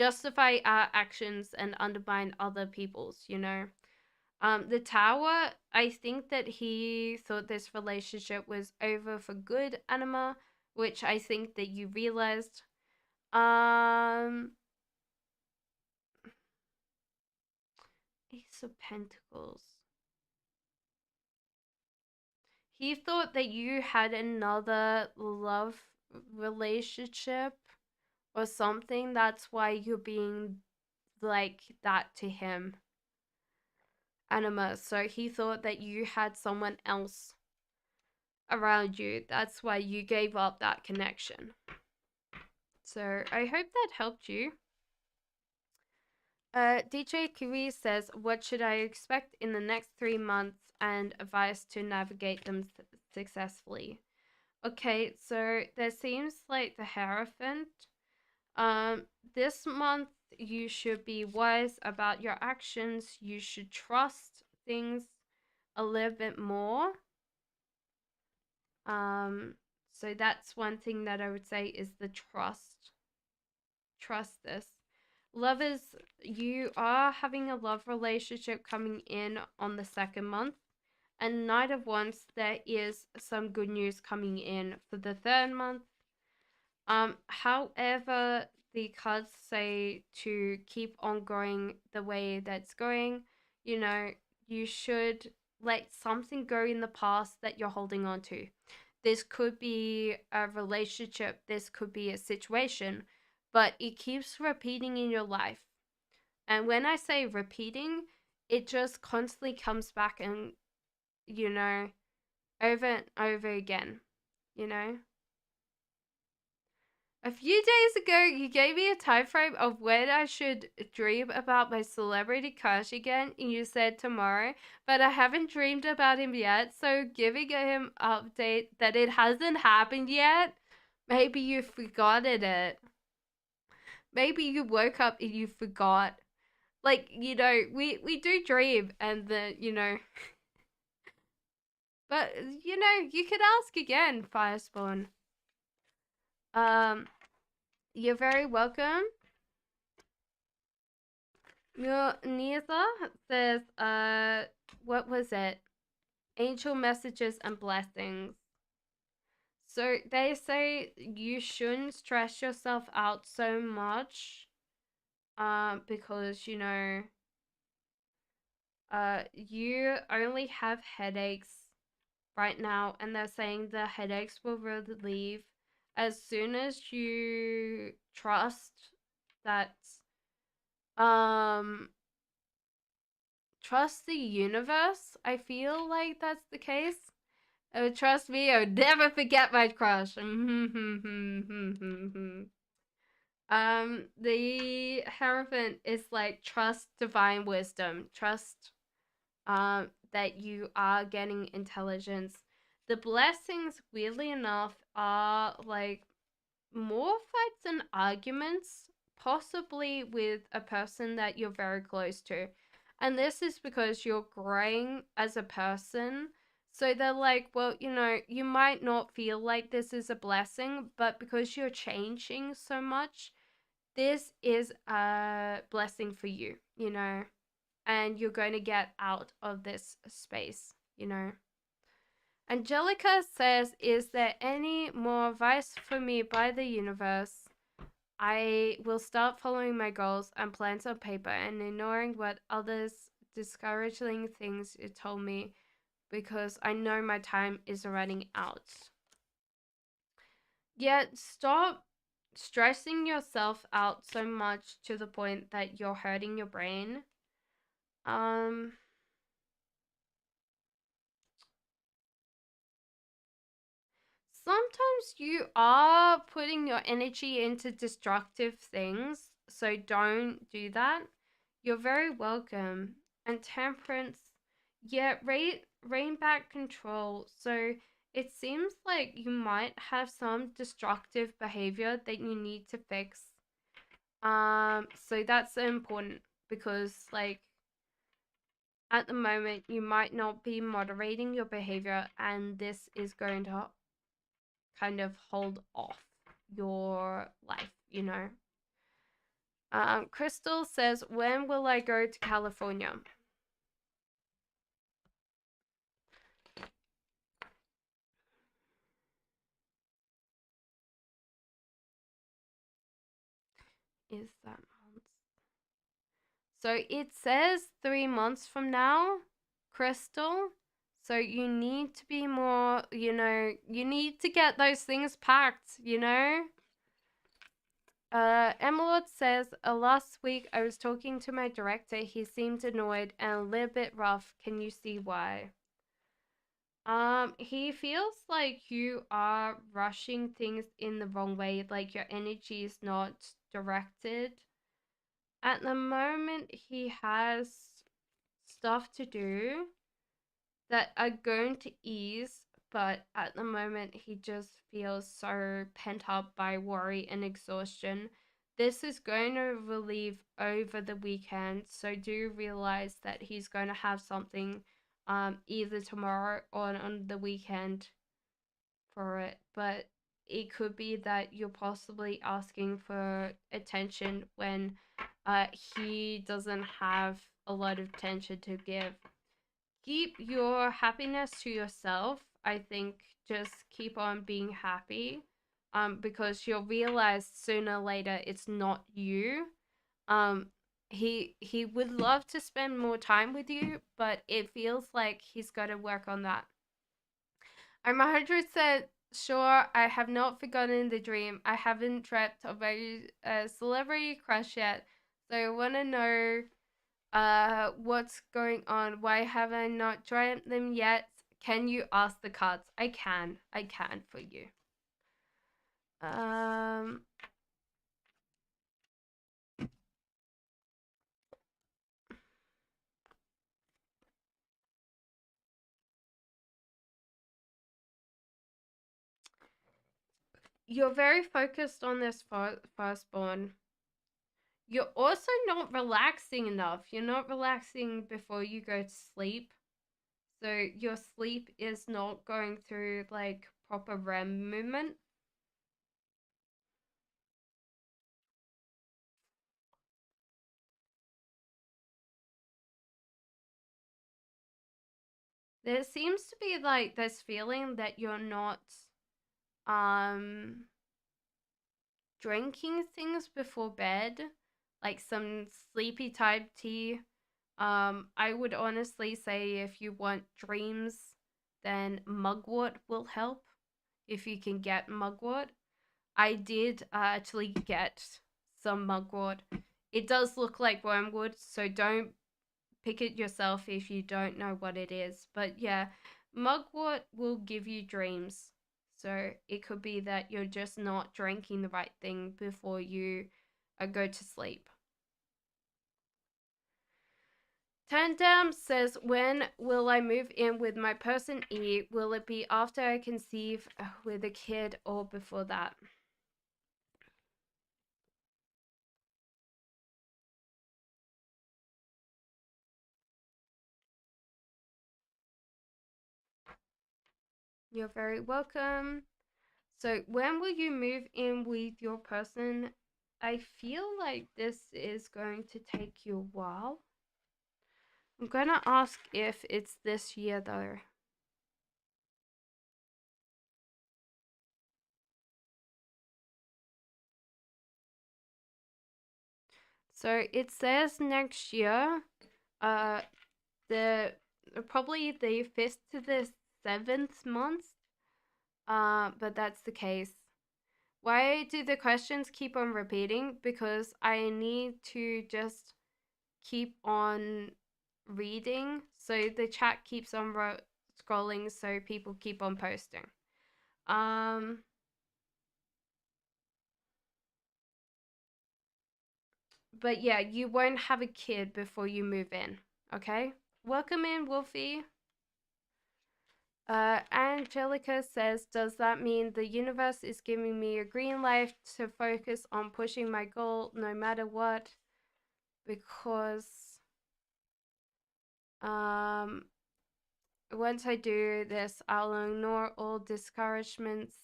justify our actions and undermine other people's. The tower, I think that he thought this relationship was over for good, Anima, which I think that you realized. Um, Ace of Pentacles. He thought that you had another love relationship or something. That's why you're being like that to him, Anima. So he thought that you had someone else around you. That's why you gave up that connection. So I hope that helped you. DJ Kiwi says, what should I expect in the next 3 months and advice to navigate them successfully? Okay, so there seems like the Hierophant. Um, this month you should be wise about your actions. You should trust things a little bit more. So that's one thing that I would say is the trust. Trust this. Lovers, you are having a love relationship coming in on the second month. And Knight of Wands, there is some good news coming in for the third month. However, the cards say to keep on going the way that's going. You should let something go in the past that you're holding on to. This could be a relationship, this could be a situation, but it keeps repeating in your life. And when I say repeating, it just constantly comes back and, over and over again, you know? A few days ago, you gave me a time frame of when I should dream about my celebrity crush again, and you said tomorrow, but I haven't dreamed about him yet, so giving him update that it hasn't happened yet, maybe you forgotten it. Maybe you woke up and you forgot. Like, we do dream, and but, you could ask again, Firespawn. You're very welcome. Nisa says, what was it? Angel messages and blessings. So they say you shouldn't stress yourself out so much, because, you only have headaches right now, and they're saying the headaches will relieve as soon as you trust that, um, trust the universe. I feel like that's the case, Oh, trust me, I'll never forget my crush. The Hierophant is like trust divine wisdom. Trust that you are getting intelligence. The blessings, weirdly enough, are like more fights and arguments, possibly with a person that you're very close to. And this is because you're growing as a person. So they're like, well, you might not feel like this is a blessing, but because you're changing so much, this is a blessing for you, and you're going to get out of this space. Angelica says, is there any more advice for me by the universe? I will start following my goals and plans on paper and ignoring what others discouraging things you told me because I know my time is running out. Yet stop stressing yourself out so much to the point that you're hurting your brain. Um Sometimes you are putting your energy into destructive things, so don't do that. You're very welcome. And Temperance, yeah, rein back control. So it seems like you might have some destructive behavior that you need to fix. So that's important because like at the moment you might not be moderating your behavior, and this is going to kind of hold off your life. Crystal says, when will I go to California? Is that months? So it says 3 months from now, Crystal. So you need to be more, you need to get those things packed. Emerald says, last week I was talking to my director. He seemed annoyed and a little bit rough. Can you see why? He feels like you are rushing things in the wrong way, like your energy is not directed. At the moment, he has stuff to do that are going to ease, but at the moment, he just feels so pent up by worry and exhaustion. This is going to relieve over the weekend, so do realize that he's going to have something either tomorrow or on the weekend for it, but it could be that you're possibly asking for attention when he doesn't have a lot of attention to give. Keep your happiness to yourself. I think just keep on being happy, because you'll realize sooner or later it's not you. Um, he would love to spend more time with you, but it feels like he's got to work on that. I'm 100% sure I have not forgotten the dream. I haven't dreamt of a celebrity crush yet, so I want to know what's going on. Why have I not dreamt them yet? Can you ask the cards? I can for you. Um, you're very focused on this firstborn. You're also not relaxing enough. You're not relaxing before you go to sleep. So your sleep is not going through like proper REM movement. There seems to be like this feeling that you're not um drinking things before bed, like some sleepy type tea. I would honestly say if you want dreams, then mugwort will help if you can get mugwort. I did actually get some mugwort. It does look like wormwood, so don't pick it yourself if you don't know what it is. But yeah, Mugwort will give you dreams. So it could be that you're just not drinking the right thing before you go to sleep. Tandem says, when will I move in with my person E? Will it be after I conceive with a kid or before that? You're very welcome. So when will you move in with your person? I feel like this is going to take you a while. I'm gonna ask if it's this year though. So it says next year, uh, the probably the 5th to the 7th month. But that's the case. Why do the questions keep on repeating? Because I need to just keep on reading, so the chat keeps on scrolling, so people keep on posting. But yeah, you won't have a kid before you move in. Okay, welcome in, Wolfie. Angelica says, does that mean the universe is giving me a green light to focus on pushing my goal no matter what? Because once I do this, I'll ignore all discouragements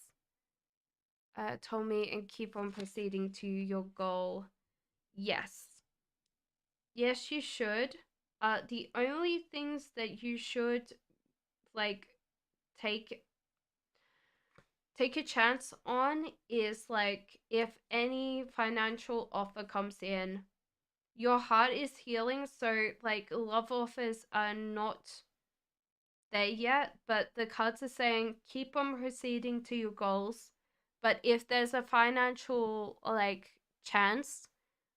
told me and keep on proceeding to your goal. Yes. Yes, you should. The only things that you should like take take a chance on is like if any financial offer comes in, your heart is healing, so like love offers are not there yet, but the cards are saying keep on proceeding to your goals. But if there's a financial like chance,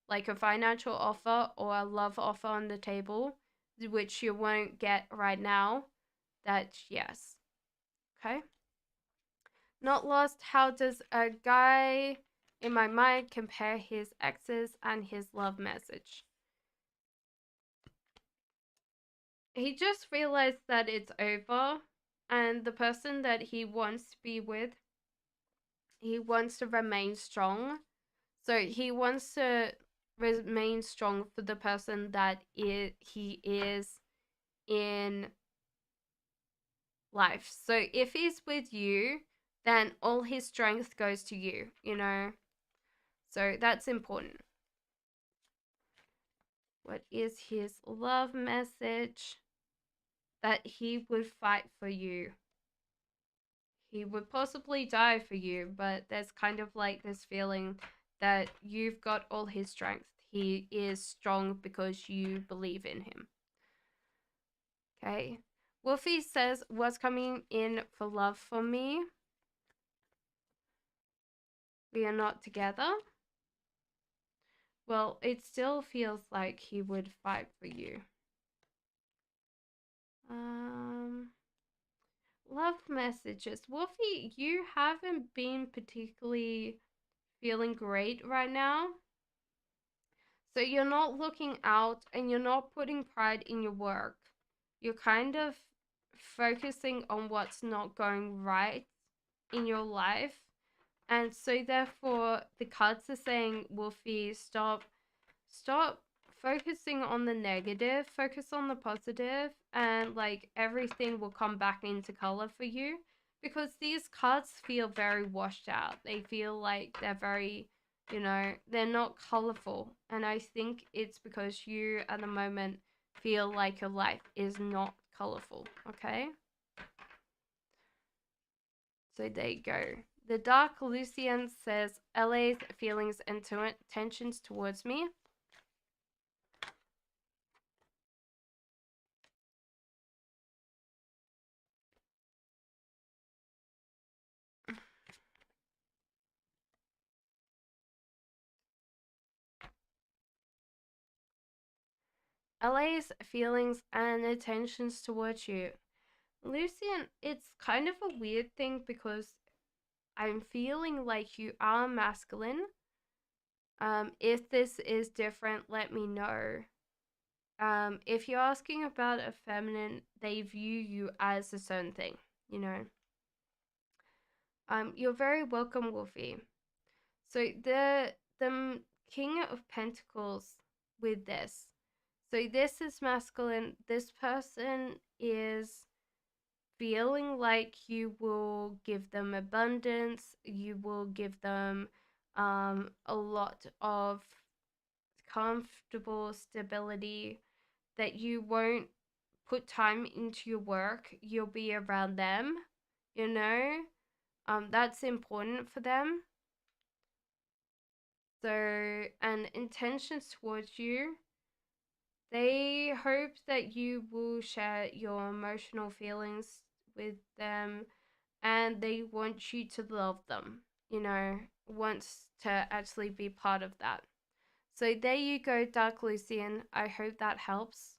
like a financial offer or a love offer on the table, which you won't get right now, that's yes. Okay. Not lost. How does a guy in my mind compare his exes and his love message? He just realized that it's over, and the person that he wants to be with, he wants to remain strong. So he wants to remain strong for the person that he is in life. So if he's with you, then all his strength goes to you, you know? So that's important. What is his love message? That he would fight for you. He would possibly die for you, but there's kind of like this feeling that you've got all his strength. He is strong because you believe in him. Okay. Wolfie says, what's coming in for love for me? We are not together. Well, it still feels like he would fight for you. Love messages. Wolfie, you haven't been particularly feeling great right now. So you're not looking out and you're not putting pride in your work. You're kind of focusing on what's not going right in your life. And so therefore the cards are saying, Wolfie, stop focusing on the negative, focus on the positive, and like everything will come back into color for you, because these cards feel very washed out. They feel like they're very, they're not colorful. And I think it's because you at the moment feel like your life is not colorful. Okay, so there you go. The Dark Lucian says LA's feelings and tensions towards me. LA's feelings and intentions towards you. Lucian, it's kind of a weird thing because I'm feeling like you are masculine. If this is different, let me know. If you're asking about a feminine, they view you as a certain thing, you know. You're very welcome, Wolfie. So the King of Pentacles with this. So this is masculine. This person is feeling like you will give them abundance. You will give them a lot of comfortable stability, that you won't put time into your work. You'll be around them, you know. That's important for them. So, and intentions towards you, they hope that you will share your emotional feelings with them, and they want you to love them, you know, wants to actually be part of that. So there you go, Dark Lucian. I hope that helps.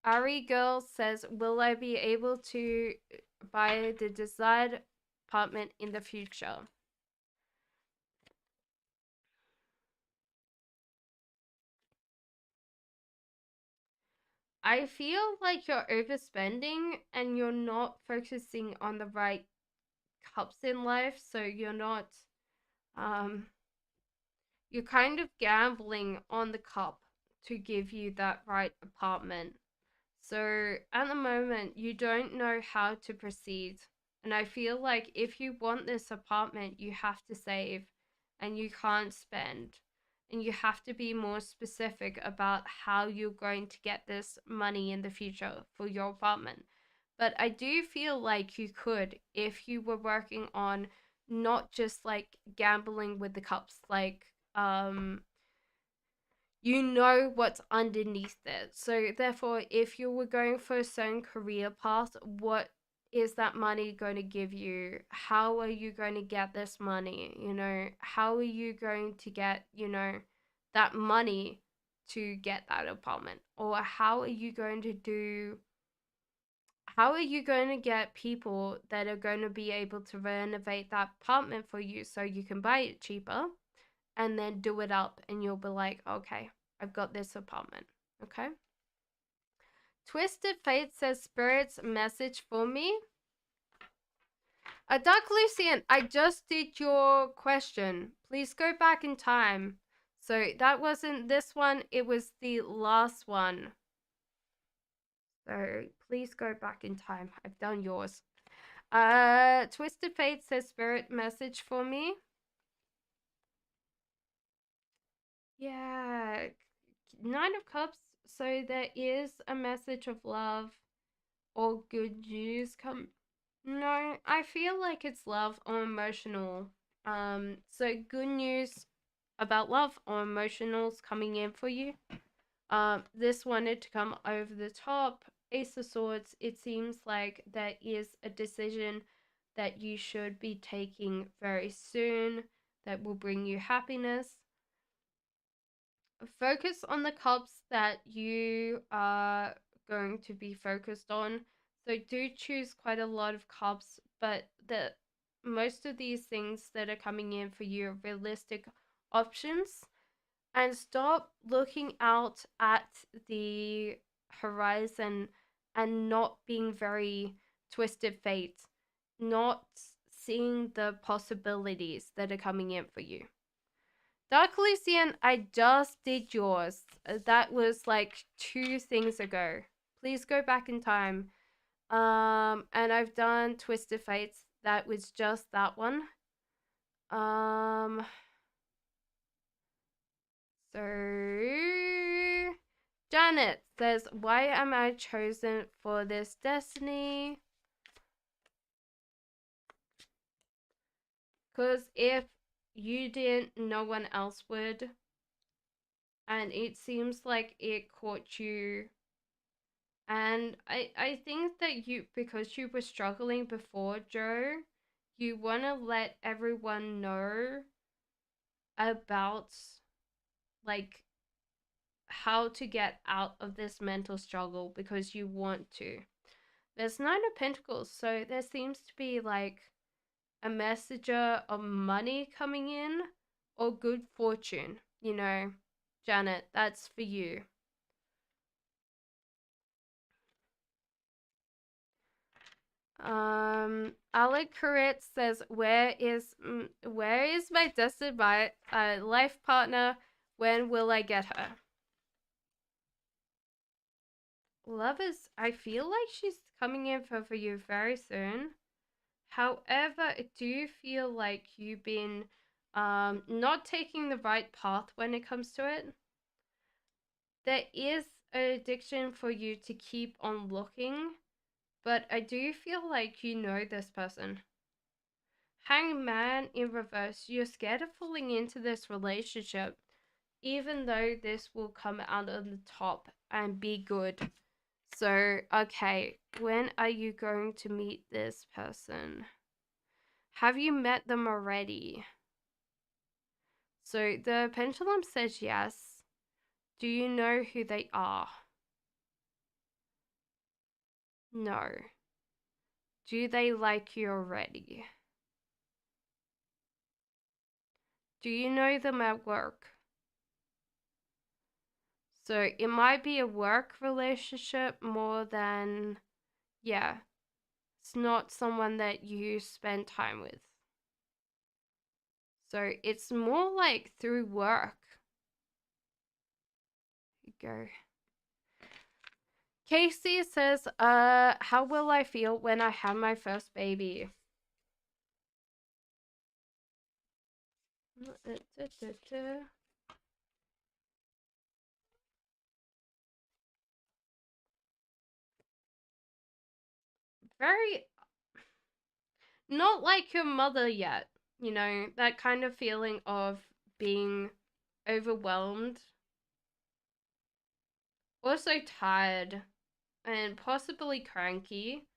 Ari Girl says, will I be able to buy the desired apartment in the future? I feel like you're overspending and you're not focusing on the right cups in life, so um you're kind of gambling on the cup to give you that right apartment. So at the moment, you don't know how to proceed. And I feel like if you want this apartment, you have to save and you can't spend. And you have to be more specific about how you're going to get this money in the future for your apartment. But I do feel like you could if you were working on not just like gambling with the cups, like you know what's underneath it. So therefore, if you were going for a certain career path, what is that money going to give you? How are you going to get this money? You know, how are you going to get, you know, that money to get that apartment? Or how are you going to get people that are going to be able to renovate that apartment for you so you can buy it cheaper? And then do it up, and you'll be like, okay, I've got this apartment. Okay. Twisted Fate says, Spirit's message for me. Dark Lucian, I just did your question. Please go back in time. So that wasn't this one, it was the last one. So please go back in time. I've done yours. Twisted Fate says, Spirit message for me. Yeah, Nine of Cups. So there is a message of love or good news come. No, I feel like it's love or emotional. So good news about love or emotionals coming in for you. This wanted to come over the top. Ace of Swords. It seems like there is a decision that you should be taking very soon that will bring you happiness. Focus on the cups that you are going to be focused on. So do choose quite a lot of cups, but the most of these things that are coming in for you are realistic options. And stop looking out at the horizon and not being very twisted fate, not seeing the possibilities that are coming in for you. Dark Lucian, I just did yours. That was like 2 things ago. Please go back in time. And I've done Twisted Fates. That was just that one. So Janet says, why am I chosen for this destiny? Because if you didn't, no one else would. And it seems like it caught you. And I think that because you were struggling before, Joe, you want to let everyone know about, like, how to get out of this mental struggle because you want to. There's Nine of Pentacles, so there seems to be like a messenger of money coming in or good fortune. You know, Janet, that's for you. Alec Corrett says, where is my destined life partner? When will I get her? Love is, I feel like she's coming in for you very soon. However, I do feel like you've been not taking the right path when it comes to it. There is an addiction for you to keep on looking, but I do feel like you know this person. Hangman in reverse, you're scared of falling into this relationship, even though this will come out on the top and be good. So, okay, when are you going to meet this person? Have you met them already? So the pendulum says yes. Do you know who they are? No. Do they like you already? Do you know them at work? So it might be a work relationship more than, yeah, it's not someone that you spend time with. So it's more like through work. Here you go. Casey says, how will I feel when I have my first baby? Very, not like your mother yet, you know, that kind of feeling of being overwhelmed, also tired, and possibly cranky.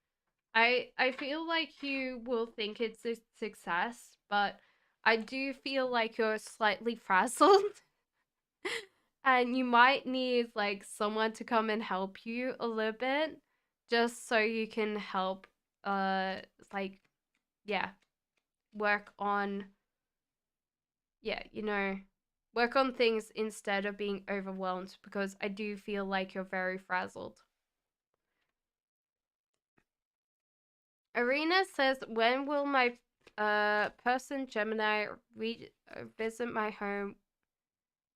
I feel like you will think it's a success, but I do feel like you're slightly frazzled. And you might need like someone to come and help you a little bit just so you can help like yeah, work on yeah, you know, work on things instead of being overwhelmed because I do feel like you're very frazzled. Arena says, when will my person Gemini visit my home?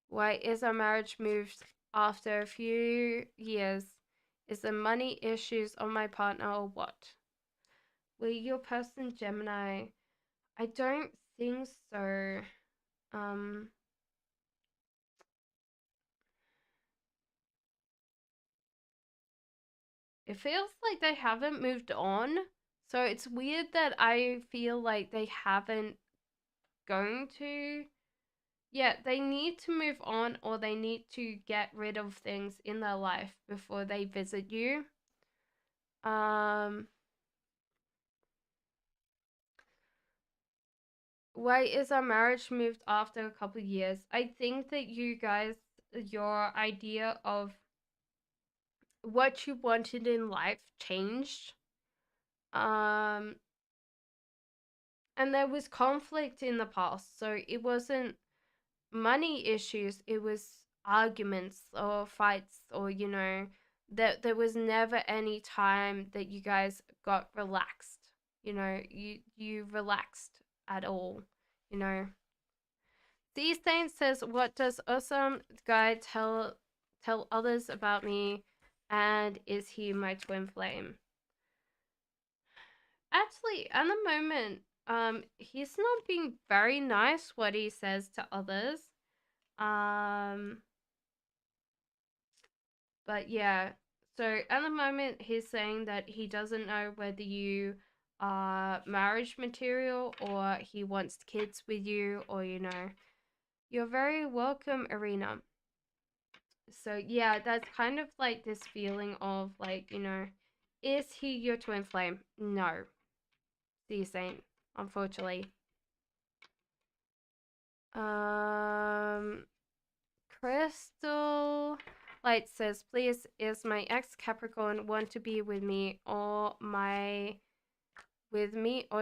Why is our marriage moved after a few years? Is there money issues on my partner or what? Will your person Gemini? I don't think so. Um, it feels like they haven't moved on. So it's weird that I feel like they haven't going to. Yeah, they need to move on or they need to get rid of things in their life before they visit you. Why is our marriage moved after a couple of years? I think that you guys, your idea of what you wanted in life changed. And there was conflict in the past, so it wasn't money issues, it was arguments or fights, or you know, that there was never any time that you guys got relaxed. You know, you relaxed at all, you know. These Saint says, what does awesome guy tell others about me, and is he my twin flame? Actually, at the moment, he's not being very nice what he says to others. But yeah, so at the moment he's saying that he doesn't know whether you are marriage material or he wants kids with you, or you know. You're very welcome, Arena. So yeah, that's kind of like this feeling of like, you know, is he your twin flame? No. The Saint, unfortunately. Crystal Light says, please, is my ex Capricorn want to be with me or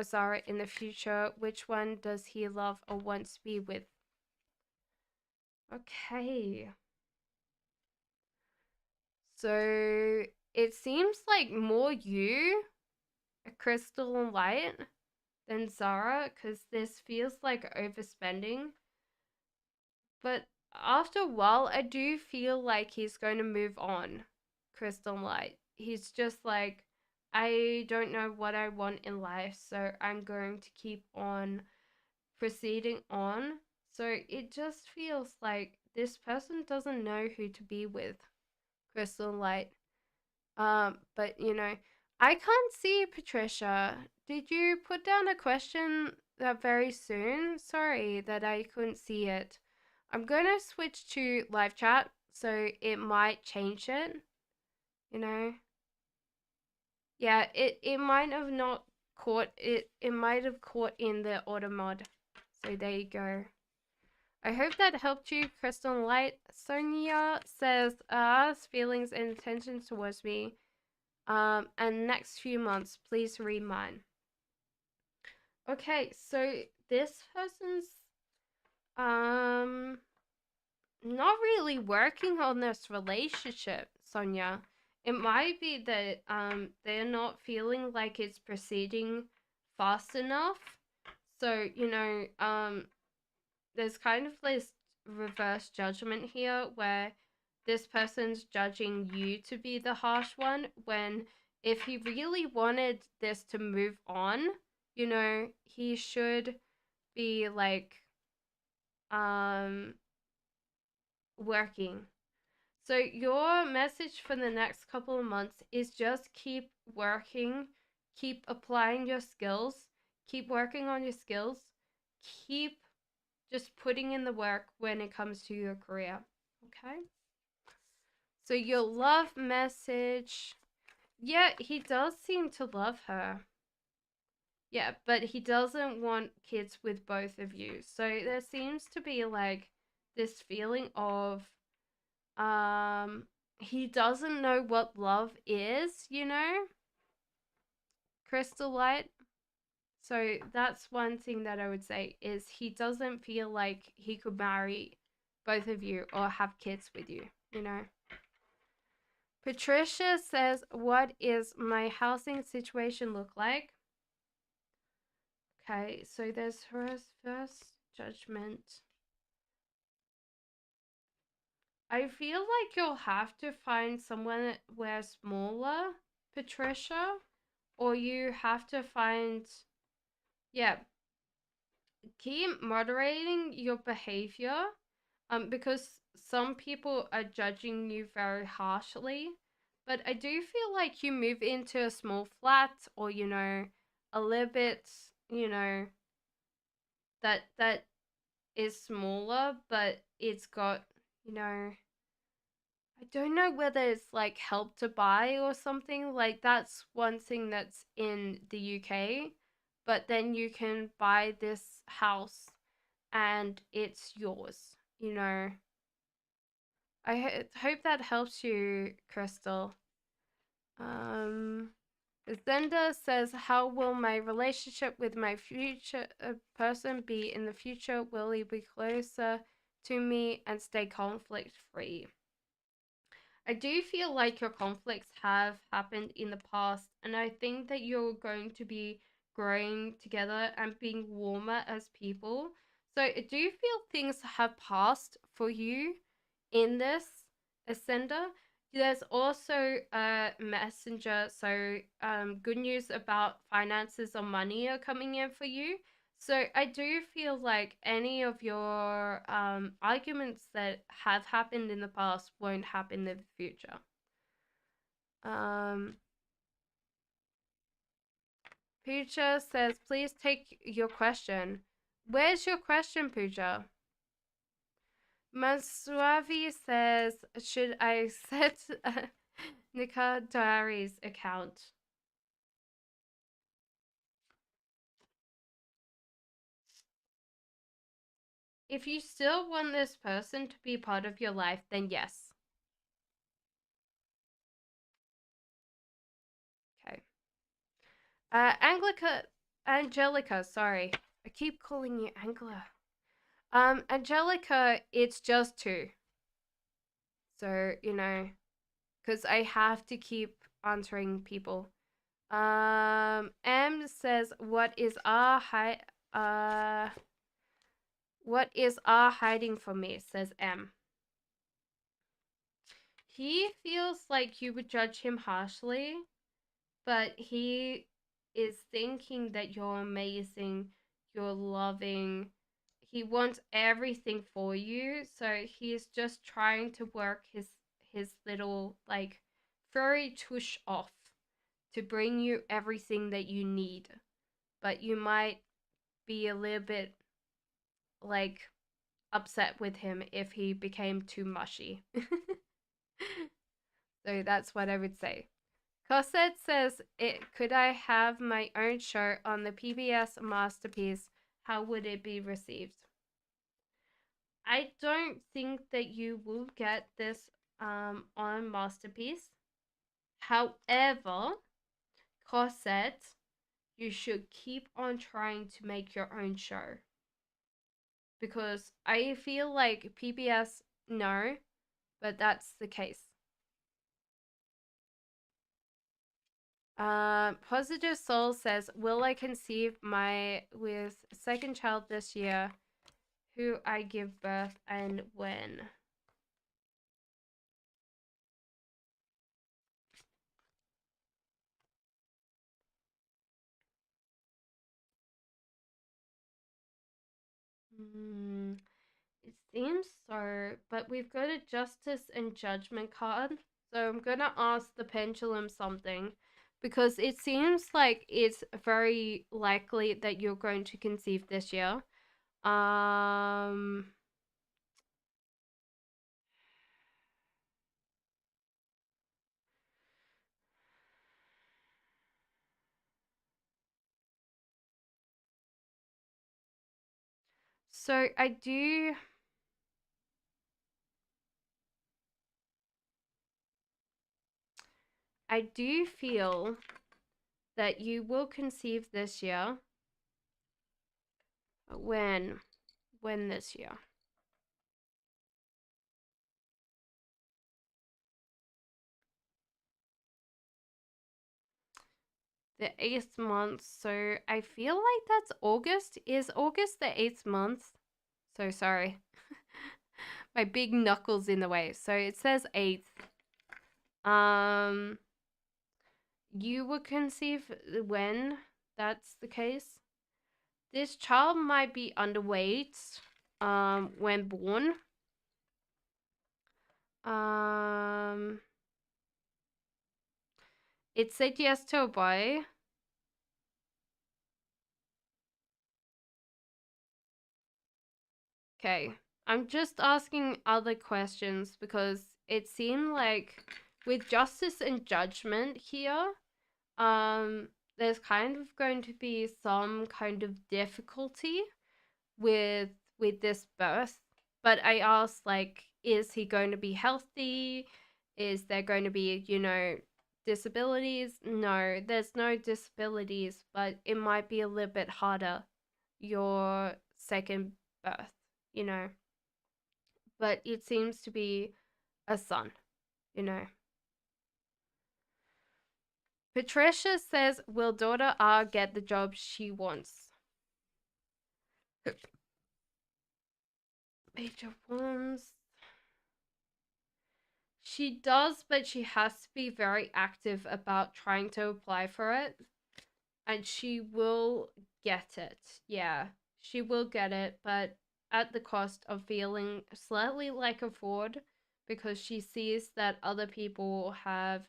Zara in the future? Which one does he love or wants to be with? Okay. So it seems like more you, a Crystal and Light, than Zara, because this feels like overspending. But after a while, I do feel like he's going to move on, Crystal Light. He's just like, I don't know what I want in life, so I'm going to keep on proceeding on. So it just feels like this person doesn't know who to be with, Crystal Light. But I can't see Patricia. Did you put down a question very soon? Sorry that I couldn't see it. I'm gonna switch to live chat, so it might change it. You know, yeah, it might have not caught it. It might have caught in the auto mod. So there you go. I hope that helped you, Crystal Light. Sonia says, feelings and intentions towards me. And next few months, please read mine. Okay, so this person's not really working on this relationship, Sonia. It might be that they're not feeling like it's proceeding fast enough. So, there's kind of this reverse judgment here where this person's judging you to be the harsh one, when if he really wanted this to move on, he should be like working. So your message for the next couple of months is just keep working, keep applying your skills, keep working on your skills, keep just putting in the work when it comes to your career. Okay? So your love message, yeah, he does seem to love her. Yeah, but he doesn't want kids with both of you. So there seems to be like this feeling of he doesn't know what love is, Crystal Light. So that's one thing that I would say is he doesn't feel like he could marry both of you or have kids with you. Patricia says, what is my housing situation look like? Okay, so there's her first judgment. I feel like you'll have to find someone where smaller, Patricia, or you have to find, yeah, keep moderating your behavior, because some people are judging you very harshly. But I do feel like you move into a small flat, or a little bit, that is smaller, but it's got, I don't know whether it's like Help to Buy or something. Like that's one thing that's in the UK, but then you can buy this house and it's yours. I hope that helps you, Crystal. Zenda says, how will my relationship with my future person be in the future? Will he be closer to me and stay conflict free? I do feel like your conflicts have happened in the past, and I think that you're going to be growing together and being warmer as people. So I do feel things have passed for you in this ascender. There's also a messenger, so good news about finances or money are coming in for you. So I do feel like any of your arguments that have happened in the past won't happen in the future. Pooja says, please take your question. Where's your question, Pooja? Maswavi says, should I set Nika Diaries account? If you still want this person to be part of your life, then yes. Angelica, sorry. I keep calling you Angela. Angelica, it's just two. So, because I have to keep answering people. M says, what is R hiding from me? Says M. He feels like you would judge him harshly, but he is thinking that you're amazing, you're loving. He wants everything for you, so he's just trying to work his little like furry tush off to bring you everything that you need. But you might be a little bit like upset with him if he became too mushy. So that's what I would say. Cosette says, could I have my own show on the PBS Masterpiece? How would it be received? I don't think that you will get this on Masterpiece. However, Cosette, you should keep on trying to make your own show. Because I feel like PBS, no, but that's the case. Positive Soul says, will I conceive my with second child this year? Who I give birth and when? It seems so, but we've got a justice and judgment card. So I'm gonna ask the pendulum something because it seems like it's very likely that you're going to conceive this year. Um so I do feel that you will conceive this year. When? When this year? The 8th month. So I feel like that's August. Is August the 8th month? So sorry. My big knuckles in the way. So it says 8th. Um, you would conceive when that's the case. This child might be underweight when born. Um, it said yes to a boy. Okay. I'm just asking other questions because it seemed like with justice and judgment here, there's kind of going to be some kind of difficulty with this birth. But I asked like, is he going to be healthy? Is there going to be, disabilities? No, there's no disabilities, but it might be a little bit harder your second birth, you know. But it seems to be a son, you know. Patricia says, will daughter R get the job she wants? Page of Wands. She does, but she has to be very active about trying to apply for it. And she will get it. Yeah, she will get it, but at the cost of feeling slightly like a fraud because she sees that other people have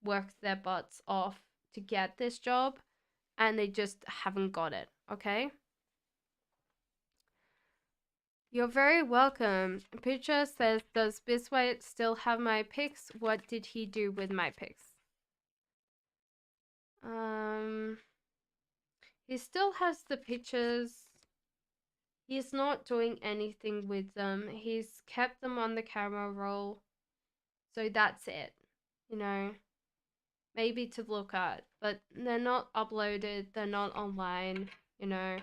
worked their butts off to get this job and they just haven't got it, okay? You're very welcome. Picture says, does Bisway still have my pics? What did he do with my pics? He still has the pictures. He's not doing anything with them. He's kept them on the camera roll. So that's it, you know. maybe to look at, but they're not uploaded, they're not online, you know.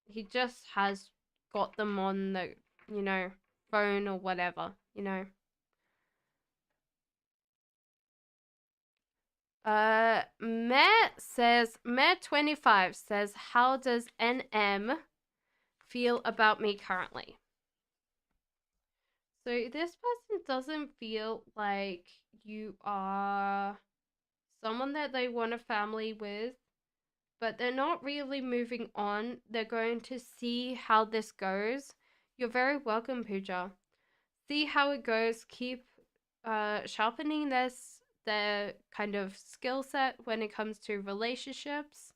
He just has got them on the, you know, phone or whatever, you know. Matt25 says, how does NM feel about me currently? So this person doesn't feel like you are someone that they want a family with, but they're not really moving on. They're going to see how this goes. You're very welcome, Pooja. See how it goes. Keep sharpening their kind of skill set when it comes to relationships,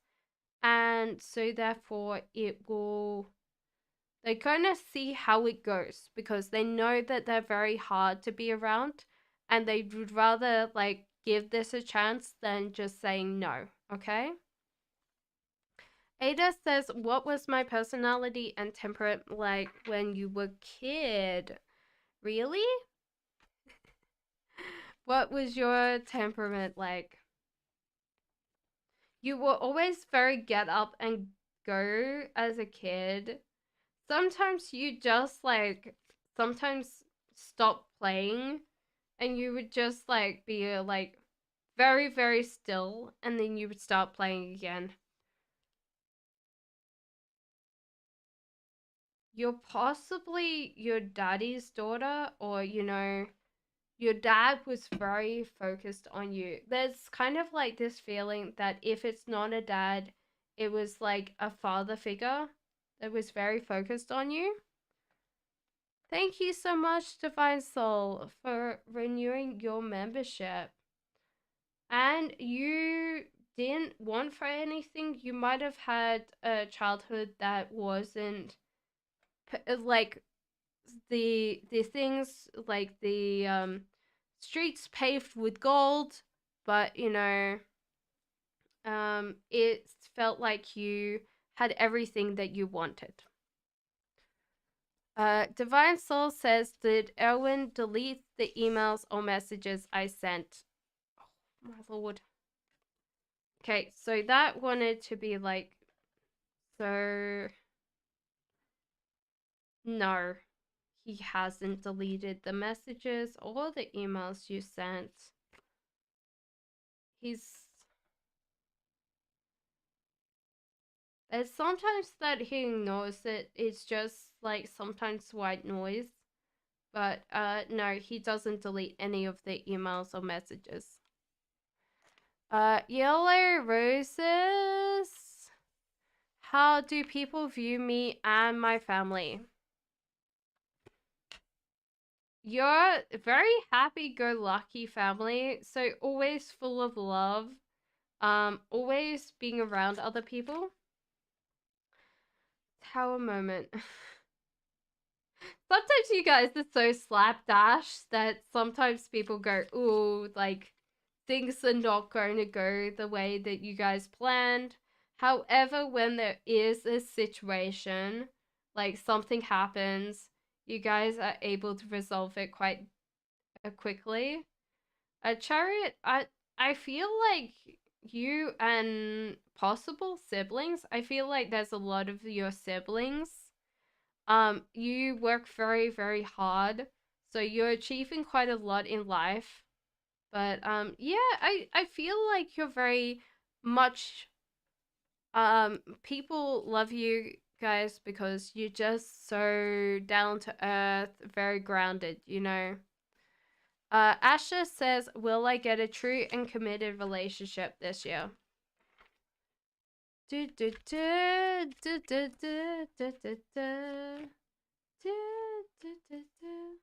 and so therefore it will. They're gonna see how it goes because they know that they're very hard to be around, and they would rather like give this a chance than just saying no. Okay. Ada says, what was my personality and temperament like when you were a kid? Really? What was your temperament like? You were always very get up and go as a kid. Sometimes you just like, sometimes stop playing and you would just like be like very, very still and then you would start playing again. You're possibly your daddy's daughter, or, you know, your dad was very focused on you. There's kind of like this feeling that if it's not a dad, it was like a father figure that was very focused on you. Thank you so much, Divine Soul, for renewing your membership. And you didn't want for anything. You might have had a childhood that wasn't like the things like the streets paved with gold, but you know, it felt like you had everything that you wanted. Divine Soul says, did Erwin delete the emails or messages I sent? Oh, my lord. Okay, so that wanted to be like, so no, he hasn't deleted the messages or the emails you sent. He's It's sometimes that he ignores it. It's just like sometimes white noise. But no, he doesn't delete any of the emails or messages. Yellow roses. How do people view me and my family? You're a very happy-go-lucky family, so always full of love. Always being around other people. Tower moment. Sometimes you guys are so slapdash that sometimes people go, ooh, like things are not going to go the way that you guys planned. However, when there is a situation, like something happens, you guys are able to resolve it quite quickly. A chariot, I feel like you and possible siblings, I feel like there's a lot of your siblings, you work very, very hard, so you're achieving quite a lot in life. But yeah, I feel like you're very much people love you guys because you're just so down to earth, very grounded, you know. Asha says, will I get a true and committed relationship this year? Do do do do do do do do do do do do do.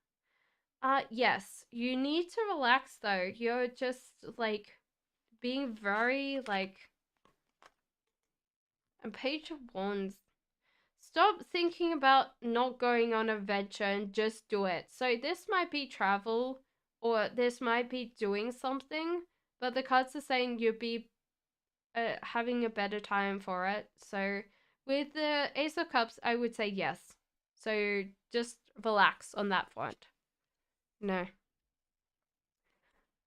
Yes. You need to relax though. You're just like being very like a page of wands. Stop thinking about not going on a venture and just do it. So this might be travel or this might be doing something, but the cards are saying you'll be having a better time for it. So with the Ace of Cups, I would say yes. So just relax on that front. No.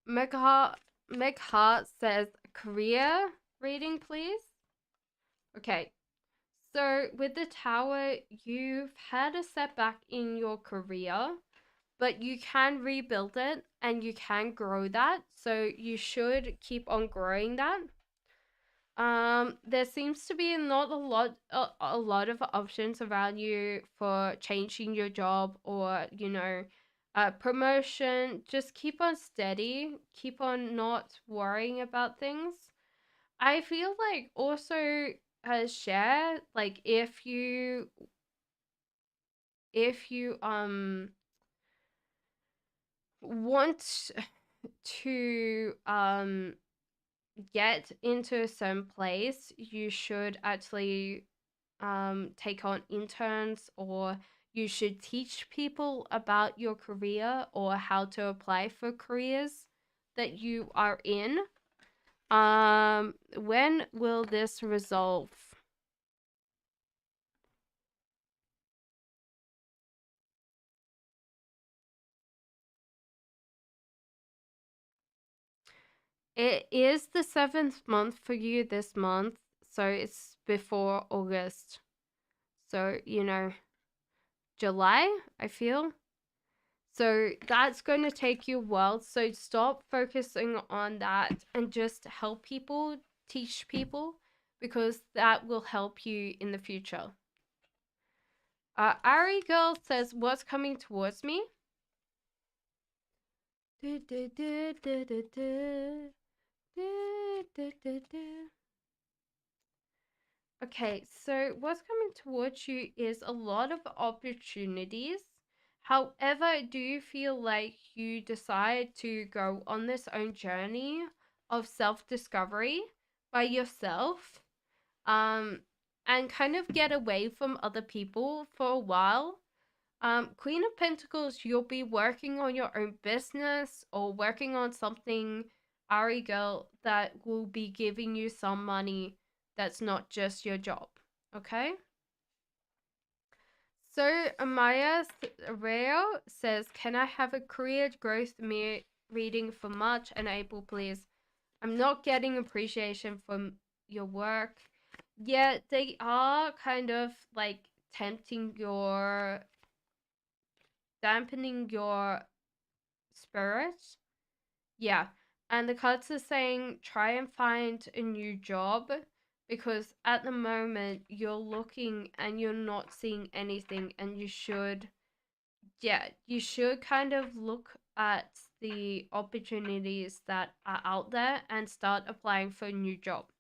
Mega Meg Hart says career reading, please. Okay. So with the Tower, you've had a setback in your career, but you can rebuild it and you can grow that. So you should keep on growing that. There seems to be not a lot of options around you for changing your job or, promotion. Just keep on steady, keep on not worrying about things. I feel like also share, like if you want to get into a certain place, you should actually take on interns, or you should teach people about your career or how to apply for careers that you are in. When will this resolve? It is the 7th month for you this month, so it's before August. So, July, I feel. So that's going to take you a while. So stop focusing on that and just help people, teach people, because that will help you in the future. Ari Girl says, what's coming towards me? Okay, so what's coming towards you is a lot of opportunities. However, do you feel like you decide to go on this own journey of self-discovery by yourself, um, and kind of get away from other people for a while? Queen of Pentacles, you'll be working on your own business or working on something, Ari girl, that will be giving you some money that's not just your job. Okay? So Amaya Rayo says, can I have a career growth reading for March and April, please? I'm not getting appreciation from your work. Yeah, they are kind of like dampening your spirit. Yeah. And the cards are saying try and find a new job, because at the moment you're looking and you're not seeing anything, and you should kind of look at the opportunities that are out there and start applying for a new job.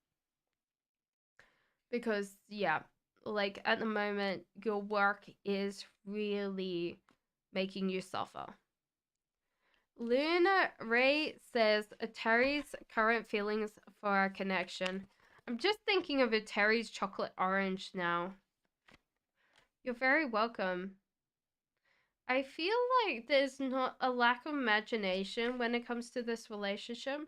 Because like at the moment your work is really making you suffer. Luna Ray says Terry's current feelings for our connection. I'm just thinking of a Terry's chocolate orange now. You're very welcome. I feel like there's not a lack of imagination when it comes to this relationship.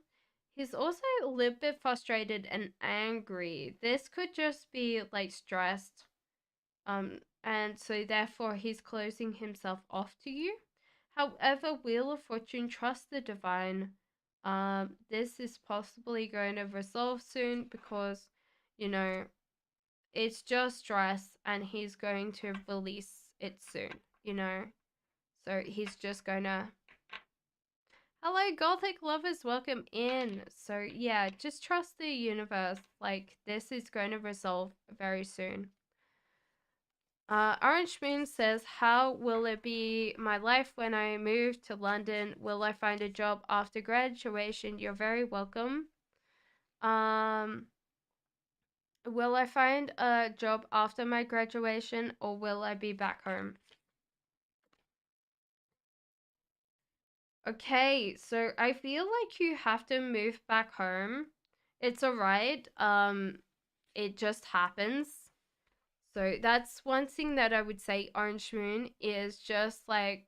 He's also a little bit frustrated and angry. This could just be like stressed. And so therefore he's closing himself off to you. However, Wheel of Fortune, trust the divine. This is possibly going to resolve soon, because, it's just stress and he's going to release it soon. So he's just gonna. Hello, Gothic lovers, welcome in. So yeah, just trust the universe. Like, this is going to resolve very soon. Orange Moon says, how will it be my life when I move to London? Will I find a job after graduation? You're very welcome. Will I find a job after my graduation, or will I be back home? Okay, so I feel like you have to move back home. It's alright. It just happens. So that's one thing that I would say, Orange Moon, is just like,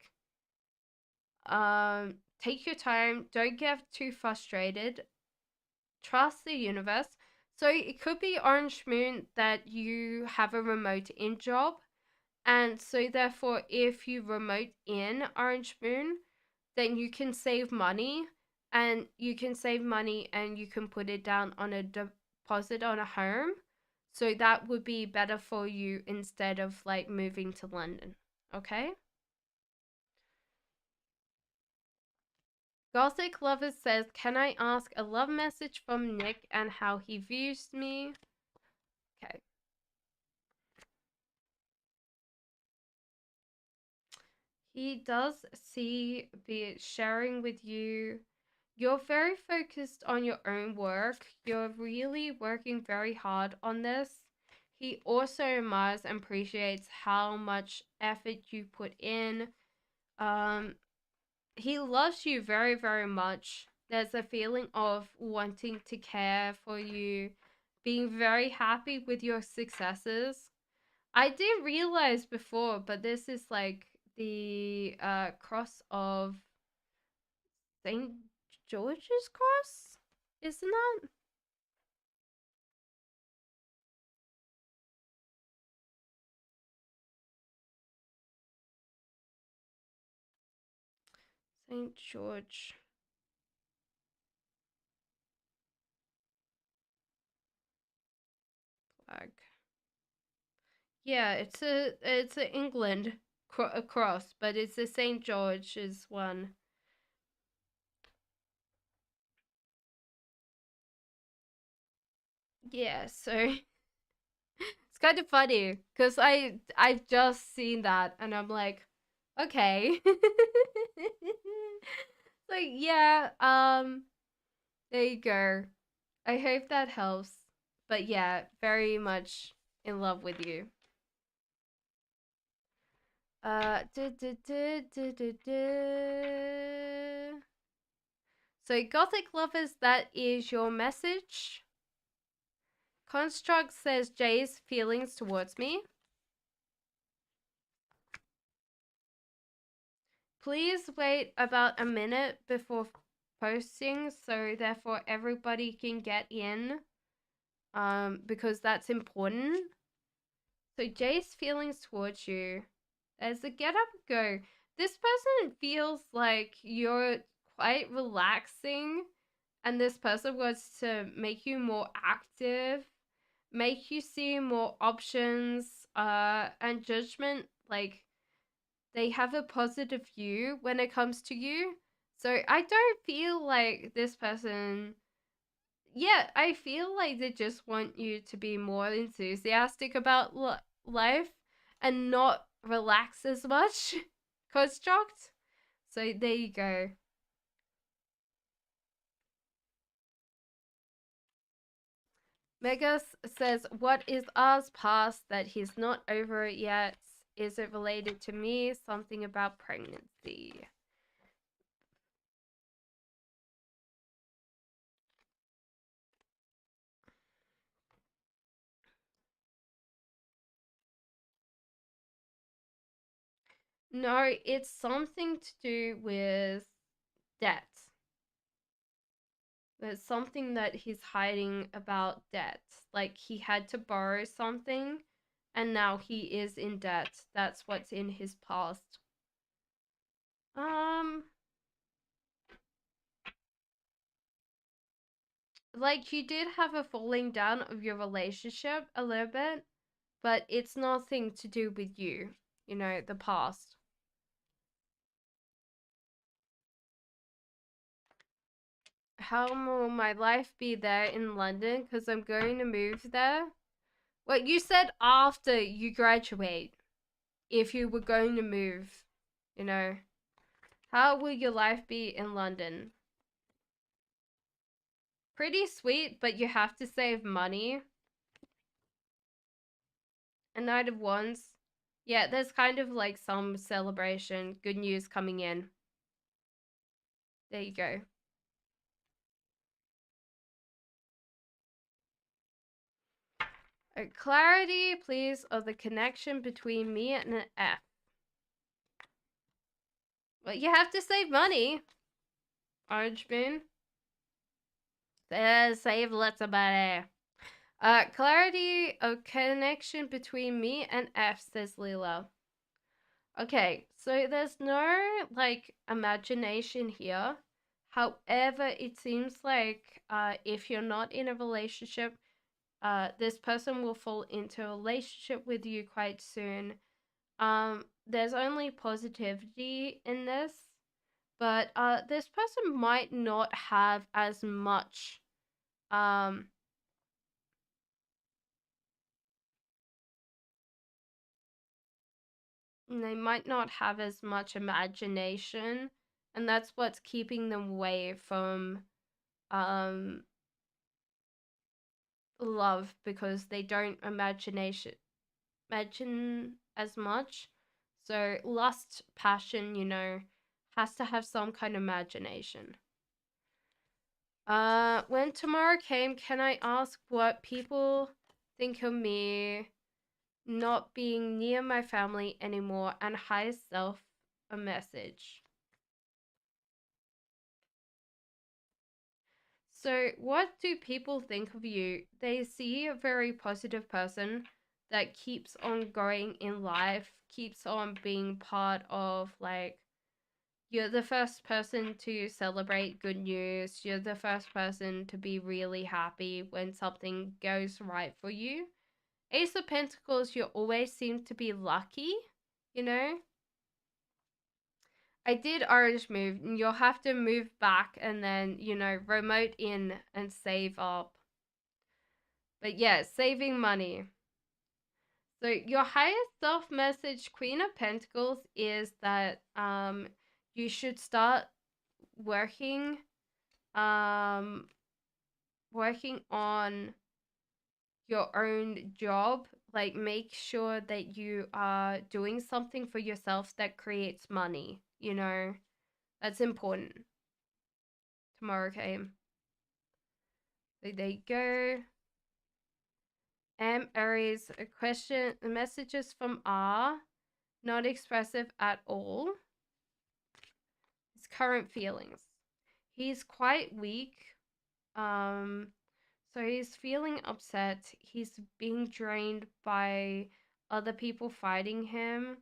take your time, don't get too frustrated, trust the universe. So it could be, Orange Moon, that you have a remote in job, and so therefore if you remote in, Orange Moon, then you can save money, and you can save money and you can put it down on a deposit on a home. So that would be better for you instead of like moving to London. Okay? Gothic Lover says, can I ask a love message from Nick and how he views me? Okay. He does see the sharing with you. You're very focused on your own work. You're really working very hard on this. He also admires and appreciates how much effort you put in. He loves you very, very much. There's a feeling of wanting to care for you, being very happy with your successes. I didn't realize before, but this is like the cross of St. George's cross, isn't that? St. George flag. Yeah, it's a England cross, but it's the St. George's one. Yeah, so it's kind of funny because I've just seen that and I'm like, okay. Like, yeah, there you go. I hope that helps. But yeah, very much in love with you. Du, du, du, du, du, du. So, Gothic lovers, that is your message. Construct says Jay's feelings towards me. Please wait about a minute before posting, so therefore everybody can get in. Because that's important. So Jay's feelings towards you. There's a get up and go. This person feels like you're quite relaxing, and this person wants to make you more active, make you see more options, and judgment. Like, they have a positive view when it comes to you. So I don't feel like this person. Yeah, I feel like they just want you to be more enthusiastic about life and not relax as much. Construct. So there you go. Megas says, what is ours past that he's not over it yet? Is it related to me? Something about pregnancy. No, it's something to do with debt. There's something that he's hiding about debt. Like, he had to borrow something and now he is in debt. That's what's in his past. Um, like, you did have a falling down of your relationship a little bit, but it's nothing to do with you, the past. How will my life be there in London? Because I'm going to move there. Well, you said after you graduate, if you were going to move, you know. How will your life be in London? Pretty sweet, but you have to save money. A Knight of Wands. Yeah, there's kind of like some celebration, good news coming in. There you go. Clarity, please, of the connection between me and an F. Well, you have to save money. Orange Moon. Save lots of money. Clarity of connection between me and F, says Lila. Okay, so there's no, like, imagination here. However, it seems like if you're not in a relationship, this person will fall into a relationship with you quite soon. There's only positivity in this, but this person might not have as much um they might not have as much imagination, and that's what's keeping them away from um love, because they don't imagine as much. So lust, passion, has to have some kind of imagination. When tomorrow came, can I ask what people think of me not being near my family anymore, and higher self a message? So, what do people think of you? They see a very positive person that keeps on going in life, keeps on being part of, like, you're the first person to celebrate good news. You're the first person to be really happy when something goes right for you. Ace of Pentacles, you always seem to be lucky, you know? I did orange move. You'll have to move back and then, remote in and save up. But yeah, saving money. So your highest self message, Queen of Pentacles, is that you should start working um working on your own job. Like, make sure that you are doing something for yourself that creates money, That's important. Tomorrow came. So there you go. Aries, a question, messages from R, not expressive at all. His current feelings. He's quite weak. So he's feeling upset. He's being drained by other people fighting him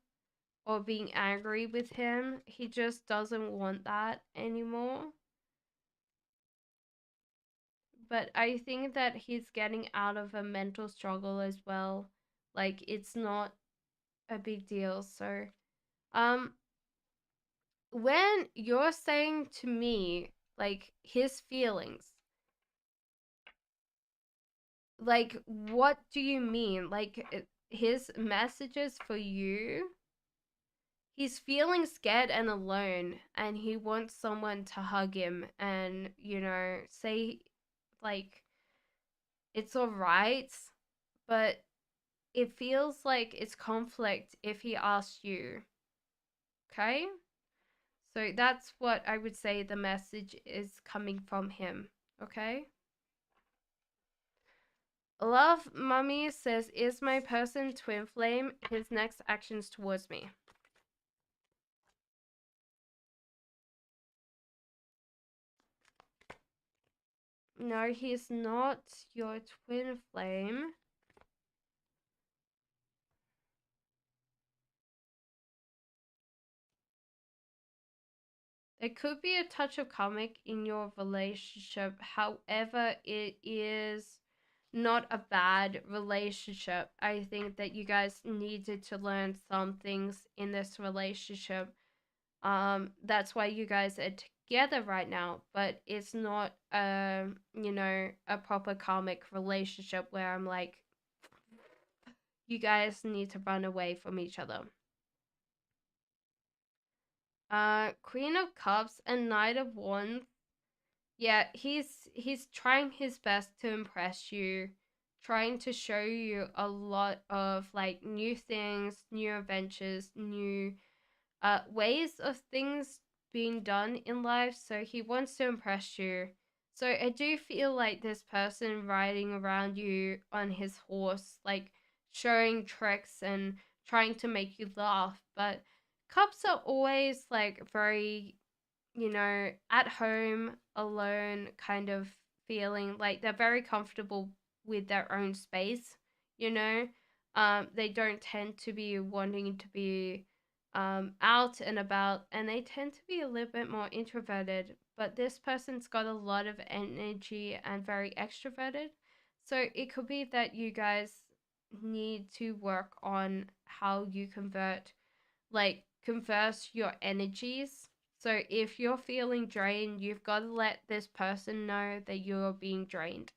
or being angry with him. He just doesn't want that anymore. But I think that he's getting out of a mental struggle as well. Like, it's not a big deal. So, um, when you're saying to me, like, his feelings, like, what do you mean? Like, his messages for you? He's feeling scared and alone, and he wants someone to hug him and, say, like, it's all right, but it feels like it's conflict if he asks you. Okay? So that's what I would say the message is coming from him. Okay? Love Mummy says, is my person twin flame? His next actions towards me. No, he's not your twin flame. There could be a touch of karmic in your relationship. However, it is not a bad relationship. I think that you guys needed to learn some things in this relationship. That's why you guys are together right now, but it's not a proper karmic relationship where I'm like, you guys need to run away from each other. Queen of Cups and Knight of Wands. Yeah, he's trying his best to impress you, trying to show you a lot of, like, new things, new adventures, new ways of things being done in life. So he wants to impress you. So I do feel like this person riding around you on his horse, like, showing tricks and trying to make you laugh. But cups are always, like, very, at home, alone kind of feeling. Like, they're very comfortable with their own space, you know? They don't tend to be wanting to be out and about, and they tend to be a little bit more introverted. but this person's got a lot of energy and very extroverted. So it could be that you guys need to work on how you converse your energies. So if you're feeling drained, you've got to let this person know that you're being drained.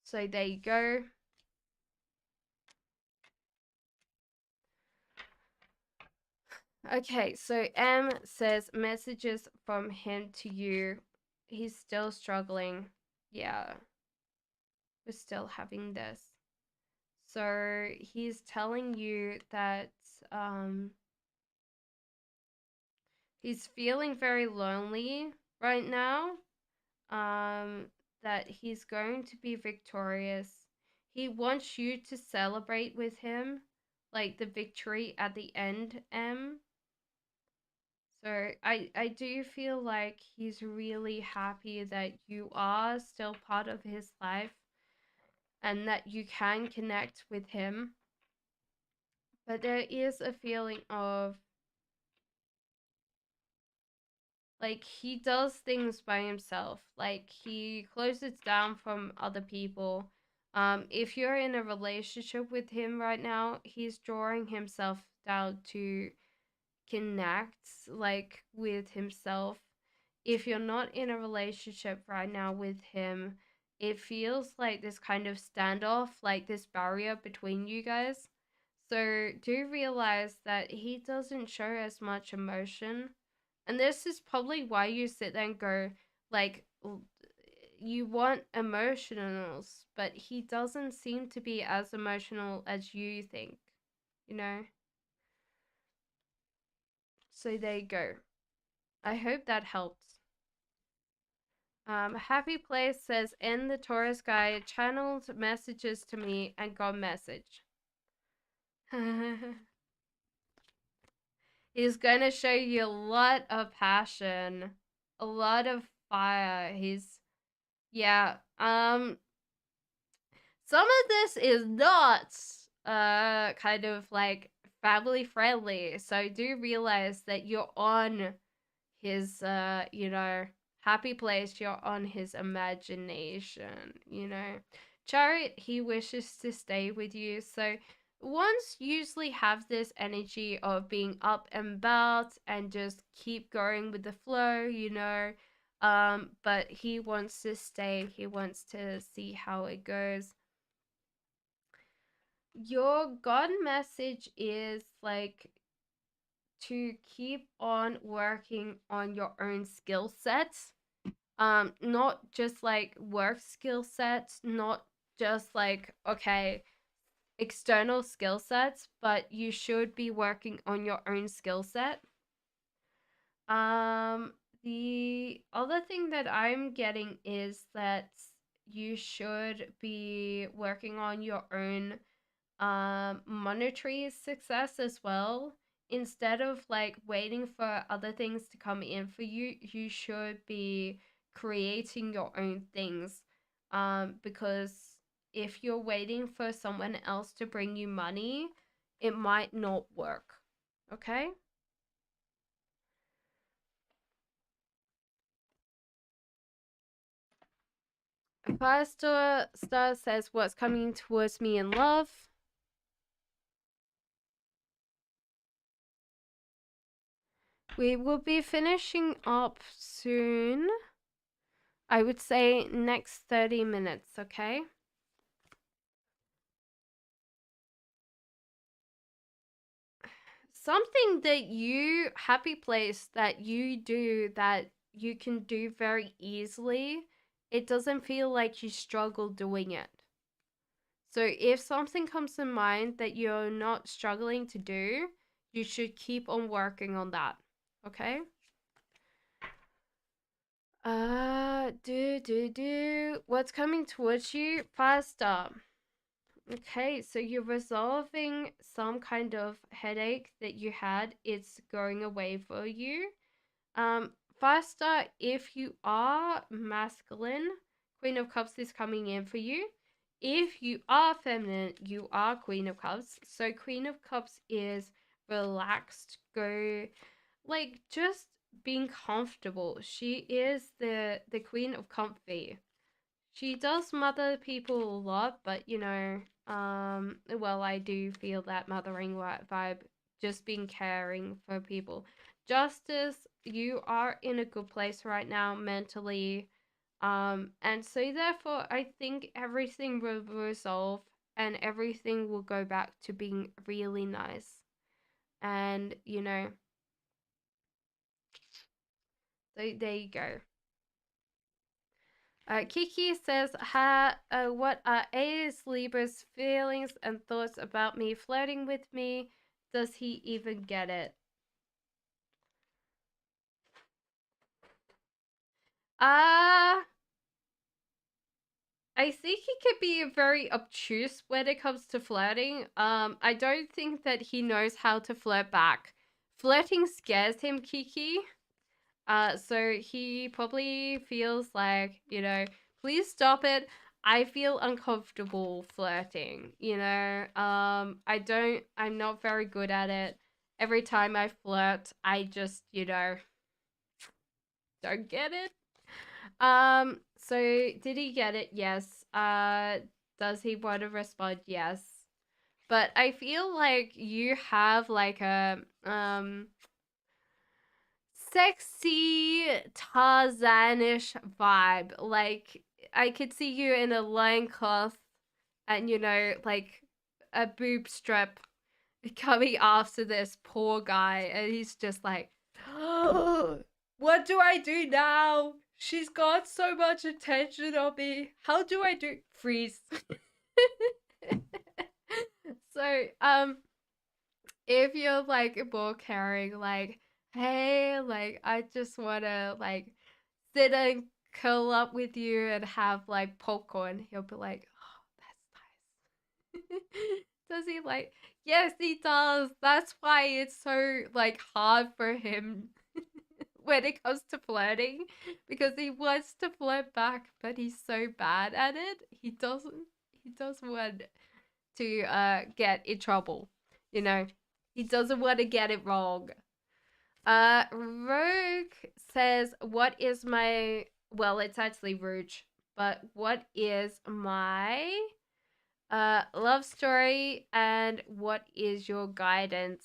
So there you go. Okay, so M says messages from him to you. He's still struggling. Yeah, we're still having this. So he's telling you that he's feeling very lonely right now. That he's going to be victorious. He wants you to celebrate with him, like the victory at the end, M. So I do feel like he's really happy that you are still part of his life and that you can connect with him. But there is a feeling of like he does things by himself. Like he closes down from other people. If you're in a relationship with him right now, he's drawing himself down to connect like with himself. If you're not in a relationship right now with him, it feels like this kind of standoff, like this barrier between you guys. So do realize that he doesn't show as much emotion. And this is probably why you sit there and go, like, you want emotionals, but he doesn't seem to be as emotional as you think, you know? So there you go. I hope that helps. Happy Place says, in the Taurus guy channeled messages to me and got message. He's gonna show you a lot of passion, a lot of fire. Yeah. Some of this is not kind of like family friendly. So do realize that you're on his happy place, you're on his imagination, Chariot, he wishes to stay with you. So ones usually have this energy of being up and about and just keep going with the flow, but he wants to stay, he wants to see how it goes. Your God message is like to keep on working on your own skill sets, not just like work skill sets, not just like external skill sets, but you should be working on your own skill set. The other thing that I'm getting is that you should be working on your own monetary success as well. Instead of like waiting for other things to come in for you, you should be creating your own things. Because if you're waiting for someone else to bring you money, it might not work. Okay? Firestar says, what's coming towards me in love? We will be finishing up soon. I would say next 30 minutes, okay? Something that you, Happy Place, that you do that you can do very easily, it doesn't feel like you struggle doing it. So if something comes to mind that you're not struggling to do, you should keep on working on that, okay? What's coming towards you? Faster. Okay, so you're resolving some kind of headache that you had. It's going away for you. Faster, if you are masculine, Queen of Cups is coming in for you. If you are feminine, you are Queen of Cups. So Queen of Cups is relaxed, go, like, just being comfortable. She is the queen of comfy. She does mother people a lot, but well, I do feel that mothering vibe, just being caring for people. Justice, you are in a good place right now mentally. And so therefore I think everything will resolve and everything will go back to being really nice. And so there you go. Kiki says, what are A's Libra's feelings and thoughts about me flirting with me? Does he even get it? Uh, I think he could be very obtuse when it comes to flirting. I don't think that he knows how to flirt back. Flirting scares him, Kiki. So he probably feels like, please stop it. I feel uncomfortable flirting, I'm not very good at it. Every time I flirt, I just, don't get it. So did he get it? Yes. Does he want to respond? Yes. But I feel like you have like a sexy Tarzanish vibe. Like I could see you in a loincloth and like a boob strap coming after this poor guy, and he's just like, what do I do now? She's got so much attention on me. How do I do freeze? So if you're like more caring, like, hey, like I just wanna like sit and curl up with you and have like popcorn, he'll be like, oh, that's nice. Does he like, yes he does. That's why it's so like hard for him when it comes to flirting, because he wants to flirt back but he's so bad at it. He doesn't want to get in trouble, you know. He doesn't want to get it wrong. Rogue says, what is my, well, it's actually Rouge, but what is my love story and what is your guidance?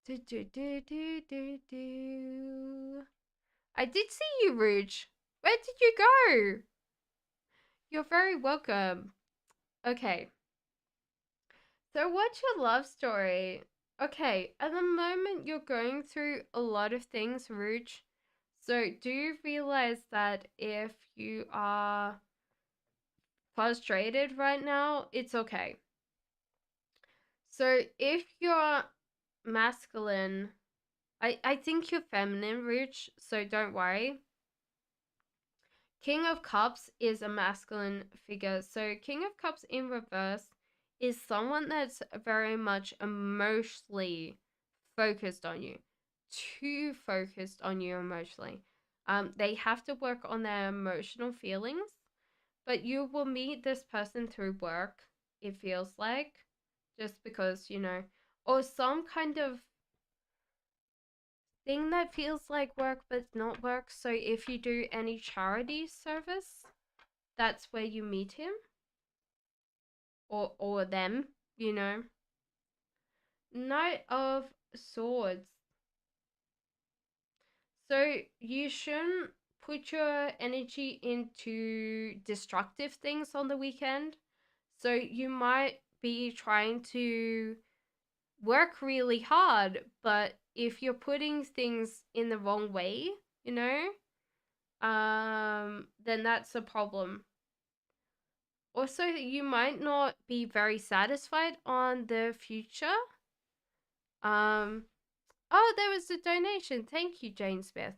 Do, do, do, do, do, do. I did see you, Rouge. Where did you go? You're very welcome. Okay. So what's your love story? Okay, at the moment you're going through a lot of things, Rouge. So do you realize that if you are frustrated right now, it's okay. So if you're masculine, I think you're feminine, Rouge, so don't worry. King of Cups is a masculine figure. So King of Cups in reverse is someone that's very much emotionally focused on you. Too focused on you emotionally. They have to work on their emotional feelings, but you will meet this person through work, it feels like, just because, or some kind of thing that feels like work but not work. So if you do any charity service, that's where you meet him or them, you know. Knight of Swords. So you shouldn't put your energy into destructive things on the weekend. So you might be trying to work really hard, but if you're putting things in the wrong way, then that's a problem. Also, you might not be very satisfied on the future. Um, oh, there was a donation. Thank you, Jane Smith.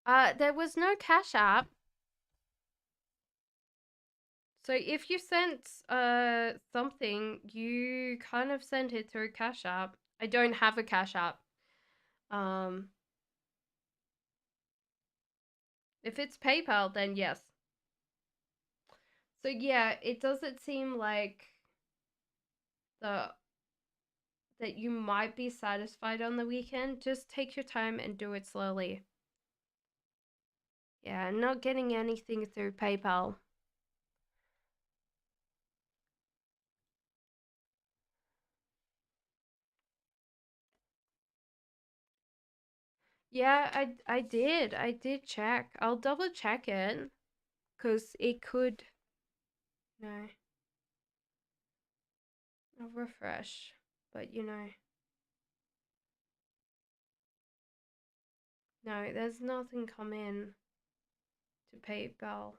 There was no Cash App. So if you sent something, you kind of sent it through Cash App. I don't have a Cash App. Um, if it's PayPal, then yes. So yeah, it doesn't seem like the that you might be satisfied on the weekend, just take your time and do it slowly. Yeah, not getting anything through PayPal. Yeah, I did. I did check. I'll double check it because it could. No, I'll refresh. But no, there's nothing come in to PayPal.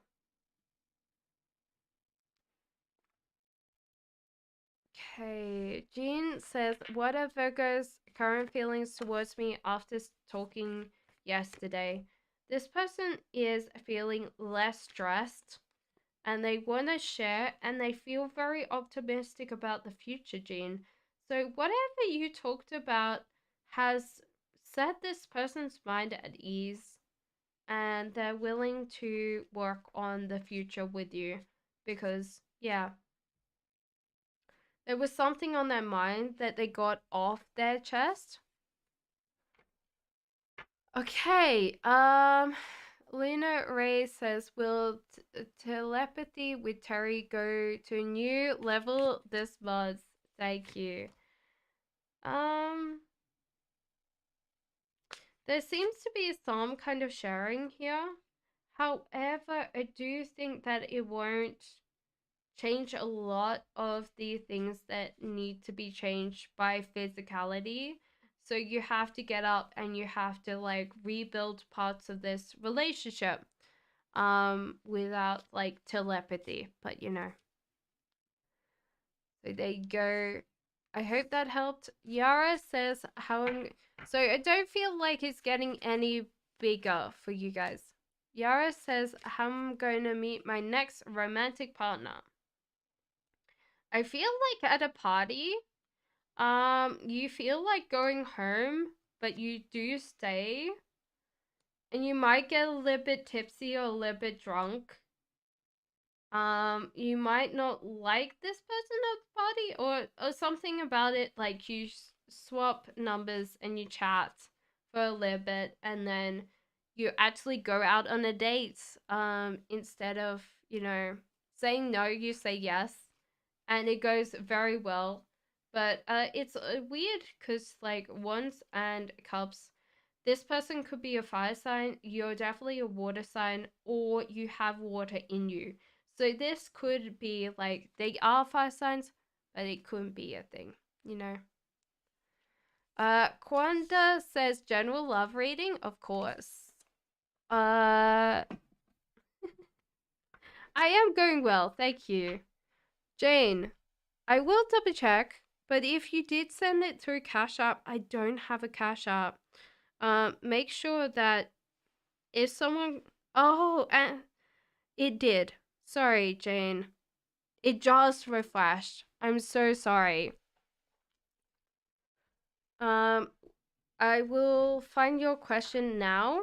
Okay, Jean says, what are Virgo's current feelings towards me after talking yesterday? This person is feeling less stressed and they want to share and they feel very optimistic about the future, Jean. So, whatever you talked about has set this person's mind at ease and they're willing to work on the future with you because, yeah, there was something on their mind that they got off their chest. Okay. Luna Ray says, "Will telepathy with Terry go to a new level this month?" Thank you. There seems to be some kind of sharing here. However, I do think that it won't change a lot of the things that need to be changed by physicality. So you have to get up and you have to like rebuild parts of this relationship without like telepathy, but so there you go. I hope that helped. Yara says how so I don't feel like it's getting any bigger for you guys. Yara says how I'm going to meet my next romantic partner. I feel like at a party, you feel like going home, but you do stay, and you might get a little bit tipsy or a little bit drunk. You might not like this person at the party, or something about it. Like you swap numbers and you chat for a little bit, and then you actually go out on a date. Instead of saying no, you say yes and it goes very well. But it's weird because like wands and cups, this person could be a fire sign, you're definitely a water sign, or you have water in you. So this could be like they are fire signs, but it couldn't be a thing, you know. Kwanda says general love reading, of course. I am going well, thank you. Jane, I will double check, but if you did send it through Cash App, I don't have a Cash App. Make sure that if someone, oh, and it did. Sorry, Jane. It just refreshed. I'm so sorry. Um, I will find your question now.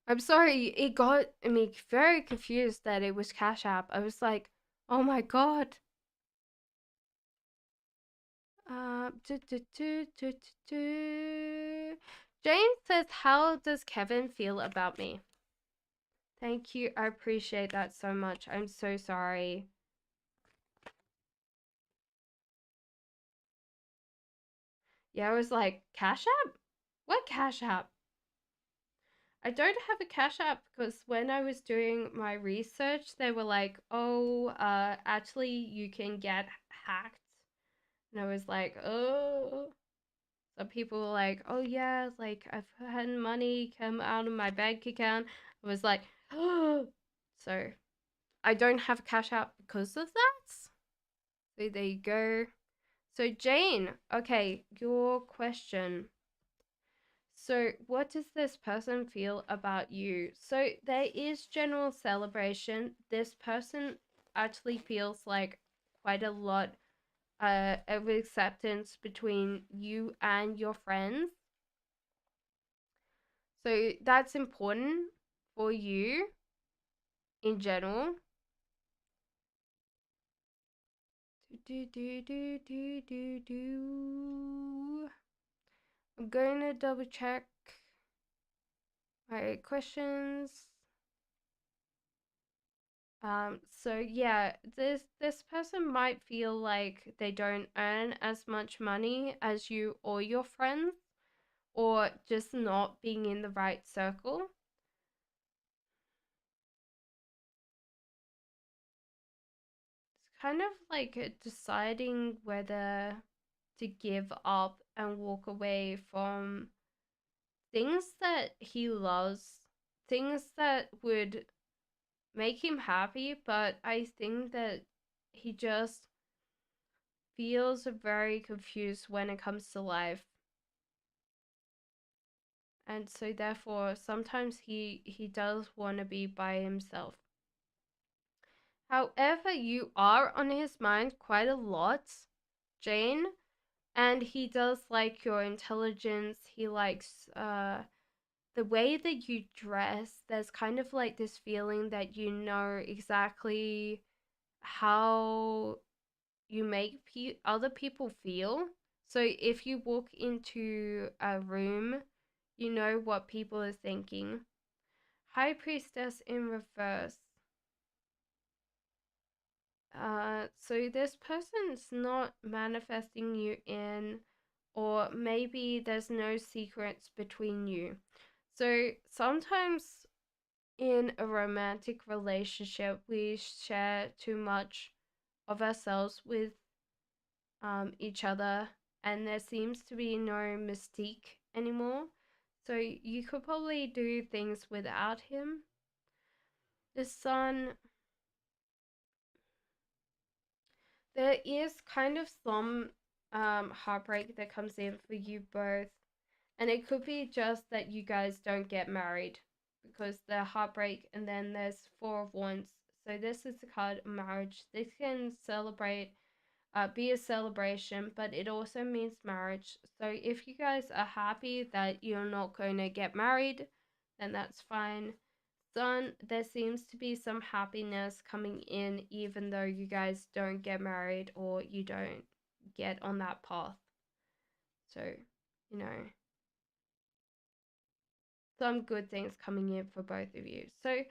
I'm sorry, it got me very confused that it was Cash App. I was like, oh my god. Do, do, do, do, do, do. Jane says, how does Kevin feel about me? Thank you. I appreciate that so much. I'm so sorry. Yeah, I was like, Cash App? What Cash App? I don't have a Cash App because when I was doing my research, they were like, oh, actually, you can get hacked. And I was like, oh. Some people were like, oh, yeah, like I've had money come out of my bank account. I was like, oh. So I don't have a Cash App because of that. So there you go. So Jane, okay, your question. So what does this person feel about you? So there is general celebration. This person actually feels like quite a lot of acceptance between you and your friends. So that's important for you in general. I'm going to double check my questions. So yeah, this person might feel like they don't earn as much money as you or your friends, or just not being in the right circle. It's kind of like deciding whether to give up and walk away from things that he loves, things that would make him happy, but I think that he just feels very confused when it comes to life. And so therefore sometimes he does want to be by himself. However, you are on his mind quite a lot, Jane, and he does like your intelligence. He likes the way that you dress. There's kind of like this feeling that you know exactly how you make other people feel. So if you walk into a room, you know what people are thinking. High Priestess in reverse. So this person's not manifesting you in, or maybe there's no secrets between you. So sometimes in a romantic relationship, we share too much of ourselves with each other, and there seems to be no mystique anymore. So you could probably do things without him. The sun, there is kind of some heartbreak that comes in for you both, and it could be just that you guys don't get married, because the heartbreak, and then there's Four of Wands. So this is the card marriage. This can celebrate, be a celebration, but it also means marriage. So if you guys are happy that you're not going to get married, then that's fine. Sun, there seems to be some happiness coming in, even though you guys don't get married or you don't get on that path. So, you know, some good things coming in for both of you. So,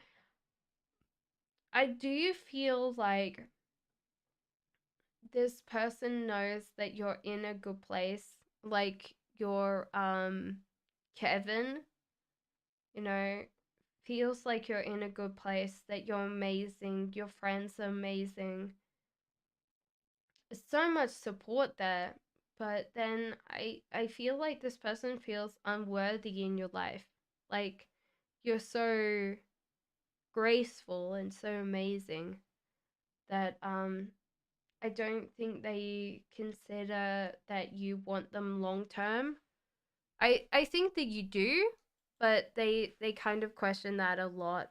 I do feel like this person knows that you're in a good place. Like your Kevin, you know, feels like you're in a good place, that you're amazing, your friends are amazing. So much support there, but then I feel like this person feels unworthy in your life. Like you're so graceful and so amazing that I don't think they consider that you want them long term. I think that you do, but they kind of question that a lot.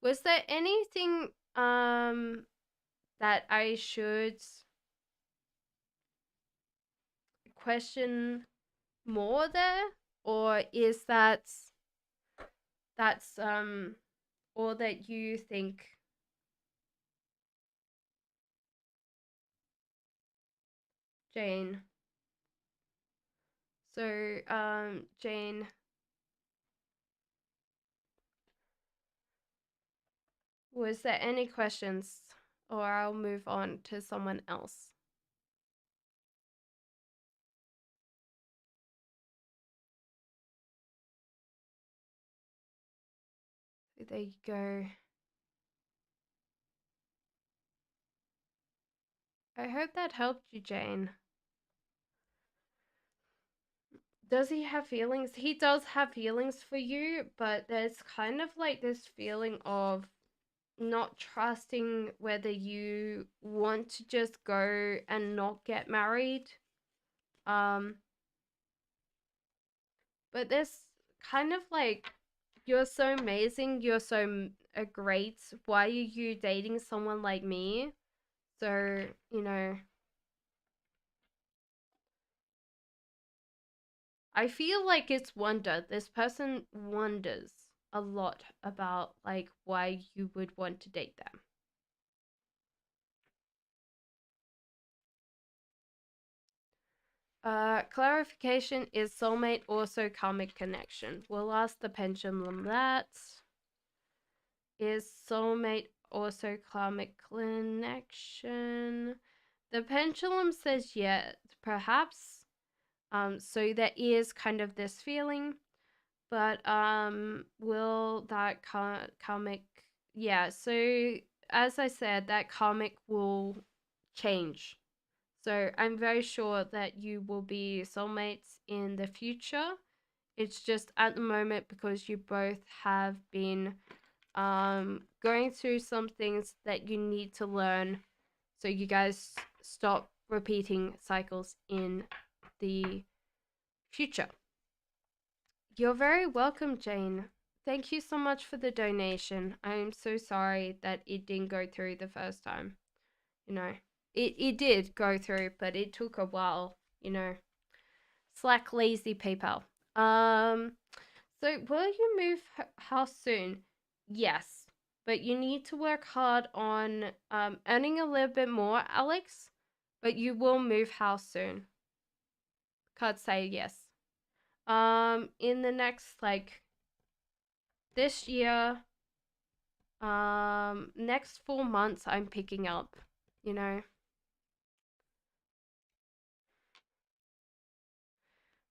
Was there anything that I should question more there, or is that's all that you think, Jane? So Jane, was there any questions, or I'll move on to someone else? There you go. I hope that helped you, Jane. Does he have feelings? He does have feelings for you, but there's kind of like this feeling of not trusting whether you want to just go and not get married. Um, but there's kind of like, you're so amazing, you're so great. Why are you dating someone like me? So, you know, I feel like it's wonder. This person wonders a lot about like why you would want to date them. Clarification, is soulmate also karmic connection? We'll ask the pendulum that. Is soulmate also karmic connection? The pendulum says yes, perhaps. So there is kind of this feeling, but will that karmic? Yeah. So as I said, that karmic will change. So I'm very sure that you will be soulmates in the future. It's just at the moment, because you both have been going through some things that you need to learn, so you guys stop repeating cycles in the future. You're very welcome, Jane. Thank you so much for the donation. I'm so sorry that it didn't go through the first time. You know, it did go through, but it took a while, you know. Slack lazy PayPal. So will you move house soon? Yes, but you need to work hard on earning a little bit more, Alex. But you will move house soon. Can't say yes. In the next, like, this year, next 4 months, I'm picking up, you know.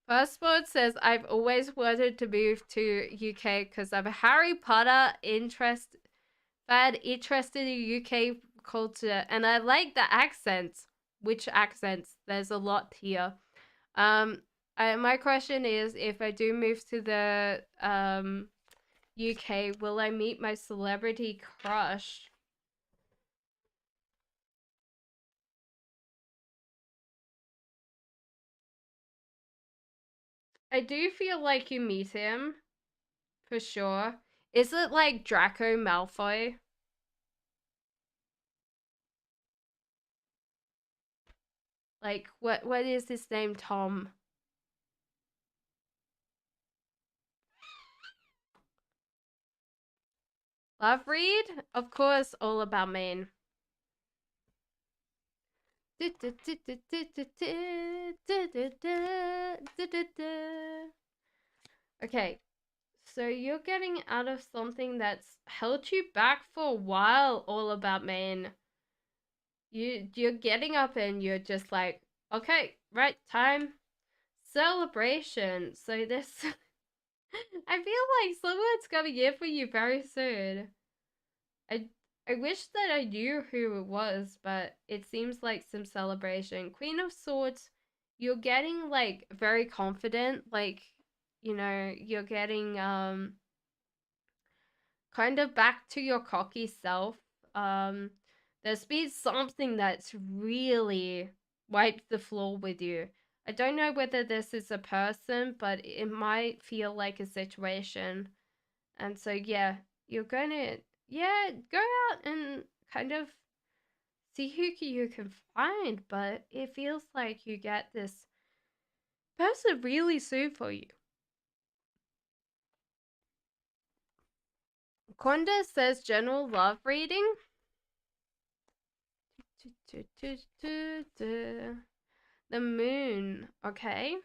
Passport says I've always wanted to move to UK because I'm a Harry Potter interested in UK culture, and I like the accents. Which accents? There's a lot here. My question is, if I do move to the UK, will I meet my celebrity crush? I do feel like you meet him, for sure. Is it like Draco Malfoy? Like, what is his name? Tom? Love read? Of course, all about Maine. Okay, so you're getting out of something that's held you back for a while, all about Maine. You're getting up and you're just like, okay, right, time. Celebration. So this I feel like someone's coming in for you very soon. I I wish that I knew who it was, but it seems like some celebration. Queen of Swords, you're getting like very confident, like, you know, you're getting kind of back to your cocky self. Um there's been something that's really wiped the floor with you. I don't know whether this is a person, but it might feel like a situation. And so yeah, you're gonna, yeah, go out and kind of see who you can find, but it feels like you get this person really soon for you. Konda says general love reading. The moon. Okay.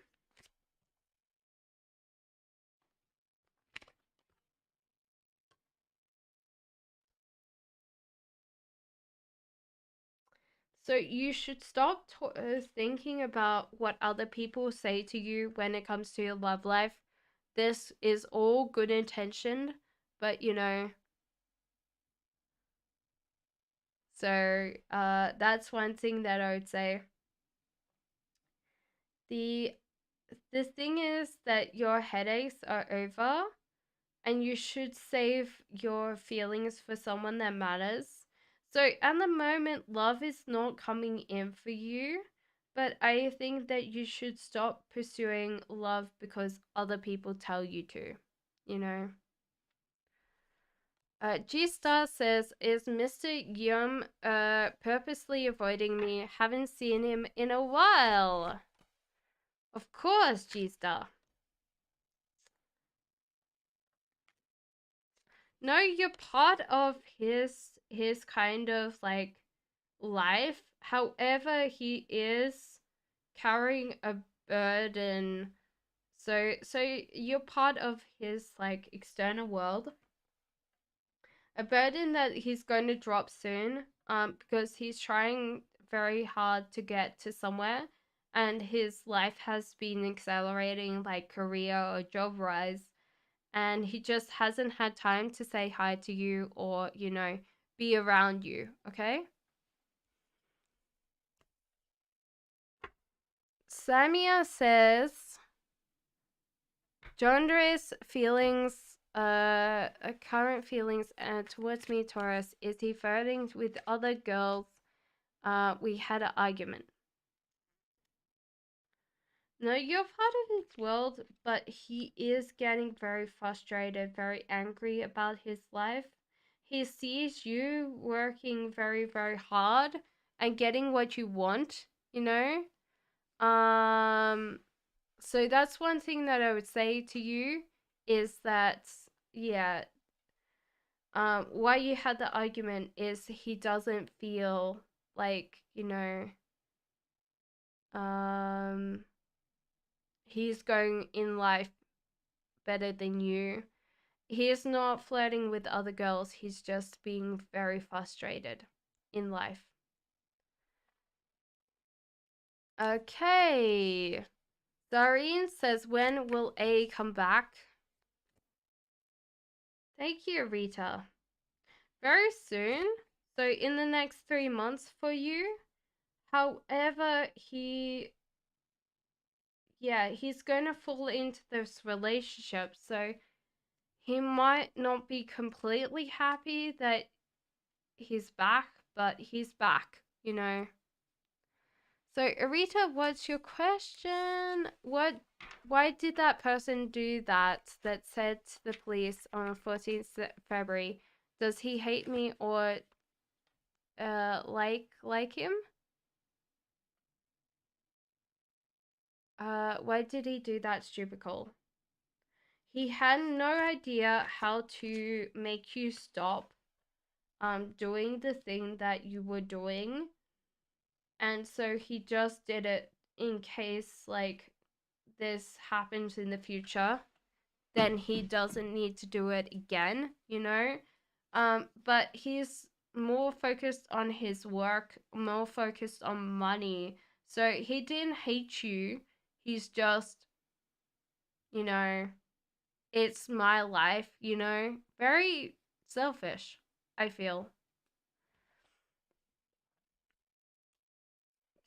So you should stop thinking about what other people say to you when it comes to your love life. This is all good intention, but you know. So that's one thing that I would say. The the thing is that your headaches are over, and you should save your feelings for someone that matters. So at the moment, love is not coming in for you, but I think that you should stop pursuing love because other people tell you to, you know. G Star says, is Mr. Yum purposely avoiding me? Haven't seen him in a while. Of course, G Star. No, you're part of his kind of like life. However, he is carrying a burden. So you're part of his like external world. A burden that he's going to drop soon, because he's trying very hard to get to somewhere, and his life has been accelerating, like career or job rise, and he just hasn't had time to say hi to you or, be around you, okay? Samia says Jondra's feelings, current feelings towards me, Taurus, is he flirting with other girls? We had an argument. No, you're part of his world, but he is getting very frustrated, very angry about his life. He sees you working very, very hard and getting what you want, you know? So that's one thing that I would say to you is that, yeah, why you had the argument is he doesn't feel like, he's going in life better than you. He is not flirting with other girls, he's just being very frustrated in life. Okay. Doreen says, when will A come back? Thank you, Rita. Very soon. So in the next 3 months for you. However, he's going to fall into this relationship. So he might not be completely happy that he's back, but he's back, So, Arita, what's your question? Why did that person do that said to the police on 14th February? Does he hate me or like him? Why did he do that, stupid call? He had no idea how to make you stop doing the thing that you were doing. And so he just did it in case like this happens in the future, then he doesn't need to do it again, but he's more focused on his work, more focused on money. So he didn't hate you. He's just, it's my life, very selfish, I feel.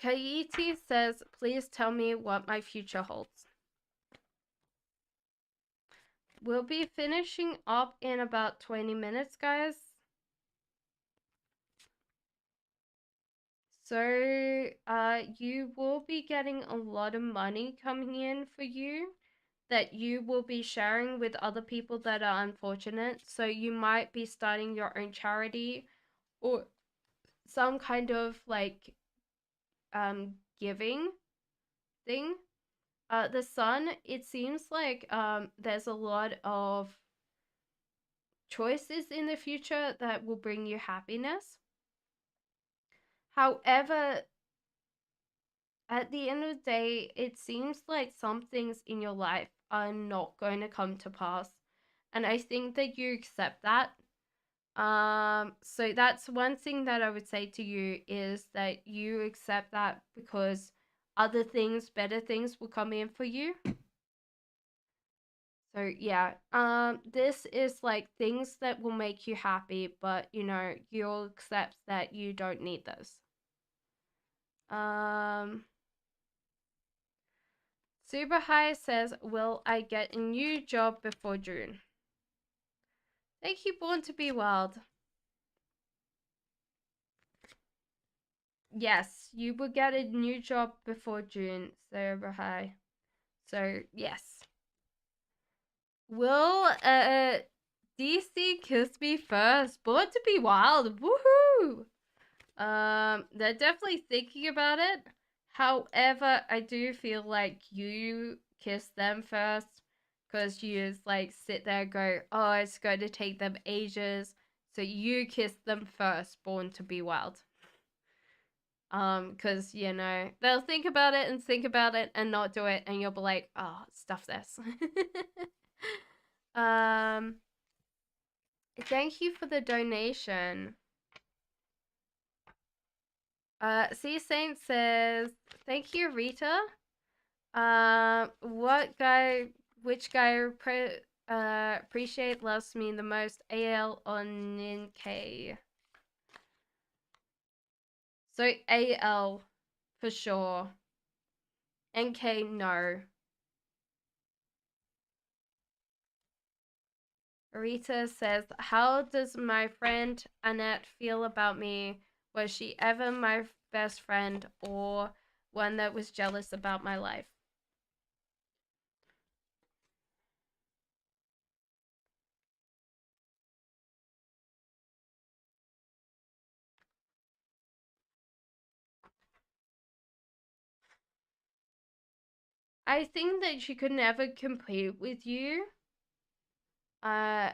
Kaiti says, please tell me what my future holds. We'll be finishing up in about 20 minutes, guys. So, you will be getting a lot of money coming in for you that you will be sharing with other people that are unfortunate. So, you might be starting your own charity or some kind of like giving thing. The sun, it seems like there's a lot of choices in the future that will bring you happiness. However, at the end of the day, it seems like some things in your life are not going to come to pass. And I think that you accept that. So that's one thing that I would say to you is that you accept that because other things, better things will come in for you. So yeah, this is like things that will make you happy, but you'll accept that you don't need those. Super High says, will I get a new job before June? Thank you, Born to Be Wild. Yes, you will get a new job before June, Super High. So yes. Will DC kiss me first? Born to Be Wild. Woohoo! They're definitely thinking about it. However, I do feel like you kiss them first because you just like sit there and go, oh, it's going to take them ages. So you kiss them first, Born to Be Wild. Because, you know, they'll think about it and not do it, and you'll be like, oh, stuff this. um, Thank you for the donation. Sea Saint says, thank you, Rita. Which guy appreciate loves me the most? AL on NK. So AL for sure. NK, no. Rita says, how does my friend Annette feel about me? Was she ever my best friend or one that was jealous about my life? I think that she could never compete with you, uh,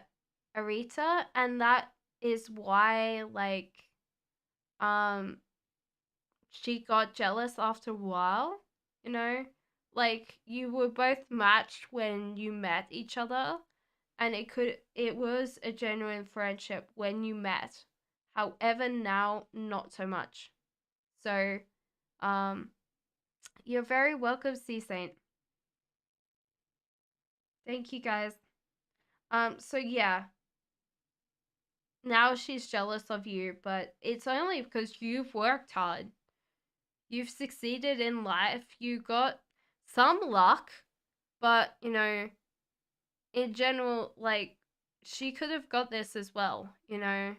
Arita, and that is why, like, um, she got jealous after a while, you know? Like, you were both matched when you met each other, and it was a genuine friendship when you met. However, now, not so much. So, um, you're very welcome, Sea Saint. Thank you, guys. So yeah, now she's jealous of you, but it's only because you've worked hard. You've succeeded in life. You got some luck, but you know, in general, like, she could have got this as well, you know.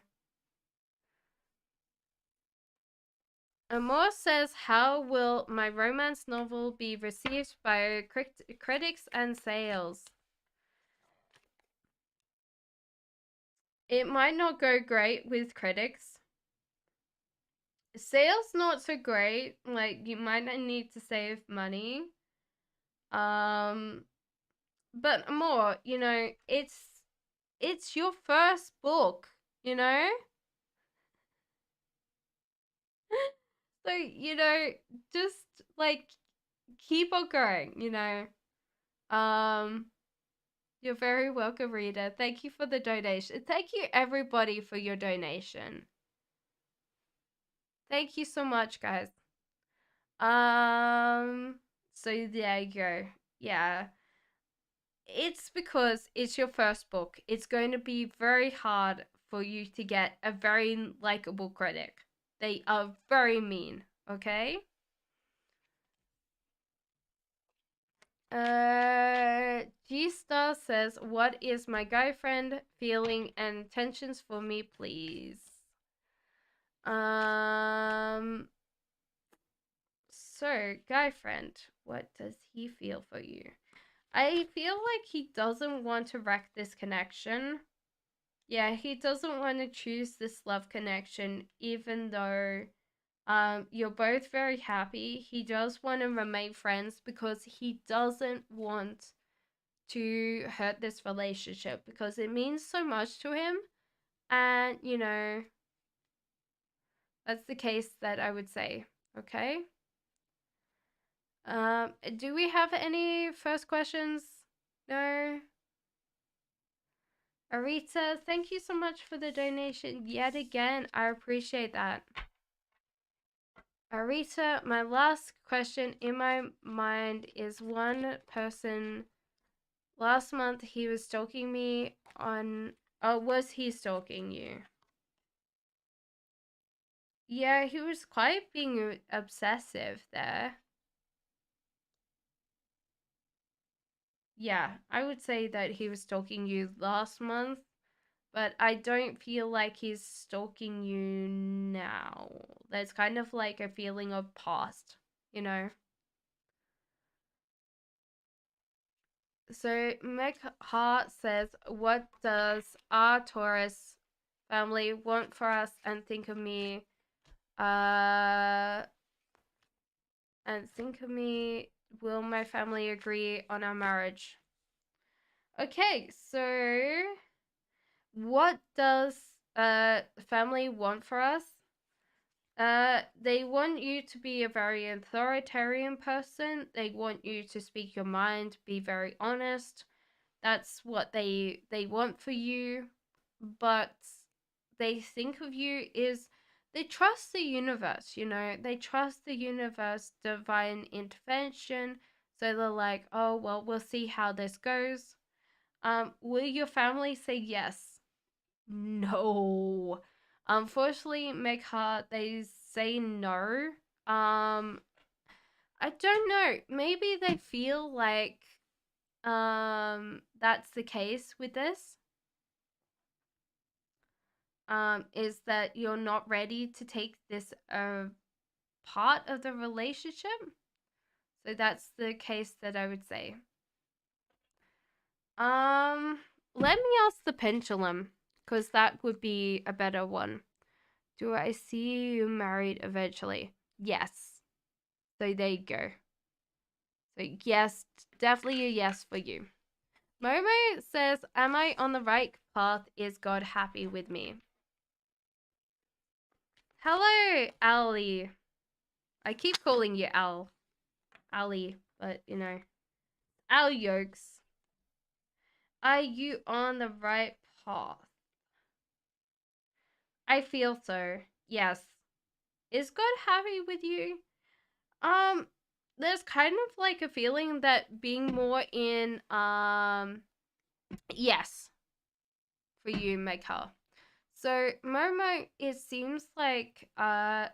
Amor says, how will my romance novel be received by critics and sales? It might not go great with critics. Sales not so great. Like, you might need to save money. Um, but more, you know, it's your first book, you know? So, you know, just like keep on going, you know. Um, you're very welcome, Rita. Thank you for the donation. Thank you everybody for your donation. Thank you so much, guys. So there you go. Yeah. It's because it's your first book. It's going to be very hard for you to get a very likable critic. They are very mean, okay? G-Star says, what is my guy friend feeling and intentions for me, please? So, guy friend, what does he feel for you? I feel like he doesn't want to wreck this connection. Yeah, he doesn't want to choose this love connection, even though you're both very happy. He does want to remain friends because he doesn't want to hurt this relationship because it means so much to him. And, you know, that's the case that I would say. Okay. Do we have any first questions? No. Arita, thank you so much for the donation yet again. I appreciate that. Arita, my last question in my mind is one person. Last month he was stalking me on. Oh, was he stalking you? Yeah, he was quite being obsessive there. Yeah, I would say that he was stalking you last month, but I don't feel like he's stalking you now. There's kind of like a feeling of past, you know? So Meg Hart says, what does our Taurus family want for us and think of me? And think of me, will my family agree on our marriage? Okay, so what does family want for us? They want you to be a very authoritarian person. They want you to speak your mind, be very honest. That's what they want for you. But they think of you is they trust the universe, you know. They trust the universe, divine intervention. So they're like, "Oh, well, we'll see how this goes." Will your family say yes? No. Unfortunately, Megha, they say no. I don't know. Maybe they feel like that's the case with this. Is that you're not ready to take this part of the relationship. So that's the case that I would say. Let me ask the pendulum, because that would be a better one. Do I see you married eventually? Yes. So there you go. So yes, definitely a yes for you. Momo says, am I on the right path? Is God happy with me? Hello, Ali. I keep calling you Ali, but you know. Al Yokes. Are you on the right path? I feel so. Yes. Is God happy with you? Um, there's kind of like a feeling that being more in yes for you, Michael. So Momo, it seems like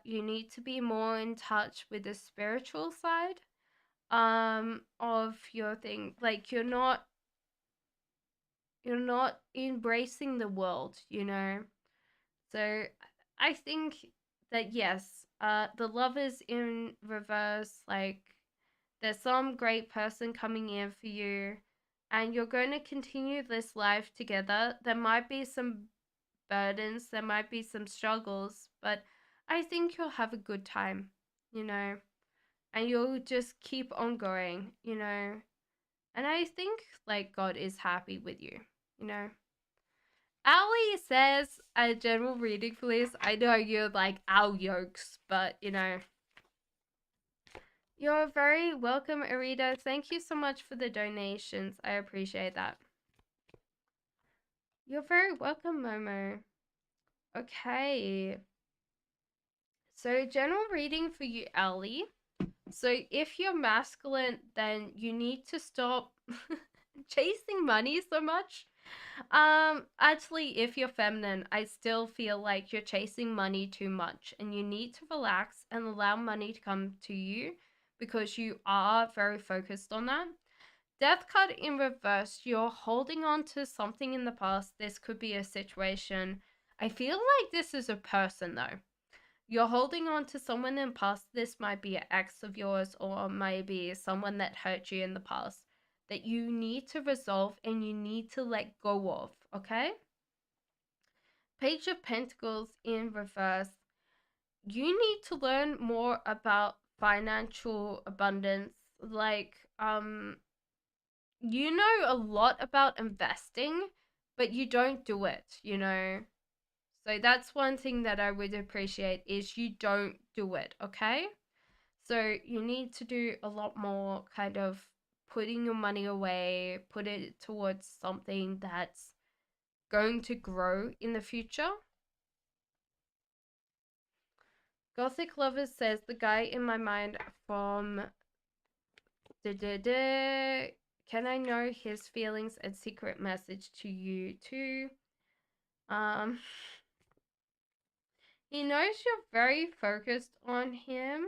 you need to be more in touch with the spiritual side of your thing. Like you're not embracing the world, you know. So I think that yes, the love is in reverse. Like there's some great person coming in for you, and you're going to continue this life together. There might be some burdens, there might be some struggles, but I think you'll have a good time, you know, and you'll just keep on going, you know. And I think like God is happy with you, you know. Ali says a general reading, please. I know you're like Al Yokes, but you know. You're very welcome, Arita. Thank you so much for the donations. I appreciate that. You're very welcome, Momo. Okay. So, general reading for you, Ali. So, if you're masculine, then you need to stop chasing money so much. Actually, if you're feminine, I still feel like you're chasing money too much and you need to relax and allow money to come to you because you are very focused on that. Death card in reverse, you're holding on to something in the past. This could be a situation. I feel like this is a person though. You're holding on to someone in the past. This might be an ex of yours or maybe someone that hurt you in the past that you need to resolve and you need to let go of, okay? Page of Pentacles in reverse. You need to learn more about financial abundance. Like, you know a lot about investing, but you don't do it, you know? So that's one thing that I would appreciate is you don't do it, okay? So you need to do a lot more kind of putting your money away, put it towards something that's going to grow in the future. Gothic Lovers says the guy in my mind from can I know his feelings and secret message to you too? Um he knows you're very focused on him.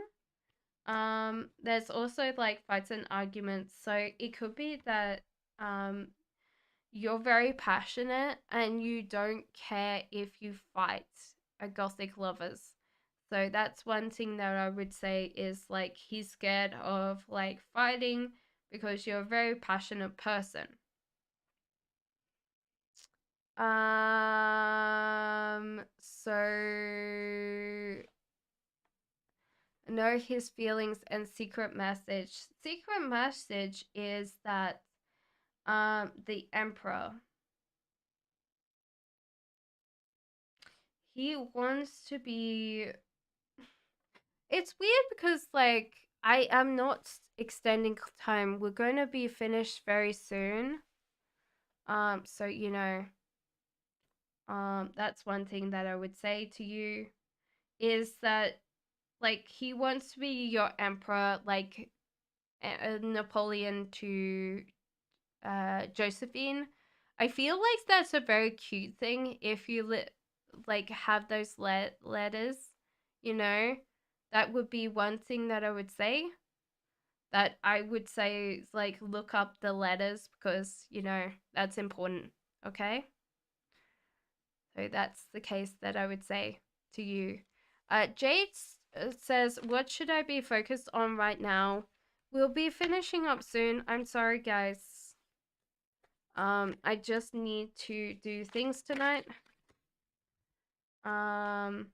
There's also like fights and arguments, so it could be that you're very passionate and you don't care if you fight a Gothic Lovers. So that's one thing that I would say is like he's scared of like fighting because you're a very passionate person. So know his feelings and secret message. Secret message is that the Emperor, he wants to be It's weird because like I am not extending time. We're going to be finished very soon. So that's one thing that I would say to you is that like he wants to be your emperor, like Napoleon to Josephine. I feel like that's a very cute thing if you like have those letters, you know. That would be one thing that I would say. That I would say is like look up the letters because, that's important, okay? So that's the case that I would say to you. Jade says, "What should I be focused on right now?" We'll be finishing up soon. I'm sorry, guys. I just need to do things tonight. Um,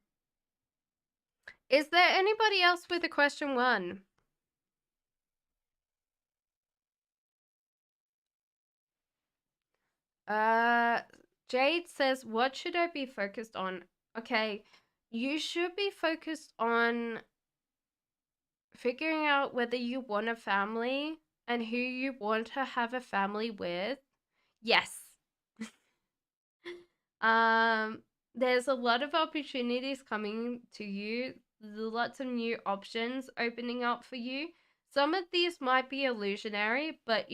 is there anybody else with a question one? Uh, Jade says, "What should I be focused on?" Okay, you should be focused on figuring out whether you want a family and who you want to have a family with. Yes. um, there's a lot of opportunities coming to you. Lots of new options opening up for you. Some of these might be illusionary, but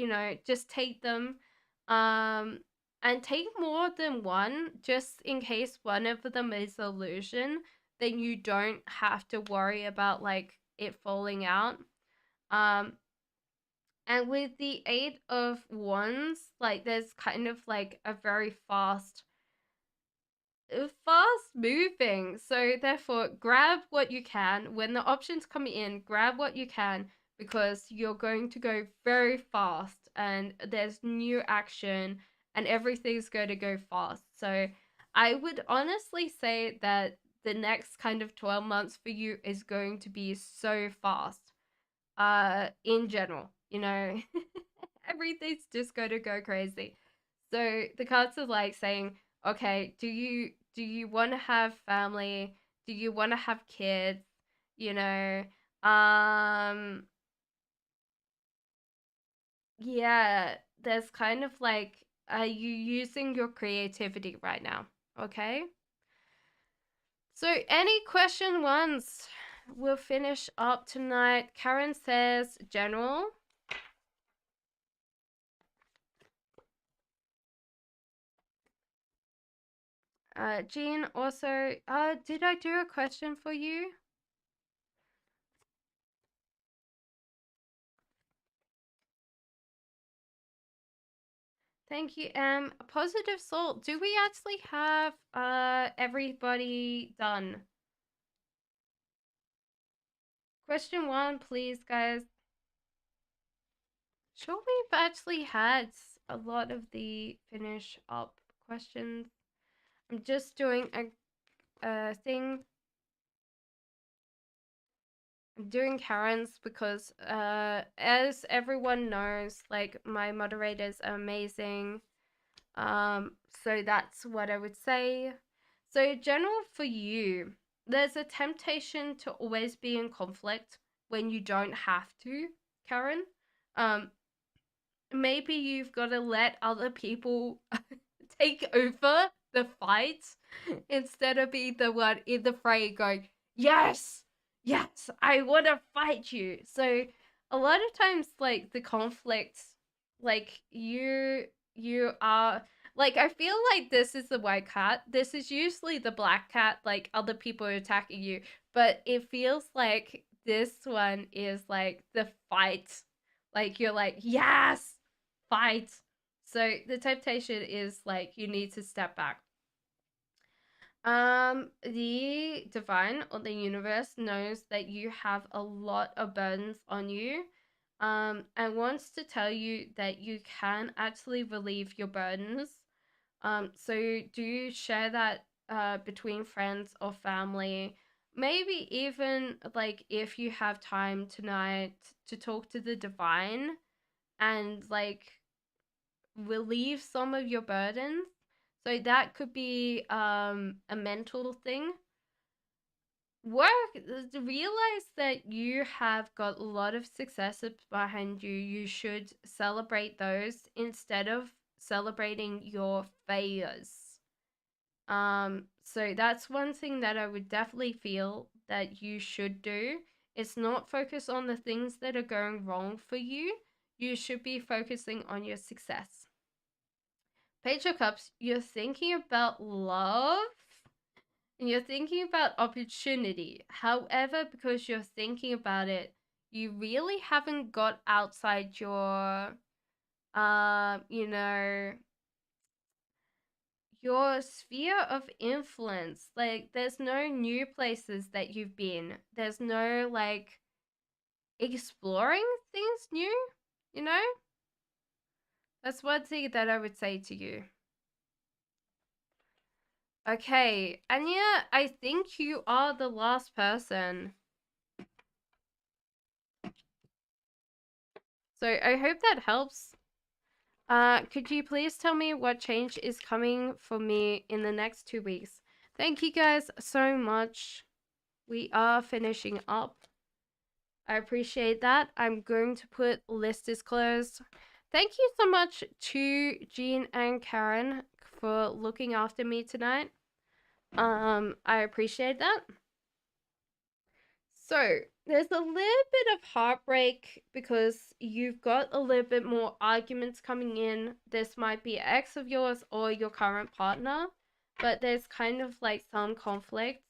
just take them. Um, and take more than one, just in case one of them is illusion. Then you don't have to worry about like it falling out. Um, and with the Eight of Wands, like there's kind of like a very fast moving. So therefore, grab what you can. When the options come in, grab what you can because you're going to go very fast and there's new action and everything's going to go fast. So I would honestly say that the next kind of 12 months for you is going to be so fast. In general, everything's just going to go crazy. So the cards are like saying, okay, do you want to have family? Do you want to have kids? You know, um, yeah, there's kind of like, are you using your creativity right now? Okay. So any question ones? We'll finish up tonight. Karen says general. Jean also, did I do a question for you? Thank you. Positive salt. Do we actually have everybody done? Question one, please, guys. Sure, we've actually had a lot of the finish up questions. I'm just doing a thing. I'm doing Karen's because as everyone knows, like my moderators are amazing. So that's what I would say. So general for you, there's a temptation to always be in conflict when you don't have to, Karen. Um, maybe you've got to let other people take over the fight instead of being the one in the fray going, yes, yes, I want to fight you. So a lot of times, like the conflict, like you are like I feel like this is the white cat. This is usually the black cat. Like other people are attacking you, but it feels like this one is like the fight. Like you're like yes, fight. So the temptation is like you need to step back. The divine or the universe knows that you have a lot of burdens on you, and wants to tell you that you can actually relieve your burdens. So do share that between friends or family. Maybe even like if you have time tonight to talk to the divine and like relieve some of your burdens. So that could be a mental thing. realize that you have got a lot of successes behind you. You should celebrate those instead of celebrating your failures. So that's one thing that I would definitely feel that you should do. It's not focus on the things that are going wrong for you. You should be focusing on your success. Page of Cups, you're thinking about love and you're thinking about opportunity. However, because you're thinking about it, you really haven't got outside your, you know, your sphere of influence. Like, there's no new places that you've been. There's no, like, exploring things new, you know? That's one thing that I would say to you. Okay, Anya, I think you are the last person. So I hope that helps. Could you please tell me what change is coming for me in the next 2 weeks? Thank you guys so much. We are finishing up. I appreciate that. I'm going to put list is closed. Thank you so much to Jean and Karen for looking after me tonight. I appreciate that. So, there's a little bit of heartbreak because you've got a little bit more arguments coming in. This might be an ex of yours or your current partner, but there's kind of like some conflict.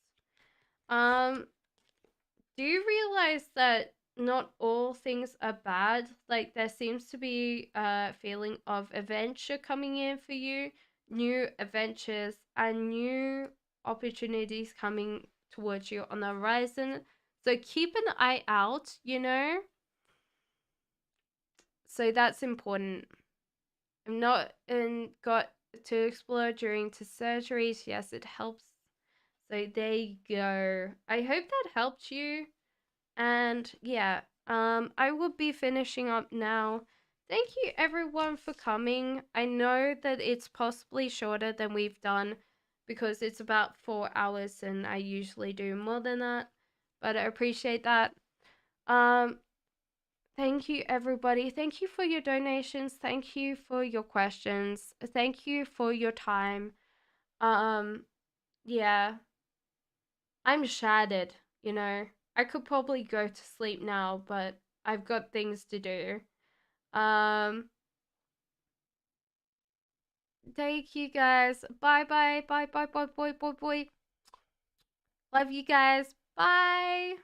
Do you realize that not all things are bad? Like, there seems to be a feeling of adventure coming in for you, new adventures and new opportunities coming towards you on the horizon. So keep an eye out, you know? So that's important. I'm not got to explore during to surgeries. Yes, it helps. So there you go. I hope that helped you. And yeah, I will be finishing up now. Thank you everyone for coming. I know that it's possibly shorter than we've done because it's about 4 hours and I usually do more than that, but I appreciate that. Um, thank you everybody. Thank you for your donations. Thank you for your questions. Thank you for your time. Um, yeah. I'm shattered, you know. I could probably go to sleep now, but I've got things to do. Um, thank you guys. Bye bye. Bye bye bye bye bye bye. Love you guys. Bye.